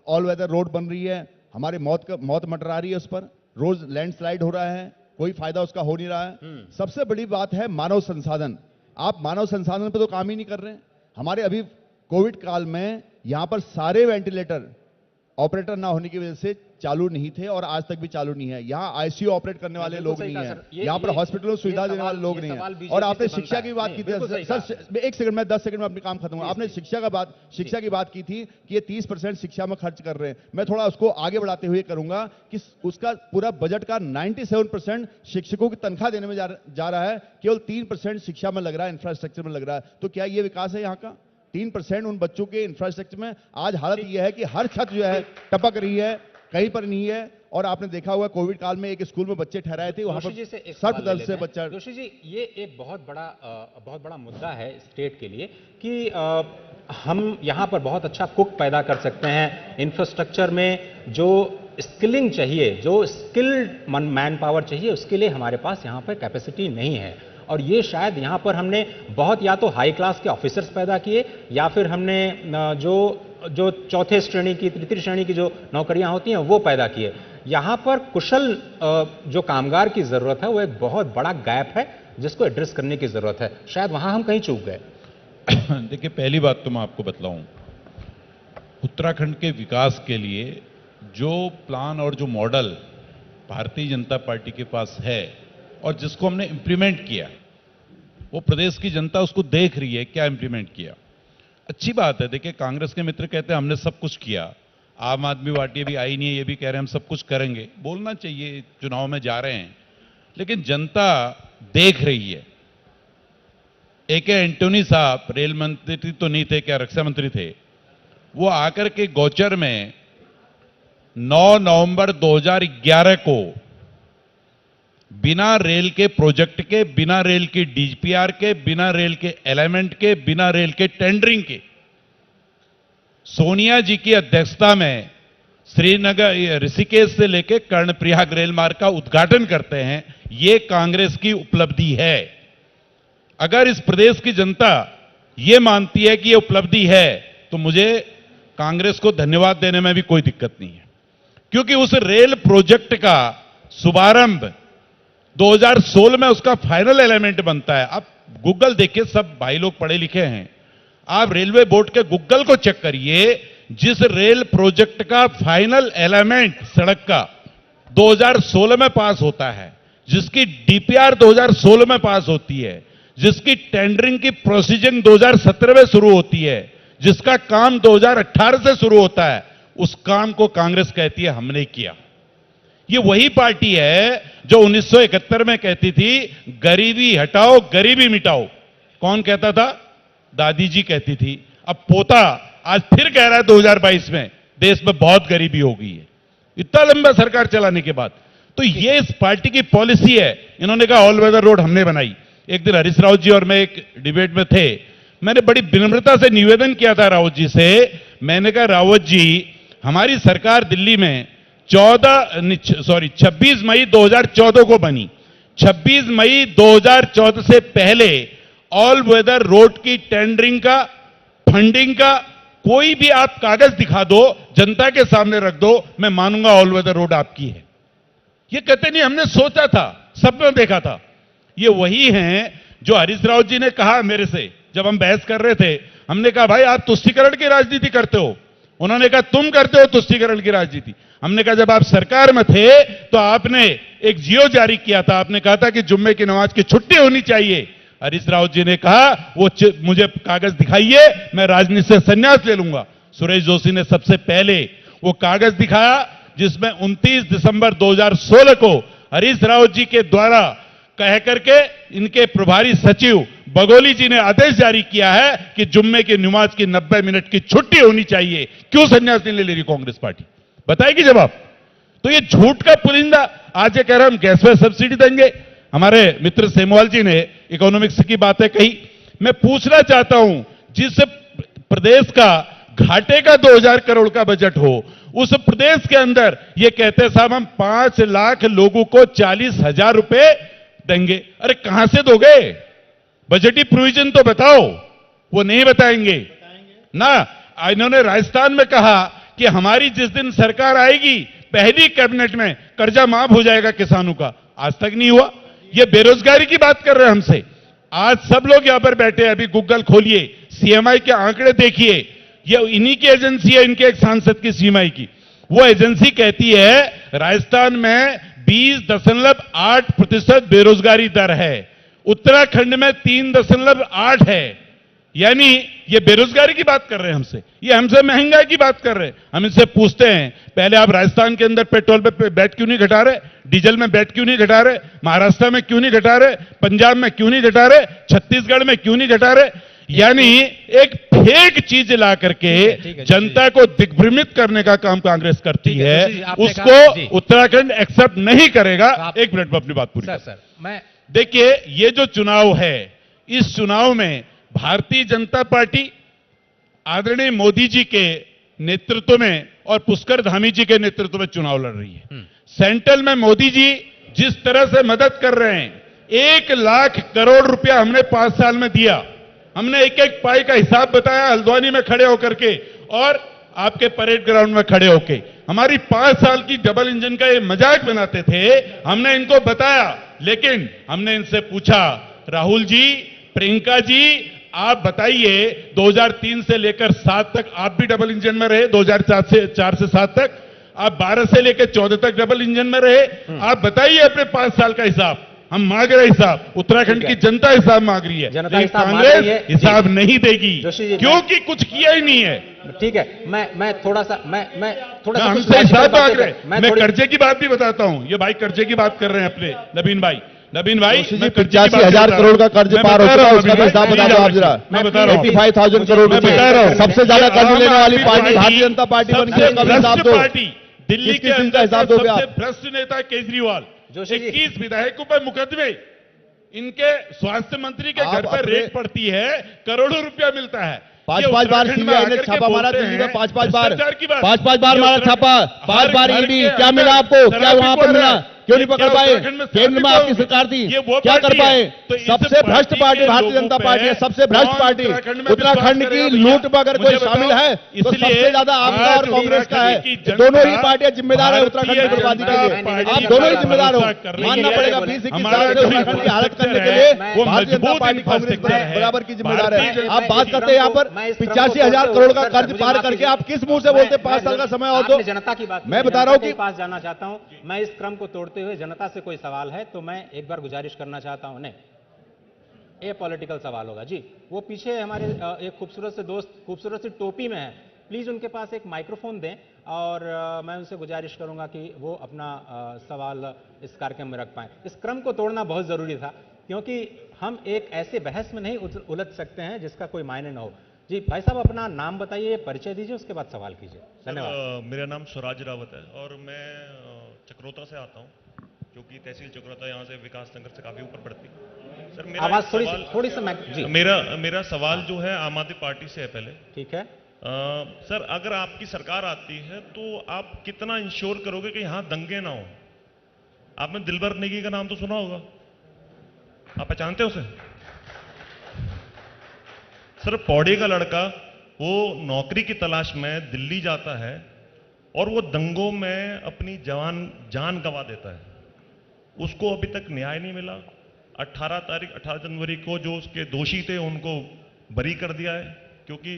ऑल वेदर रोड बन रही है, हमारे मौत मंडरा रही है उस पर, रोज लैंडस्लाइड हो रहा है, कोई फायदा उसका हो नहीं रहा है। सबसे बड़ी बात है मानव संसाधन। आप मानव संसाधन पर तो काम ही नहीं कर रहे हैं। हमारे अभी कोविड काल में यहां पर सारे वेंटिलेटर ऑपरेटर ना होने की वजह से चालू नहीं थे और आज तक भी चालू नहीं है। यहाँ आईसीयू ऑपरेट करने वाले लोग नहीं है, यहाँ पर हॉस्पिटलों में सुविधा देने वाले लोग नहीं है। और आपने शिक्षा की बात की थी सर, 1 सेकंड में 10 सेकंड में अपने काम खत्म हुआ। आपने शिक्षा की बात की थी कि ये 30% शिक्षा में खर्च कर रहे हैं। मैं थोड़ा उसको आगे बढ़ाते हुए करूंगा कि उसका पूरा बजट का 97% शिक्षकों की तनख्वाह देने में जा रहा है, केवल 3% शिक्षा में लग रहा है, इंफ्रास्ट्रक्चर में लग रहा है। तो क्या ये विकास है यहाँ का? 3% उन बच्चों के इंफ्रास्ट्रक्चर में। आज हालत यह है कि हर छत जो है टपक रही है, कहीं पर नहीं है। और आपने देखा हुआ कोविड काल में एक स्कूल में बच्चे ठहराए थे, वहां पर सर्प दल से बच्चा। जोशी जी, ये एक बहुत बड़ा मुद्दा है स्टेट के लिए कि हम यहाँ पर बहुत अच्छा कुक पैदा कर सकते हैं। इंफ्रास्ट्रक्चर में जो स्किलिंग चाहिए, जो स्किल्ड मैन पावर चाहिए, उसके लिए हमारे पास यहाँ पर कैपेसिटी नहीं है। और ये शायद यहाँ पर हमने बहुत या तो हाई क्लास के ऑफिसर्स पैदा किए, या फिर हमने जो जो चौथे श्रेणी की, तृतीय श्रेणी की जो नौकरियां होती हैं वो पैदा किए। यहां पर कुशल जो कामगार की जरूरत है वो एक बहुत बड़ा गैप है जिसको एड्रेस करने की जरूरत है। शायद वहां हम कहीं चूक गए। देखिए, पहली बात तो मैं आपको बतलाऊं, उत्तराखंड के विकास के लिए जो प्लान और जो मॉडल भारतीय जनता पार्टी के पास है और जिसको हमने इंप्लीमेंट किया, वो प्रदेश की जनता उसको देख रही है क्या इंप्लीमेंट किया। अच्छी बात है। देखिए, कांग्रेस के मित्र कहते हैं हमने सब कुछ किया, आम आदमी पार्टी अभी आई नहीं है, ये भी कह रहे हैं हम सब कुछ करेंगे। बोलना चाहिए, चुनाव में जा रहे हैं, लेकिन जनता देख रही है। एक एंटोनी साहब रेल मंत्री तो नहीं थे, क्या रक्षा मंत्री थे, वो आकर के गौचर में 9 नवंबर 2011 को बिना रेल के प्रोजेक्ट के, बिना रेल की डीपीआर के, बिना रेल के एलिमेंट के, बिना रेल के टेंडरिंग के, सोनिया जी की अध्यक्षता में श्रीनगर ऋषिकेश से लेकर कर्णप्रयाग रेल मार्ग का उद्घाटन करते हैं। यह कांग्रेस की उपलब्धि है। अगर इस प्रदेश की जनता यह मानती है कि यह उपलब्धि है तो मुझे कांग्रेस को धन्यवाद देने में भी कोई दिक्कत नहीं है, क्योंकि उस रेल प्रोजेक्ट का शुभारंभ 2016 में उसका फाइनल एलिमेंट बनता है। आप गूगल देखिए, सब भाई लोग पढ़े लिखे हैं, आप रेलवे बोर्ड के गूगल को चेक करिए, जिस रेल प्रोजेक्ट का फाइनल एलिमेंट सड़क का 2016 में पास होता है, जिसकी डीपीआर 2016 में पास होती है, जिसकी टेंडरिंग की प्रोसीजरिंग 2017 में शुरू होती है, जिसका काम 2018 से शुरू होता है, उस काम को कांग्रेस कहती है हमने किया। ये वही पार्टी है जो 1971 में कहती थी गरीबी हटाओ गरीबी मिटाओ। कौन कहता था? दादी जी कहती थी। अब पोता आज फिर कह रहा है 2022 में देश में बहुत गरीबी हो गई है, इतना लंबा सरकार चलाने के बाद। तो ये इस पार्टी की पॉलिसी है। इन्होंने कहा ऑल वेदर रोड हमने बनाई। एक दिन हरीश रावत जी और मैं एक डिबेट में थे, मैंने बड़ी विनम्रता से निवेदन किया था रावत जी से। मैंने कहा रावत जी, हमारी सरकार दिल्ली में 26 मई 2014 को बनी। 26 मई 2014 से पहले ऑल वेदर रोड की टेंडरिंग का, फंडिंग का कोई भी आप कागज दिखा दो, जनता के सामने रख दो, मैं मानूंगा ऑल वेदर रोड आपकी है। ये कहते नहीं हमने सोचा था, सपना देखा था। ये वही हैं जो हरीश रावत जी ने कहा मेरे से जब हम बहस कर रहे थे। हमने कहा भाई आप तुष्टीकरण की राजनीति करते हो। उन्होंने कहा तुम करते हो तुष्टीकरण की राजनीति। हमने कहा जब आप सरकार में थे तो आपने एक जियो जारी किया था, आपने कहा था कि जुम्मे की नमाज की छुट्टी होनी चाहिए। हरीश रावत जी ने कहा वो मुझे कागज दिखाइए, मैं राजनीति से संन्यास ले लूंगा। सुरेश जोशी ने सबसे पहले वो कागज दिखाया जिसमें 29 दिसंबर 2016 को हरीश रावत जी के द्वारा कह करके इनके प्रभारी सचिव बगोली जी ने आदेश जारी किया है कि जुम्मे की नमाज की 90 मिनट की छुट्टी होनी चाहिए। क्यों संन्यास नहीं ले रही कांग्रेस पार्टी? बताएगी जवाब। तो ये झूठ का पुलिंदा आज ये कह रहे हम गैस पर सब्सिडी देंगे। हमारे मित्र सेमवाल जी ने इकोनॉमिक्स की बातें कही। मैं पूछना चाहता हूं, जिस प्रदेश का घाटे का 2000 करोड़ का बजट हो, उस प्रदेश के अंदर ये कहते साहब हम 5 लाख लोगों को 40,000 रुपए देंगे। अरे कहां से दोगे? बजटी प्रोविजन तो बताओ। वो नहीं बताएंगे ना। इन्होंने राजस्थान में कहा कि हमारी जिस दिन सरकार आएगी पहली कैबिनेट में कर्जा माफ हो जाएगा किसानों का। आज तक नहीं हुआ। ये बेरोजगारी की बात कर रहे हैं हमसे। आज सब लोग यहां पर बैठे हैं, अभी गूगल खोलिए, सीएमआई के आंकड़े देखिए। ये इन्हीं की एजेंसी है, इनके एक सांसद की सीएमआई की। वो एजेंसी कहती है राजस्थान में 20.8% बेरोजगारी दर है, उत्तराखंड में 3.8 है। यानी ये बेरोजगारी की बात कर रहे हैं हमसे, ये हमसे महंगाई की बात कर रहे हैं। हम इनसे पूछते हैं पहले आप राजस्थान के अंदर पेट्रोल पे बैट क्यों नहीं घटा रहे, डीजल में बैट क्यों नहीं घटा रहे, महाराष्ट्र में क्यों नहीं घटा रहे, पंजाब में क्यों नहीं घटा रहे, छत्तीसगढ़ में क्यों नहीं घटा रहे। यानी एक फेक चीज ला करके जनता को दिग्भ्रमित करने का काम कांग्रेस करती है, उसको उत्तराखंड एक्सेप्ट नहीं करेगा। एक मिनट में अपनी बात पूरी सर मैं देखिए, ये जो चुनाव है, इस चुनाव में भारतीय जनता पार्टी आदरणीय मोदी जी के नेतृत्व में और पुष्कर धामी जी के नेतृत्व में चुनाव लड़ रही है। सेंट्रल में मोदी जी जिस तरह से मदद कर रहे हैं, 1 लाख करोड़ रुपया हमने 5 साल में दिया। हमने एक एक पाई का हिसाब बताया हल्द्वानी में खड़े होकर के, और आपके परेड ग्राउंड में खड़े होके हमारी 5 साल की डबल इंजन का ये मजाक बनाते थे। हमने इनको बताया, लेकिन हमने इनसे पूछा, राहुल जी, प्रियंका जी, आप बताइए 2003 से लेकर 7 तक आप भी डबल इंजन में रहे, 2004 से 7 तक, आप 12 से लेकर 14 तक डबल इंजन में रहे। आप बताइए अपने 5 साल का हिसाब। हम मांग रहे हिसाब, उत्तराखंड की जनता हिसाब मांग रही है, लेकिन कांग्रेस हिसाब नहीं देगी क्योंकि कुछ किया ही नहीं है। ठीक है, मैं थोड़ा सा हमसे हिसाब मांग रहे हैं। मैं कर्जे की बात भी बताता हूं, ये भाई कर्जे की बात कर रहे हैं अपने नवीन भाई, 85,000 करोड़ का कर्ज पार हो चुका है, उसका भी हिसाब बता दो आप जरा। मैं बता रहा हूं 85,000 करोड़ बता रहा हूं। सबसे ज्यादा कर्ज लेने वाली पार्टी भारतीय जनता पार्टी बन गई, उसका भी हिसाब दो। दिल्ली के अंदर हिसाब दोगे आप? भ्रष्ट नेता केजरीवाल, 21 विधायकों पर मुकदमे, इनके स्वास्थ्य मंत्री के घर पर रेड पड़ती है, करोड़ों रुपया मिलता है। 5-5 बार सीबीआई ने छापा मारा दिल्ली में, 5-5 बार मारा छापा, 5 बार ईडी। क्या मिला आपको? क्या वहां पर मिला? क्यों नहीं पकड़ पाए? केंद्र में आपकी सरकार थी, क्या कर पाए? सबसे भ्रष्ट पार्टी भारतीय जनता पार्टी है, सबसे भ्रष्ट पार्टी। उत्तराखंड की लूट में अगर कोई शामिल है तो सबसे ज्यादा आपका और कांग्रेस का है। दोनों ही पार्टियां जिम्मेदार है उत्तराखंड की बर्बादी के लिए। आप दोनों ही जिम्मेदार हो, मानना पड़ेगा। 20-21 साल से उत्तराखंड की हालत करने के लिए भारतीय जनता पार्टी कांग्रेस बराबर की जिम्मेदार है। आप बात करते हैं यहाँ पर 85,000 करोड़ का कर्ज पार करके, आप किस मुंह से बोलते 5 साल का समय और दो? जनता की बात मैं बता रहा हूँ कि पास जाना चाहता हूँ। मैं इस क्रम को तोड़ते हुए जनता से कोई सवाल है तो मैं एक बार गुजारिश करना चाहता हूं। नहीं, ये पॉलिटिकल सवाल होगा जी। वो पीछे हमारे एक खूबसूरत से दोस्त खूबसूरत सी टोपी में है, प्लीज उनके पास एक माइक्रोफोन दें और मैं उनसे गुजारिश करूंगा कि वो अपना सवाल इस कार्यक्रम में रख पाएं। इस क्रम को तोड़ना बहुत जरूरी था क्योंकि हम एक ऐसे बहस में नहीं उलझ सकते हैं जिसका कोई मायने न हो। जी भाई साहब, अपना नाम बताइए, परिचय दीजिए, उसके बाद सवाल कीजिए। धन्यवाद। मेरा नाम स्वराज रावत है और मैं चक्रोता से आता हूँ, क्योंकि तहसील चक्रोता यहाँ से विकास नगर से काफी ऊपर पड़ती है। सर मेरा आवाज थोड़ी सी मेरा सवाल जो है आम आदमी पार्टी से है पहले। ठीक है सर, अगर आपकी सरकार आती है तो आप कितना इंश्योर करोगे कि यहाँ दंगे ना हो? आपने दिलबर नेगी का नाम तो सुना होगा, आप पहचानते हो उसे? सर, पौड़ी का लड़का वो नौकरी की तलाश में दिल्ली जाता है और वो दंगों में अपनी जान गंवा देता है। उसको अभी तक न्याय नहीं मिला। 18 जनवरी को जो उसके दोषी थे उनको बरी कर दिया है, क्योंकि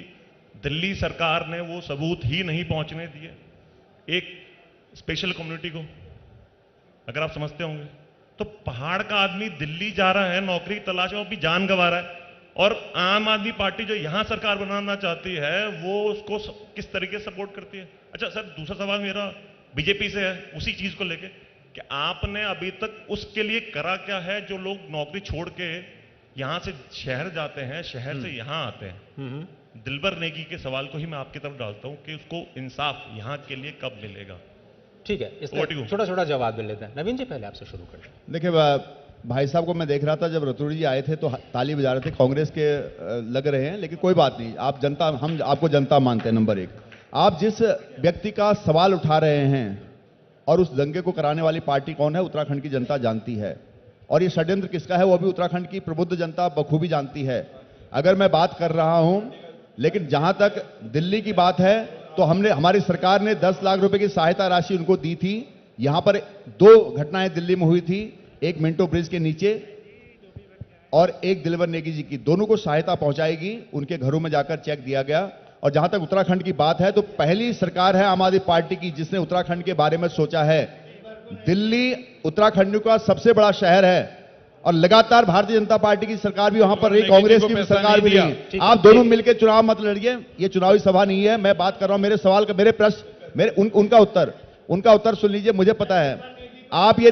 दिल्ली सरकार ने वो सबूत ही नहीं पहुंचने दिए एक स्पेशल कम्युनिटी को, अगर आप समझते होंगे। तो पहाड़ का आदमी दिल्ली जा रहा है नौकरी की तलाश में, वो भी जान गंवा रहा है, और आम आदमी पार्टी जो यहां सरकार बनाना चाहती है वो उसको किस तरीके से सपोर्ट करती है। अच्छा सर, दूसरा सवाल मेरा बीजेपी से है उसी चीज को लेके कि आपने अभी तक उसके लिए करा क्या है जो लोग नौकरी छोड़ के यहां से शहर जाते हैं, शहर से यहां आते हैं? दिलबर नेगी के सवाल को ही मैं आपकी तरफ डालता हूं कि उसको इंसाफ यहां के लिए कब मिलेगा? ठीक है, इसका छोटा जवाब मिल लेते हैं। नवीन जी, पहले आपसे शुरू करें। देखिए भाई साहब को मैं देख रहा था, जब रतूड़ी जी आए थे तो ताली बजा रहे थे, कांग्रेस के लग रहे हैं, लेकिन कोई बात नहीं, आप जनता, हम आपको जनता मानते हैं। नंबर 1, आप जिस व्यक्ति का सवाल उठा रहे हैं और उस दंगे को कराने वाली पार्टी कौन है, उत्तराखंड की जनता जानती है, और ये षड्यंत्र किसका है वो भी उत्तराखंड की प्रबुद्ध जनता बखूबी जानती है। अगर मैं बात कर रहा हूं, लेकिन जहां तक दिल्ली की बात है तो हमारी सरकार ने 10 लाख रुपए की सहायता राशि उनको दी थी। यहां पर 2 घटनाएं दिल्ली में हुई थी, एक मिंटो ब्रिज के नीचे और एक दिलबर नेगी जी की, दोनों को सहायता पहुंचाएगी, उनके घरों में जाकर चेक दिया गया। और जहां तक उत्तराखंड की बात है तो पहली सरकार है आम आदमी पार्टी की जिसने उत्तराखंड के बारे में सोचा है। दिल्ली उत्तराखंड का सबसे बड़ा शहर है और लगातार भारतीय जनता पार्टी की सरकार भी वहां पर रही, कांग्रेस की भी सरकार भी रही। आप दोनों मिलकर चुनाव मत लड़िए, ये चुनावी सभा नहीं है। मैं बात कर रहा हूं मेरे सवाल का, मेरे प्रश्न, उनका उत्तर सुन लीजिए। मुझे पता है आप ये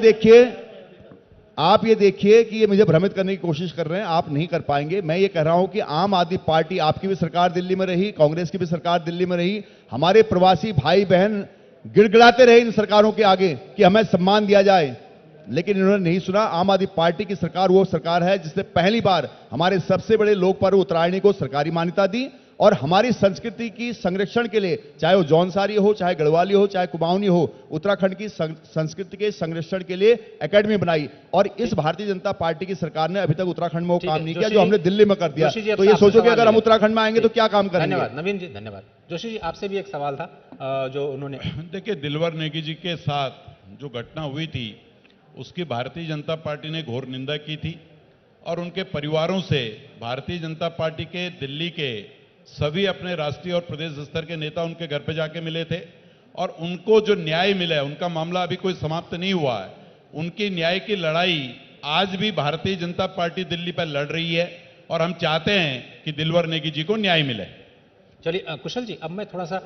देखिए कि ये मुझे भ्रमित करने की कोशिश कर रहे हैं, आप नहीं कर पाएंगे। मैं ये कह रहा हूं कि आम आदमी पार्टी, आपकी भी सरकार दिल्ली में रही, कांग्रेस की भी सरकार दिल्ली में रही, हमारे प्रवासी भाई बहन गिड़गिड़ाते रहे इन सरकारों के आगे कि हमें सम्मान दिया जाए, लेकिन इन्होंने नहीं सुना। आम आदमी पार्टी की सरकार वो सरकार है जिसने पहली बार हमारे सबसे बड़े लोक पर्व उत्तरायणी को सरकारी मान्यता दी और हमारी संस्कृति की संरक्षण के लिए, चाहे वो जौनसारी हो, चाहे गढ़वाली हो, चाहे कुमाऊनी हो, उत्तराखंड की संस्कृति के संरक्षण के लिए एकेडमी बनाई। और इस भारतीय जनता पार्टी की सरकार ने अभी तक उत्तराखंड में वो काम नहीं किया जो हमने दिल्ली में कर दिया। तो ये सोचो कि अगर हम उत्तराखंड में आएंगे तो क्या काम करेंगे। धन्यवाद नवीन जी, धन्यवाद। जोशी जी, आपसे भी एक सवाल था जो उन्होंने देखिए, दिलवर नेगी जी के साथ जो घटना हुई थी उसकी भारतीय जनता पार्टी ने घोर निंदा की थी और उनके परिवारों से भारतीय जनता पार्टी के दिल्ली के सभी अपने राष्ट्रीय और प्रदेश स्तर के नेता उनके घर पे जाके मिले थे और उनको जो न्याय मिला है, उनका मामला अभी कोई समाप्त नहीं हुआ है, उनकी न्याय की लड़ाई आज भी भारतीय जनता पार्टी दिल्ली पर लड़ रही है और हम चाहते हैं कि दिलवर नेगी जी को न्याय मिले। चलिए कुशल जी, अब मैं थोड़ा सा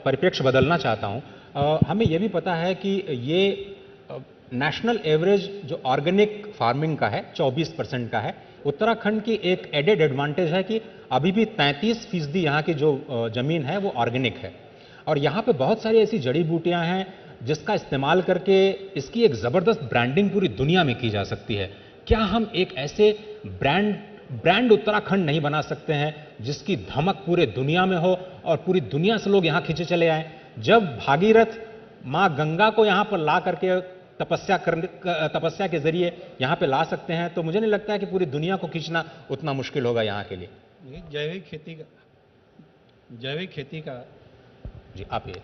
परिप्रेक्ष्य बदलना चाहता हूं। हमें यह भी पता है कि ये नेशनल एवरेज जो ऑर्गेनिक फार्मिंग का है 24% का है। उत्तराखंड की एक एडेड एडवांटेज है कि अभी भी 33% यहाँ की जो जमीन है वो ऑर्गेनिक है और यहाँ पे बहुत सारी ऐसी जड़ी बूटियाँ हैं जिसका इस्तेमाल करके इसकी एक ज़बरदस्त ब्रांडिंग पूरी दुनिया में की जा सकती है। क्या हम एक ऐसे ब्रांड उत्तराखंड नहीं बना सकते हैं जिसकी धमक पूरे दुनिया में हो और पूरी दुनिया से लोग यहाँ खींचे चले आए? जब भागीरथ माँ गंगा को यहाँ पर ला करके तपस्या के जरिए यहाँ पे ला सकते हैं, तो मुझे नहीं लगता है कि पूरी दुनिया को खींचना उतना मुश्किल होगा यहाँ के लिए। जैविक खेती का जी, आप ये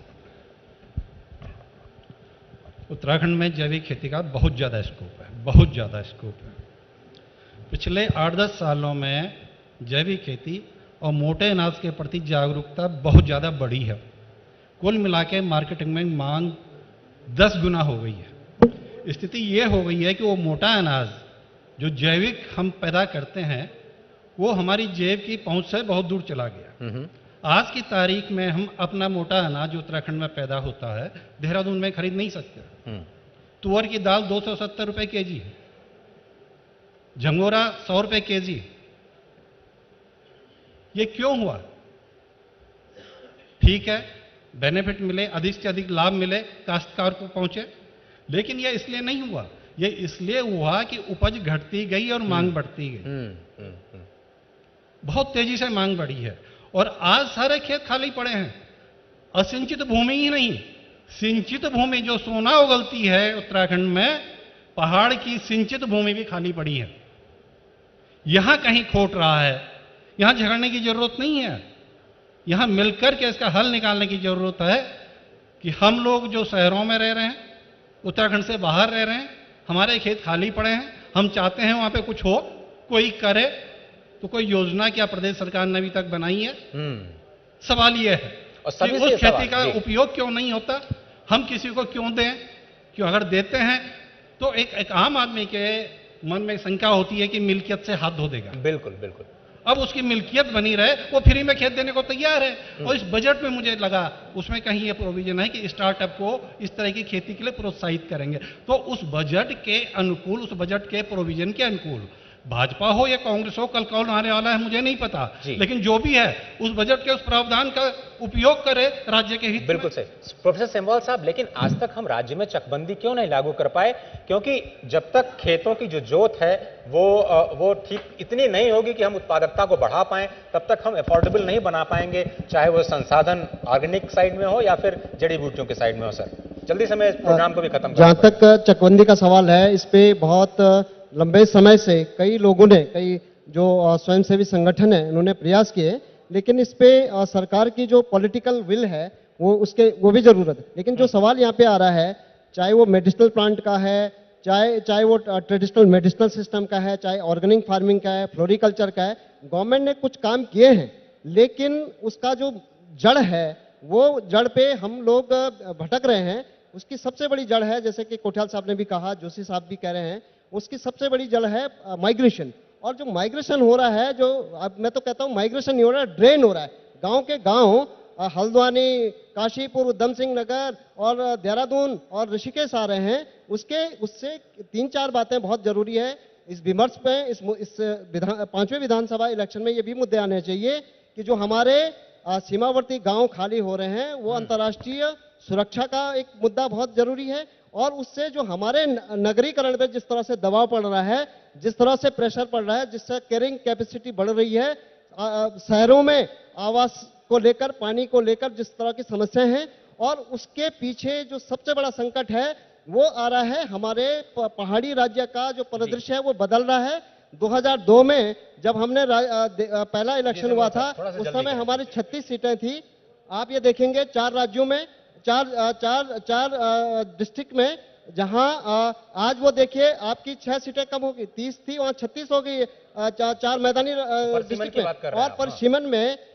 उत्तराखंड में जैविक खेती का बहुत ज़्यादा स्कोप है, बहुत ज़्यादा स्कोप है। पिछले 8-10 सालों में जैविक खेती और मोटे अनाज के प्रति जागरूकता बहुत ज़्यादा बढ़ी है। कुल मिला के मार्केटिंग में मांग 10 गुना हो गई है। स्थिति ये हो गई है कि वो मोटा अनाज जो जैविक हम पैदा करते हैं वो हमारी जेब की पहुंच से बहुत दूर चला गया। आज की तारीख में हम अपना मोटा अनाज जो उत्तराखंड में पैदा होता है देहरादून में खरीद नहीं सकते। तुअर की दाल 270 रुपए केजी है, झंगोरा 100 रुपए केजी। ये क्यों हुआ? ठीक है, बेनिफिट मिले, अधिक से अधिक लाभ मिले, काश्तकार को पहुंचे, लेकिन यह इसलिए नहीं हुआ। यह इसलिए हुआ कि उपज घटती गई और मांग बढ़ती गई। बहुत तेजी से मांग बढ़ी है और आज सारे खेत खाली पड़े हैं। असिंचित भूमि ही नहीं, सिंचित भूमि जो सोना उगलती है उत्तराखंड में, पहाड़ की सिंचित भूमि भी खाली पड़ी है। यहां कहीं खोट रहा है, यहां झगड़ने की जरूरत नहीं है। यहां मिलकर के इसका हल निकालने की जरूरत है कि हम लोग जो शहरों में रह रहे हैं, उत्तराखंड से बाहर रह रहे हैं, हमारे खेत खाली पड़े हैं, हम चाहते हैं वहां पे कुछ हो, कोई करे। तो कोई योजना क्या प्रदेश सरकार ने अभी तक बनाई है? सवाल यह है कि उस खेती का उपयोग क्यों नहीं होता, हम किसी को क्यों दें? क्यों अगर देते हैं तो एक आम आदमी के मन में शंका होती है कि मिल्कियत से हाथ धो देगा। बिल्कुल बिल्कुल। अब उसकी मिल्कियत बनी रहे, वो फ्री में खेत देने को तैयार है। और इस बजट में मुझे लगा उसमें कहीं ये प्रोविजन है कि स्टार्टअप को इस तरह की खेती के लिए प्रोत्साहित करेंगे। तो उस बजट के अनुकूल, उस बजट के प्रोविजन के अनुकूल भाजपा हो या कांग्रेस हो, कल कौन आने वाला है मुझे नहीं पता, लेकिन जो भी है उस बजट के उस प्रावधान का उपयोग करे राज्य के हित में। बिल्कुल सही प्रोफेसर सेमवाल साहब, लेकिन आज तक हम राज्य में चकबंदी क्यों नहीं लागू कर पाए? क्योंकि जब तक खेतों की जो जोत है वो ठीक इतनी नहीं होगी कि हम उत्पादकता को बढ़ा पाएं, तब तक हम अफोर्डेबल नहीं बना पाएंगे, चाहे वो संसाधन ऑर्गेनिक साइड में हो या फिर जड़ी बूटियों के साइड में हो। सर जल्दी से मैं प्रोग्राम को भी खत्म जहां तक चकबंदी का सवाल है, इस पे बहुत लंबे समय से कई लोगों ने, कई जो स्वयंसेवी संगठन है, उन्होंने प्रयास किए, लेकिन इस पे सरकार की जो पॉलिटिकल विल है वो भी जरूरत है। लेकिन जो सवाल यहाँ पे आ रहा है, चाहे वो मेडिसिनल प्लांट का है, चाहे वो ट्रेडिशनल मेडिसिनल सिस्टम का है, चाहे ऑर्गेनिक फार्मिंग का है, फ्लोरिकल्चर का है, गवर्नमेंट ने कुछ काम किए हैं, लेकिन उसका जो जड़ है वो जड़ पे हम लोग भटक रहे हैं। उसकी सबसे बड़ी जड़ है, जैसे कि कोठियाल साहब ने भी कहा, जोशी साहब भी कह रहे हैं, उसकी सबसे बड़ी जड़ है माइग्रेशन। और जो माइग्रेशन हो रहा है, जो अब मैं तो कहता हूं माइग्रेशन नहीं हो रहा है, ड्रेन हो रहा है। गांव के गांव हल्द्वानी, काशीपुर, उधम सिंह नगर और देहरादून और ऋषिकेश आ रहे हैं। उससे 3-4 बातें बहुत जरूरी है इस विमर्श में। इस 5वें विधानसभा इलेक्शन में ये भी मुद्दे आने चाहिए कि जो हमारे सीमावर्ती गांव खाली हो रहे हैं, वो अंतर्राष्ट्रीय सुरक्षा का एक मुद्दा बहुत जरूरी है। और उससे जो हमारे नगरीकरण पे जिस तरह से दबाव पड़ रहा है, जिस तरह से प्रेशर पड़ रहा है, जिससे कैरिंग कैपेसिटी बढ़ रही है, शहरों में आवास को लेकर, पानी को लेकर जिस तरह की समस्याएं हैं, और उसके पीछे जो सबसे बड़ा संकट है वो आ रहा है हमारे पहाड़ी राज्य का जो परिदृश्य है वो बदल रहा है। 2002 में जब हमने पहला इलेक्शन हुआ था उस समय हमारी 36 सीटें थी। आप ये देखेंगे 4 राज्यों में, चार डिस्ट्रिक्ट में, जहां आज वो देखिए आपकी 6 सीटें कम होगी, 30 थी वहां 36 हो गई, 4 मैदानी डिस्ट्रिक्ट में। और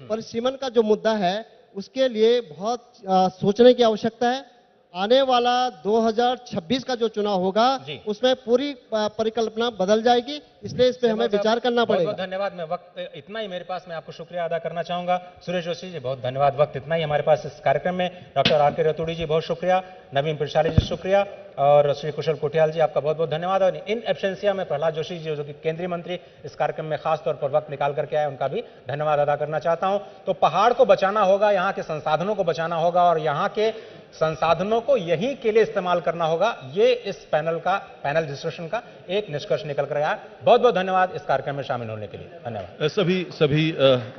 परिसीमन का जो मुद्दा है उसके लिए बहुत सोचने की आवश्यकता है। आने वाला 2026 का जो चुनाव होगा उसमें पूरी परिकल्पना बदल जाएगी, इसलिए इस पे हमें विचार करना पड़ेगा। बहुत धन्यवाद। मैं वक्त इतना ही मेरे पास, मैं आपको शुक्रिया अदा करना चाहूंगा। सुरेश जोशी जी बहुत धन्यवाद, वक्त इतना ही हमारे पास इस कार्यक्रम में। डॉक्टर आर के रतूड़ी जी बहुत शुक्रिया, नवीन पिरसाली जी शुक्रिया, और श्री कुशल कोटियाल जी आपका बहुत बहुत धन्यवाद। और इन एब्सेंसिया में प्रहलाद जोशी जी जो कि केंद्रीय मंत्री इस कार्यक्रम में खास तौर पर वक्त निकाल करके आए, उनका भी धन्यवाद अदा करना चाहता हूं। तो पहाड़ को बचाना होगा, यहाँ के संसाधनों को बचाना होगा और यहाँ के संसाधनों को यही के लिए इस्तेमाल करना होगा, ये इस पैनल डिस्कशन का एक निष्कर्ष निकल कर आया। बहुत बहुत धन्यवाद इस कार्यक्रम में शामिल होने के लिए, धन्यवाद। सभी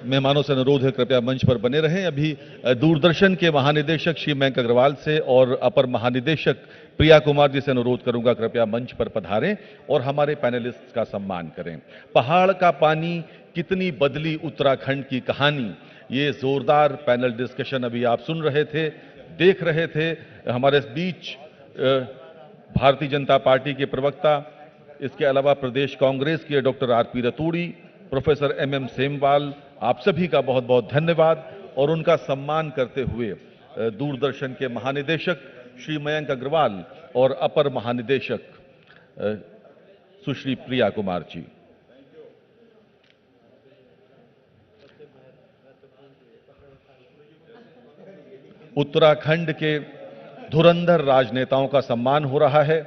मेहमानों से अनुरोध है कृपया मंच पर बने रहें। अभी दूरदर्शन के महानिदेशक श्री मयंक अग्रवाल से और अपर महानिदेशक प्रिया कुमार जी से अनुरोध करूंगा कृपया मंच पर पधारें और हमारे पैनलिस्ट का सम्मान करें। पहाड़ का पानी कितनी बदली उत्तराखंड की कहानी, ये जोरदार पैनल डिस्कशन अभी आप सुन रहे थे, देख रहे थे। हमारे बीच भारतीय जनता पार्टी के प्रवक्ता, इसके अलावा प्रदेश कांग्रेस के doctor RP Raturi, professor MM Semwal, आप सभी का बहुत बहुत धन्यवाद। और उनका सम्मान करते हुए दूरदर्शन के महानिदेशक श्री मयंक अग्रवाल और अपर महानिदेशक सुश्री प्रिया कुमार जी। उत्तराखंड के धुरंधर राजनेताओं का सम्मान हो रहा है,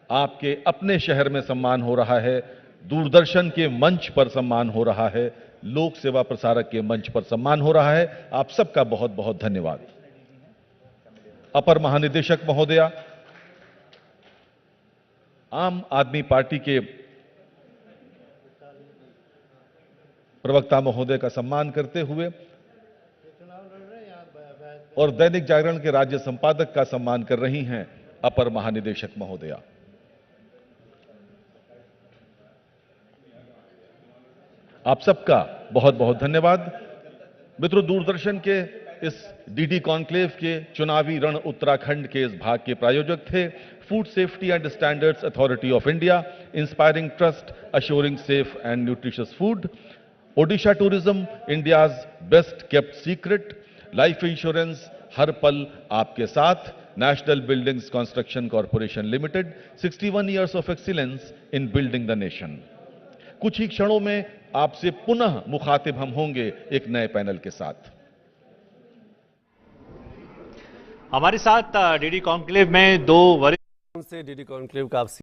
आपके अपने शहर में सम्मान हो रहा है, दूरदर्शन के मंच पर सम्मान हो रहा है, लोक सेवा प्रसारक के मंच पर सम्मान हो रहा है। आप सबका बहुत बहुत धन्यवाद। अपर महानिदेशक महोदया, आम आदमी पार्टी के प्रवक्ता महोदय का सम्मान करते हुए और दैनिक जागरण के राज्य संपादक का सम्मान कर रही हैं अपर महानिदेशक महोदया। आप सबका बहुत बहुत धन्यवाद। मित्रों, दूरदर्शन के इस डीडी कॉन्क्लेव के चुनावी रण उत्तराखंड के इस भाग के प्रायोजक थे food safety and standards authority of India, inspiring trust, assuring safe and nutritious food, Odisha tourism, India's best kept secret, life insurance, हर पल आपके साथ, national buildings construction corporation limited, 61 years of excellence in building the nation. कुछ ही क्षणों में आपसे पुनः मुखातिब हम होंगे एक नए पैनल के साथ। हमारे साथ डीडी कॉन्क्लेव में 2 वरिष्ठ से डीडी कॉन्क्लेव का